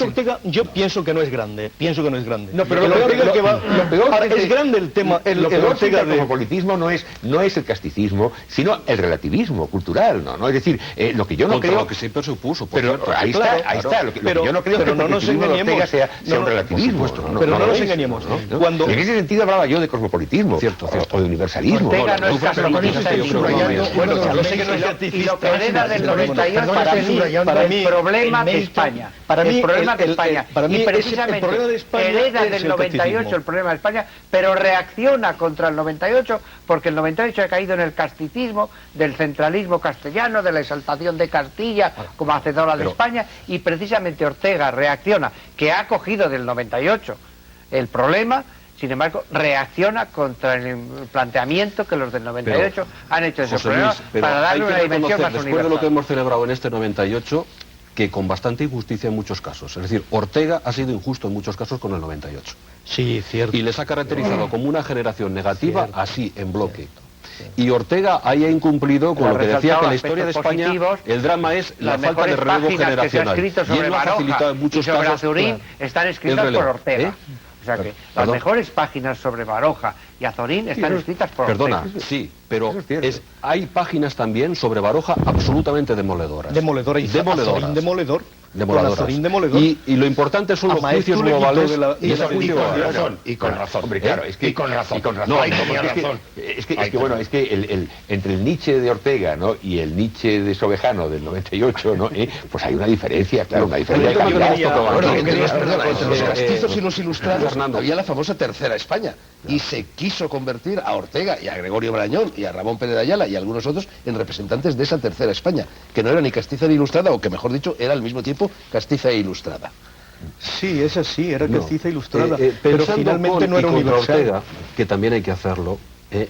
Ortega yo pienso que no es grande, No, pero lo peor es grande el tema, el Ortega del cosmopolitismo no es el casticismo, sino el relativismo cultural, ¿no? Es decir, lo que yo no creo... lo que siempre se opuso. Pero ahí está, lo que yo no creo es que el positivismo de Ortega sea un relativismo. Pero no nos engañemos. En ese sentido hablaba yo de cosmopolitismo o de universalismo. Ortega no es cosmopolitista en ningún momento. Bueno, yo sé que no es y lo que hereda del 98 es el problema de España. El problema de España. Y precisamente hereda del 98 el problema de España, pero reacciona contra el 98 porque el 98 ha caído en el casticismo del centralismo castellano, de la exaltación de Castilla como hacedora de España, y precisamente Ortega reacciona, que ha cogido del 98 el problema, sin embargo, reacciona contra el planteamiento que los del 98 han hecho de ese problema para darle una dimensión más universal. Después de lo que hemos celebrado en este 98, que con bastante injusticia en muchos casos. Es decir, Ortega ha sido injusto en muchos casos con el 98. Sí, cierto. Y les ha caracterizado como una generación negativa, así, en bloque. Y Ortega ahí ha incumplido con lo que decía que la historia de España, el drama es la falta de relevo generacional. Y él lo ha facilitado en muchos casos. Azorín están escritas por Ortega. O sea que las mejores páginas sobre Baroja y Azorín están escritas por Ortega. Sí, pero hay páginas también sobre Baroja absolutamente demoledoras. Demoledoras. Y lo importante son los juicios globales y con razón, hombre, claro, es que con razón. Es que entre el Nietzsche de Ortega, ¿no?, y el Nietzsche de Sobejano del 98, ¿no?, pues hay una diferencia, claro, una diferencia de calidad. Entre los castizos y los ilustrados había la famosa Tercera España y se quiso convertir a Ortega y a Gregorio Marañón y a Ramón Pérez de Ayala y a algunos otros en representantes de esa Tercera España, que no era ni castiza ni ilustrada, o que mejor dicho era al mismo tiempo castiza e ilustrada. Sí, esa sí, era castiza e ilustrada, pero finalmente no era universal. Ortega, que también hay que hacerlo,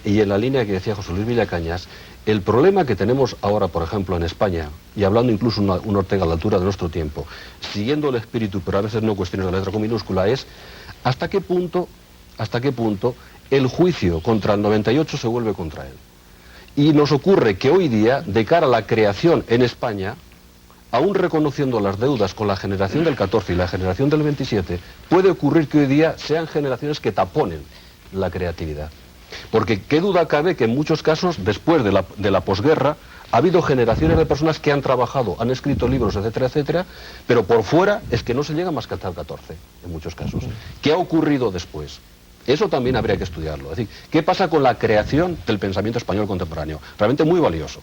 y en la línea que decía José Luis Villacañas, el problema que tenemos ahora, por ejemplo, en España, y hablando incluso un Ortega a la altura de nuestro tiempo, siguiendo el espíritu, pero a veces no cuestiones la letra con minúscula, es hasta qué punto el juicio contra el 98 se vuelve contra él. Y nos ocurre que hoy día, de cara a la creación en España, aún reconociendo las deudas con la generación del 14 y la generación del 27, puede ocurrir que hoy día sean generaciones que taponen la creatividad. Porque qué duda cabe que en muchos casos, después de la posguerra, ha habido generaciones de personas que han trabajado, han escrito libros, etcétera, etcétera, pero por fuera es que no se llega más que hasta el 14, en muchos casos. ¿Qué ha ocurrido después? Eso también habría que estudiarlo. Es decir, ¿qué pasa con la creación del pensamiento español contemporáneo? Realmente muy valioso.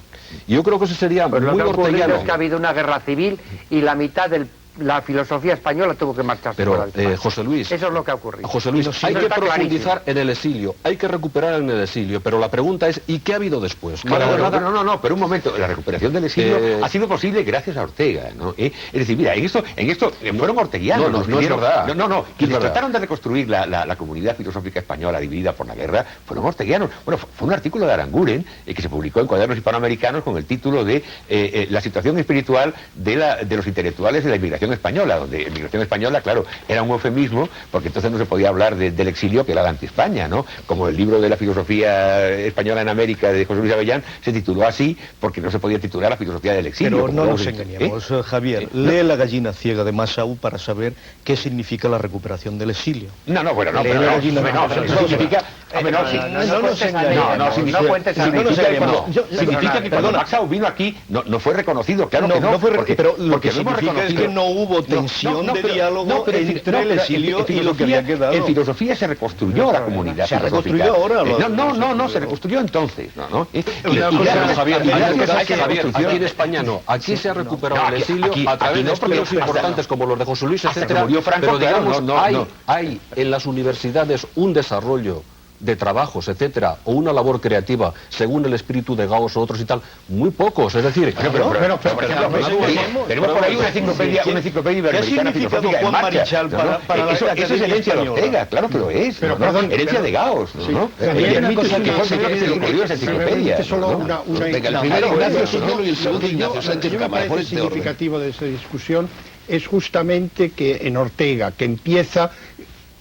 Y yo creo que eso sería pues muy orteguiano. Lo que ha ocurrido es que que ha habido una guerra civil y la mitad de la filosofía española tuvo que marcharse. Pero, José Luis... Eso es lo que ha ocurrido. José Luis, hay que profundizar en el exilio, hay que recuperar en el exilio, pero la pregunta es, ¿y qué ha habido después? No, pero un momento, la recuperación del exilio ha sido posible gracias a Ortega, ¿no? Es decir, mira, en esto fueron orteguianos. No es verdad. Quienes trataron de reconstruir la comunidad filosófica española dividida por la guerra fueron orteguianos. Bueno, fue un artículo de Aranguren que se publicó en Cuadernos Hispanoamericanos con el título de la situación espiritual de los intelectuales de la inmigración española, donde migración española, claro, era un eufemismo, porque entonces no se podía hablar del exilio, que era la anti-España, ¿no? Como el libro de la filosofía española en América de José Luis Avellán se tituló así, porque no se podía titular la filosofía del exilio. Pero no nos engañemos, Javier. Lee La gallina ciega de Massaú para saber qué significa la recuperación del exilio. No, significa que cuando Massaú vino aquí no fue reconocido, claro que no, pero lo que significa es que no hubo tensión de diálogo entre el exilio y lo que había quedado. En filosofía se reconstruyó la comunidad filosófica. ¿Se reconstruyó ahora? Se reconstruyó entonces. Javier, aquí en España no. Aquí se ha recuperado el exilio a través de estudios importantes como los de José Luis, etcétera. Pero digamos, hay en las universidades un desarrollo de trabajos, etcétera, o una labor creativa, según el espíritu de Gauss o otros y tal, muy pocos, es decir... Pero por ejemplo, tenemos por ahí una enciclopedia iberoamericana filosófica en marcha, eso es herencia de Ortega, claro que lo es, herencia de Gauss, ¿no? Hay una cosa que se ocurrió esa enciclopedia. Solo una... El primero Ignacio Sotelo y el segundo Ignacio Sánchez Cámara. Lo que me parece significativo de esta discusión es justamente que en Ortega, que empieza...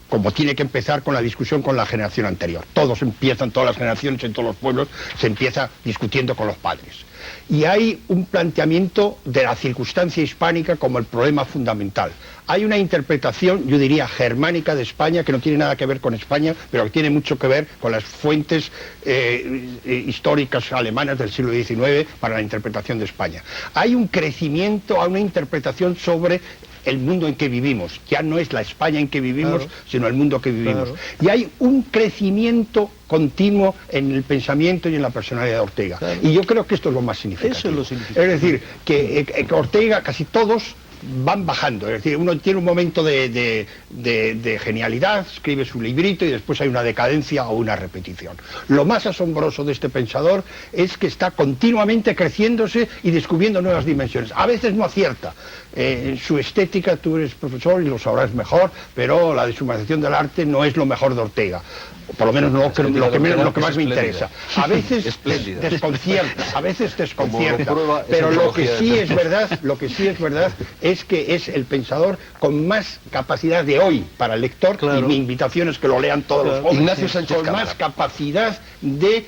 como tiene que empezar con la discusión con la generación anterior. Todas las generaciones en todos los pueblos, se empieza discutiendo con los padres. Y hay un planteamiento de la circunstancia hispánica como el problema fundamental. Hay una interpretación, yo diría, germánica de España, que no tiene nada que ver con España, pero que tiene mucho que ver con las fuentes históricas alemanas del siglo XIX para la interpretación de España. Hay un crecimiento, hay una interpretación sobre el mundo en que vivimos. Ya no es la España en que vivimos, sino el mundo que vivimos. Y hay un crecimiento continuo en el pensamiento y en la personalidad de Ortega. Y yo creo que esto es lo más significativo. Eso es lo significativo. Es decir, que Ortega, casi todos van bajando, es decir, uno tiene un momento de genialidad, escribe su librito y después hay una decadencia o una repetición. Lo más asombroso de este pensador es que está continuamente creciéndose y descubriendo nuevas dimensiones. A veces no acierta. Su estética, tú eres profesor y lo sabrás mejor, pero la deshumanización del arte no es lo mejor de Ortega. Por lo menos lo que más me interesa. A veces desconcierta, pero lo que sí es verdad es que es el pensador con más capacidad de hoy para el lector, y mi invitación es que lo lean todos los jóvenes, Ignacio Sánchez con más capacidad de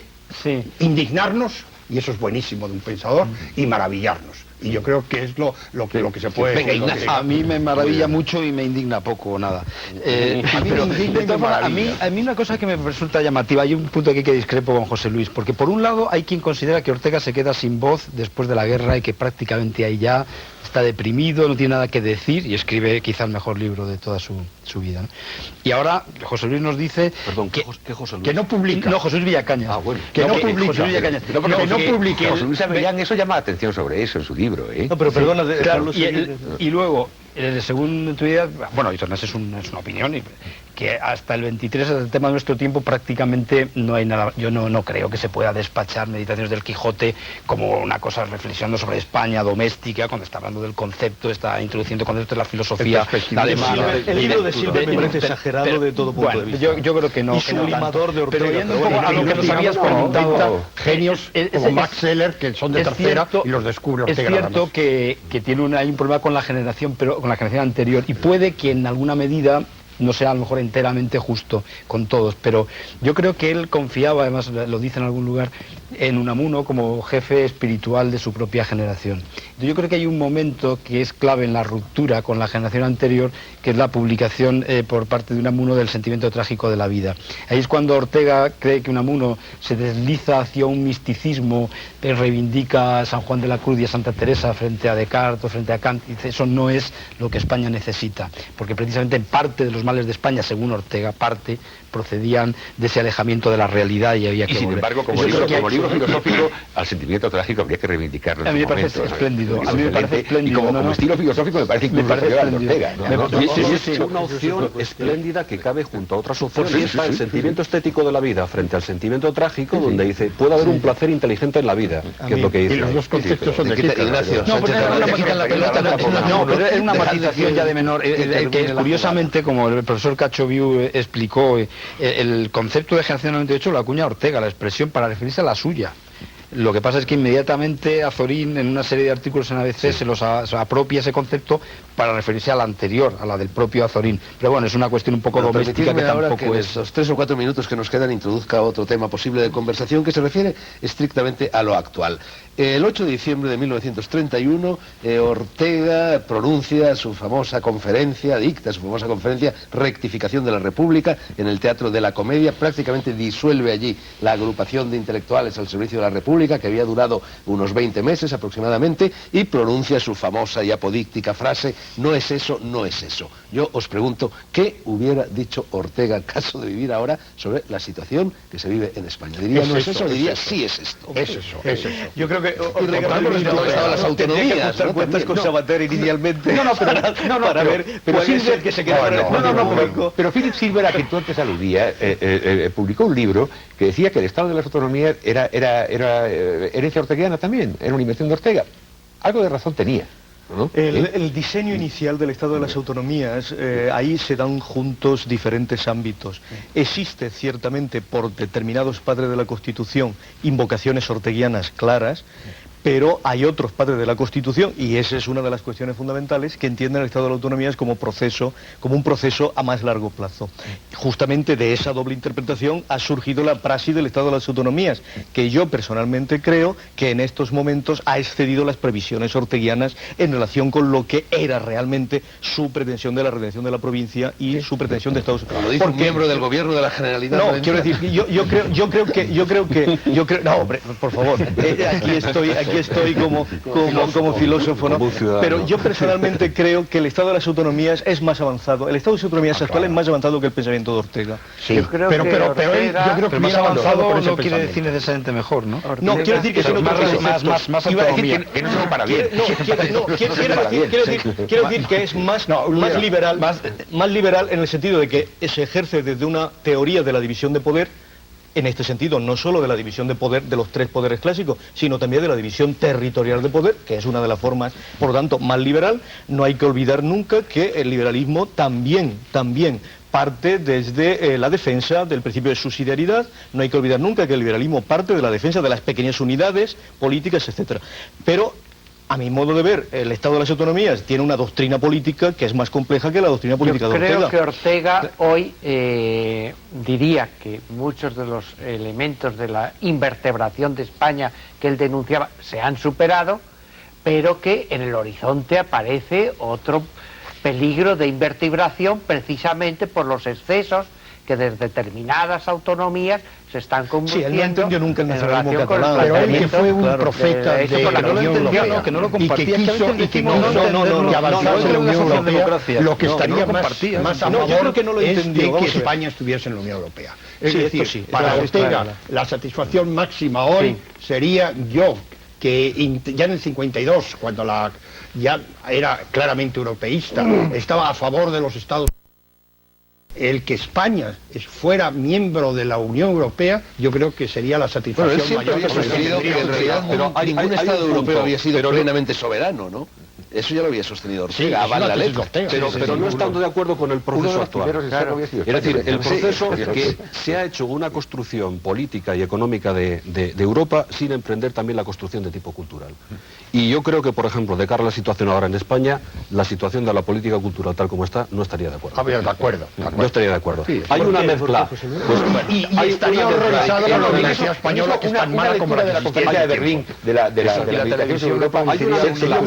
indignarnos, y eso es buenísimo de un pensador, y maravillarnos. Y yo creo que es lo que se puede... Venga, a mí me maravilla mucho y me indigna poco o nada. A mí una cosa que me resulta llamativa, hay un punto aquí que discrepo con José Luis, porque por un lado hay quien considera que Ortega se queda sin voz después de la guerra y que prácticamente ahí ya está deprimido, no tiene nada que decir y escribe quizá el mejor libro de toda su vida, ¿no? Y ahora José Luis nos dice... Perdón, ¿qué José Luis? Que no publica. No, José Luis Villacaña. Ah, bueno. Que no publica. José Luis Villacaña. No publica. José Luis Avellán, eso llama la atención sobre eso en su libro, ¿eh? No, pero perdona, claro, y luego, según tu idea, bueno, eso es una opinión, que hasta el 23, hasta el tema de nuestro tiempo, prácticamente no hay nada. Yo no creo que se pueda despachar Meditaciones del Quijote como una cosa reflexionando sobre España doméstica, cuando está hablando del concepto, está introduciendo conceptos de la filosofía alemana. El libro de Silva me parece exagerado de todo punto de vista. Yo creo que no. Y sublimador de Ortega. Pero yendo un poco a lo que nos habías comentado, genios como Max Scheler, que son de tercera, y los descubre Ortega. Es cierto que hay un problema con la generación, pero con la generación anterior, y puede que en alguna medida no sea a lo mejor enteramente justo con todos, pero yo creo que él confiaba, además lo dice en algún lugar, en Unamuno como jefe espiritual de su propia generación. Yo creo que hay un momento que es clave en la ruptura con la generación anterior, que es la publicación por parte de Unamuno del Sentimiento trágico de la vida. Ahí es cuando Ortega cree que Unamuno se desliza hacia un misticismo, reivindica a San Juan de la Cruz y a Santa Teresa frente a Descartes o frente a Kant, y dice, eso no es lo que España necesita, porque precisamente en parte de los males de España, según Ortega, procedían de ese alejamiento de la realidad y había que sin volver. Embargo, como libro filosófico, al sentimiento trágico habría que reivindicarlo. A mí me parece espléndido. A mí me parece espléndido. Y como estilo filosófico me parece incluso superior al de Ortega. Es una opción espléndida que cabe junto a otras opciones. Y está el sentimiento estético de la vida frente al sentimiento trágico, donde dice, puede haber un placer inteligente en la vida, que es lo que dice. Y los dos conceptos son de Ignacio. No, pero es una matización ya de menor, que curiosamente, como el profesor Cachoviu explicó, el concepto de generación 98 lo acuña Ortega, la expresión para referirse a la suya. Lo que pasa es que inmediatamente Azorín, en una serie de artículos en ABC, se apropia ese concepto para referirse a la anterior, a la del propio Azorín. Pero bueno, es una cuestión un poco doméstica que ahora tampoco que es... en estos 3 o 4 minutos que nos quedan introduzca otro tema posible de conversación que se refiere estrictamente a lo actual. El 8 de diciembre de 1931, Ortega pronuncia su famosa conferencia, dicta su famosa conferencia, Rectificación de la República, en el Teatro de la Comedia. Prácticamente disuelve allí la agrupación de intelectuales al servicio de la República, que había durado unos 20 meses aproximadamente, y pronuncia su famosa y apodíctica frase, no es eso, no es eso. Yo os pregunto, ¿qué hubiera dicho Ortega en caso de vivir ahora sobre la situación que se vive en España? ¿Diría no es eso o diría sí es esto? Es eso. Yo creo que Ortega las autonomías, ¿no? Cuentas con Sabater inicialmente. Para ver, pero puede ser que se quede pero Philip Silver, a que tú antes aludías, publicó un libro que decía que el Estado de las Autonomías era herencia orteguiana también, era una invención de Ortega. Algo de razón tenía, ¿no? El diseño inicial del Estado de las Autonomías, ahí se dan juntos diferentes ámbitos. Existe ciertamente por determinados padres de la Constitución invocaciones orteguianas claras, pero hay otros padres de la Constitución, y esa es una de las cuestiones fundamentales, que entienden el Estado de las Autonomías como un proceso a más largo plazo. Justamente de esa doble interpretación ha surgido la praxis del Estado de las Autonomías, que yo personalmente creo que en estos momentos ha excedido las previsiones orteguianas en relación con lo que era realmente su pretensión de la redención de la provincia y su pretensión de Estados Unidos. Lo dice un miembro del gobierno de la Generalidad. No, quiero decir, yo creo, no, hombre, por favor, aquí estoy como filósofo, ¿no? Pero yo personalmente creo que el Estado de las Autonomías es más avanzado. El Estado de las Autonomías actual es más avanzado que el pensamiento de Ortega. Sí, yo creo que más avanzado no quiere decir necesariamente mejor, ¿no? No, quiero decir que son más autonomía. Que no se para bien. Quiero decir que es más liberal en el sentido de que se ejerce desde una teoría de la división de poder. En este sentido, no solo de la división de poder de los 3 poderes clásicos, sino también de la división territorial de poder, que es una de las formas, por lo tanto, más liberal. No hay que olvidar nunca que el liberalismo también parte desde la defensa del principio de subsidiariedad. No hay que olvidar nunca que el liberalismo parte de la defensa de las pequeñas unidades políticas, etcétera. Pero a mi modo de ver, el Estado de las Autonomías tiene una doctrina política que es más compleja que la doctrina política de Ortega. Yo creo que Ortega hoy diría que muchos de los elementos de la invertebración de España que él denunciaba se han superado, pero que en el horizonte aparece otro peligro de invertebración precisamente por los excesos que desde determinadas autonomías se están convirtiendo. Sí, él no entendió nunca el nacionalismo catalán, pero él que fue un profeta de la Unión Europea, que no lo compartía, y que avanzase en la Unión Europea, lo que estaría más a favor es de que España estuviese en la Unión Europea. Es decir, para Ortega, la satisfacción máxima hoy sería que ya en el 52, cuando ya era claramente europeísta, estaba a favor de los Estados Unidos. El que España fuera miembro de la Unión Europea, yo creo que sería la satisfacción mayor. Había sugerido que en realidad ningún Estado europeo había sido plenamente soberano, ¿no? Eso ya lo había sostenido Sí, Ortega, es una la tesis letra. de Ortega. Pero no estando de acuerdo con el proceso actual. Es decir, el proceso que se ha hecho una construcción política y económica de Europa sin emprender también la construcción de tipo cultural. Y yo creo que, por ejemplo, de cara a la situación ahora en España, la situación de la política cultural tal como está, no estaría de acuerdo. De acuerdo. No estaría de acuerdo. Hay una mezcla. Y estaría horrorizado por la Universidad Española, que es tan mala como la conferencia de Berlín de la meditación sobre Europa. Hay una mezcla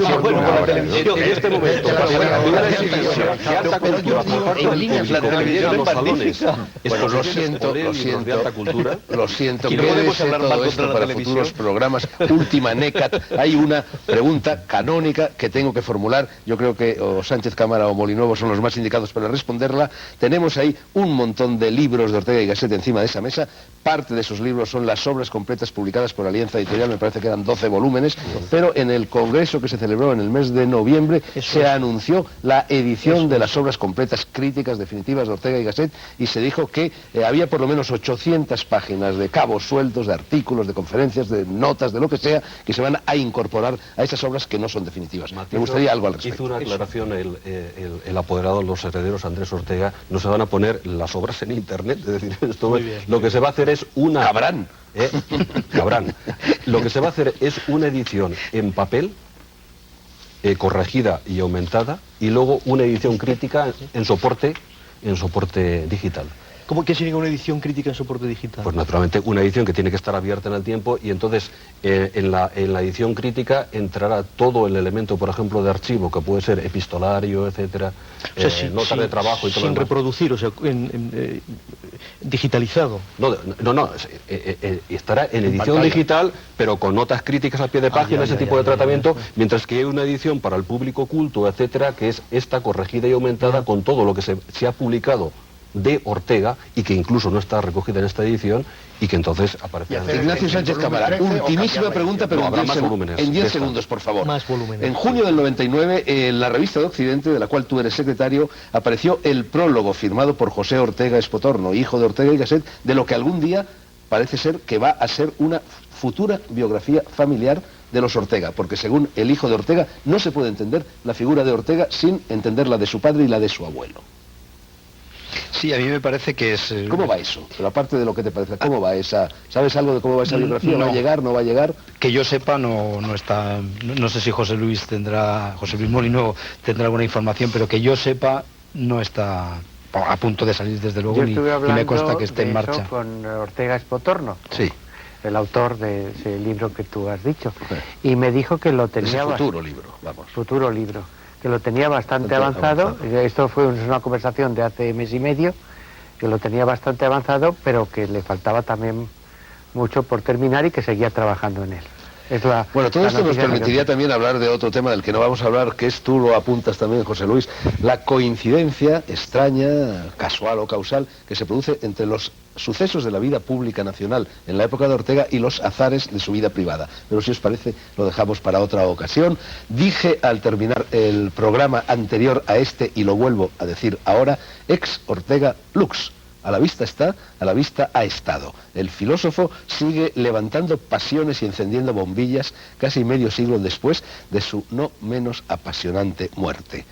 en este momento de alta cultura por parte del público que llega a los salones. Bueno, lo siento, de alta cultura. lo siento, Y no podemos quédese hablar mal todo contra esto la para televisión. futuros programas. Última NECAT, hay una pregunta canónica que tengo que formular. Yo creo que o Sánchez Cámara o Molinuevo son los más indicados para responderla. Tenemos ahí un montón de libros de Ortega y Gasset encima de esa mesa. Parte de esos libros son las obras completas publicadas por Alianza Editorial, me parece que eran 12 volúmenes, pero en el congreso que se celebró en el mes de noviembre se anunció la edición de las obras completas críticas definitivas de Ortega y Gasset, y se dijo que había por lo menos 800 páginas de cabos sueltos, de artículos, de conferencias, de notas, de lo que sea, que se van a incorporar a esas obras que no son definitivas. Me gustaría algo al respecto. Hizo una aclaración el apoderado de los herederos, Andrés Ortega. No se van a poner las obras en internet, es decir, esto lo que se va a hacer es una... Cabrán. Cabrán. Lo que se va a hacer es una edición en papel, corregida y aumentada, y luego una edición crítica en soporte digital. ¿Cómo que significa una edición crítica en soporte digital? Pues naturalmente una edición que tiene que estar abierta en el tiempo, y entonces en la edición crítica entrará todo el elemento, por ejemplo, de archivo, que puede ser epistolario, etcétera, O sea, notas de trabajo y todo lo sin demás. reproducir, o sea, digitalizado. No, estará en edición digital, pero con notas críticas a pie de página, ese tipo de tratamiento, mientras que hay una edición para el público culto, etcétera, que es esta corregida y aumentada con todo lo que se ha publicado de Ortega y que incluso no está recogida en esta edición y que entonces aparece. Ignacio Sánchez Cámara, ultimísima pregunta, pero en 10 segundos, por favor. Más volúmenes. En junio del 99, en la revista de Occidente, de la cual tú eres secretario, apareció el prólogo firmado por José Ortega Espotorno, hijo de Ortega y Gasset, de lo que algún día parece ser que va a ser una futura biografía familiar de los Ortega, porque según el hijo de Ortega, no se puede entender la figura de Ortega sin entender la de su padre y la de su abuelo. Sí, a mí me parece que es... ¿Cómo va eso? Pero aparte de lo que te parece, ¿cómo va esa? ¿Sabes algo de cómo va esa biografía? ¿Va a llegar, no va a llegar? Que yo sepa, no está... No sé si José Luis Molinuevo tendrá alguna información, pero que yo sepa, no está a punto de salir, desde luego, ni me consta que esté en marcha. Yo estuve hablando con Ortega Espotorno, Sí. el autor de ese libro que tú has dicho, y me dijo que lo tenía... Ese futuro libro, vamos. Futuro libro, que lo tenía bastante avanzado. Esto fue una conversación de hace mes y medio, que lo tenía bastante avanzado, pero que le faltaba también mucho por terminar y que seguía trabajando en él. Bueno, todo esto nos permitiría también hablar de otro tema del que no vamos a hablar, que es, tú lo apuntas también, José Luis, la coincidencia extraña, casual o causal, que se produce entre los sucesos de la vida pública nacional en la época de Ortega y los azares de su vida privada. Pero si os parece, lo dejamos para otra ocasión. Dije al terminar el programa anterior a este, y lo vuelvo a decir ahora, ex Ortega Lux. A la vista está, a la vista ha estado. El filósofo sigue levantando pasiones y encendiendo bombillas casi medio siglo después de su no menos apasionante muerte.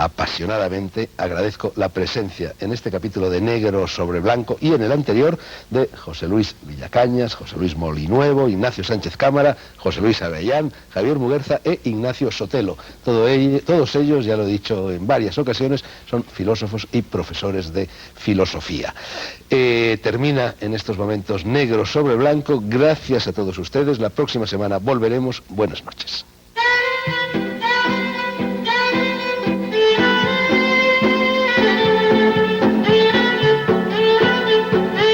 Apasionadamente agradezco la presencia en este capítulo de Negro sobre Blanco y en el anterior de José Luis Villacañas, José Luis Molinuevo, Ignacio Sánchez Cámara, José Luis Avellán, Javier Muguerza e Ignacio Sotelo. Todos ellos, ya lo he dicho en varias ocasiones, son filósofos y profesores de filosofía. Termina en estos momentos Negro sobre Blanco. Gracias a todos ustedes. La próxima semana volveremos. Buenas noches.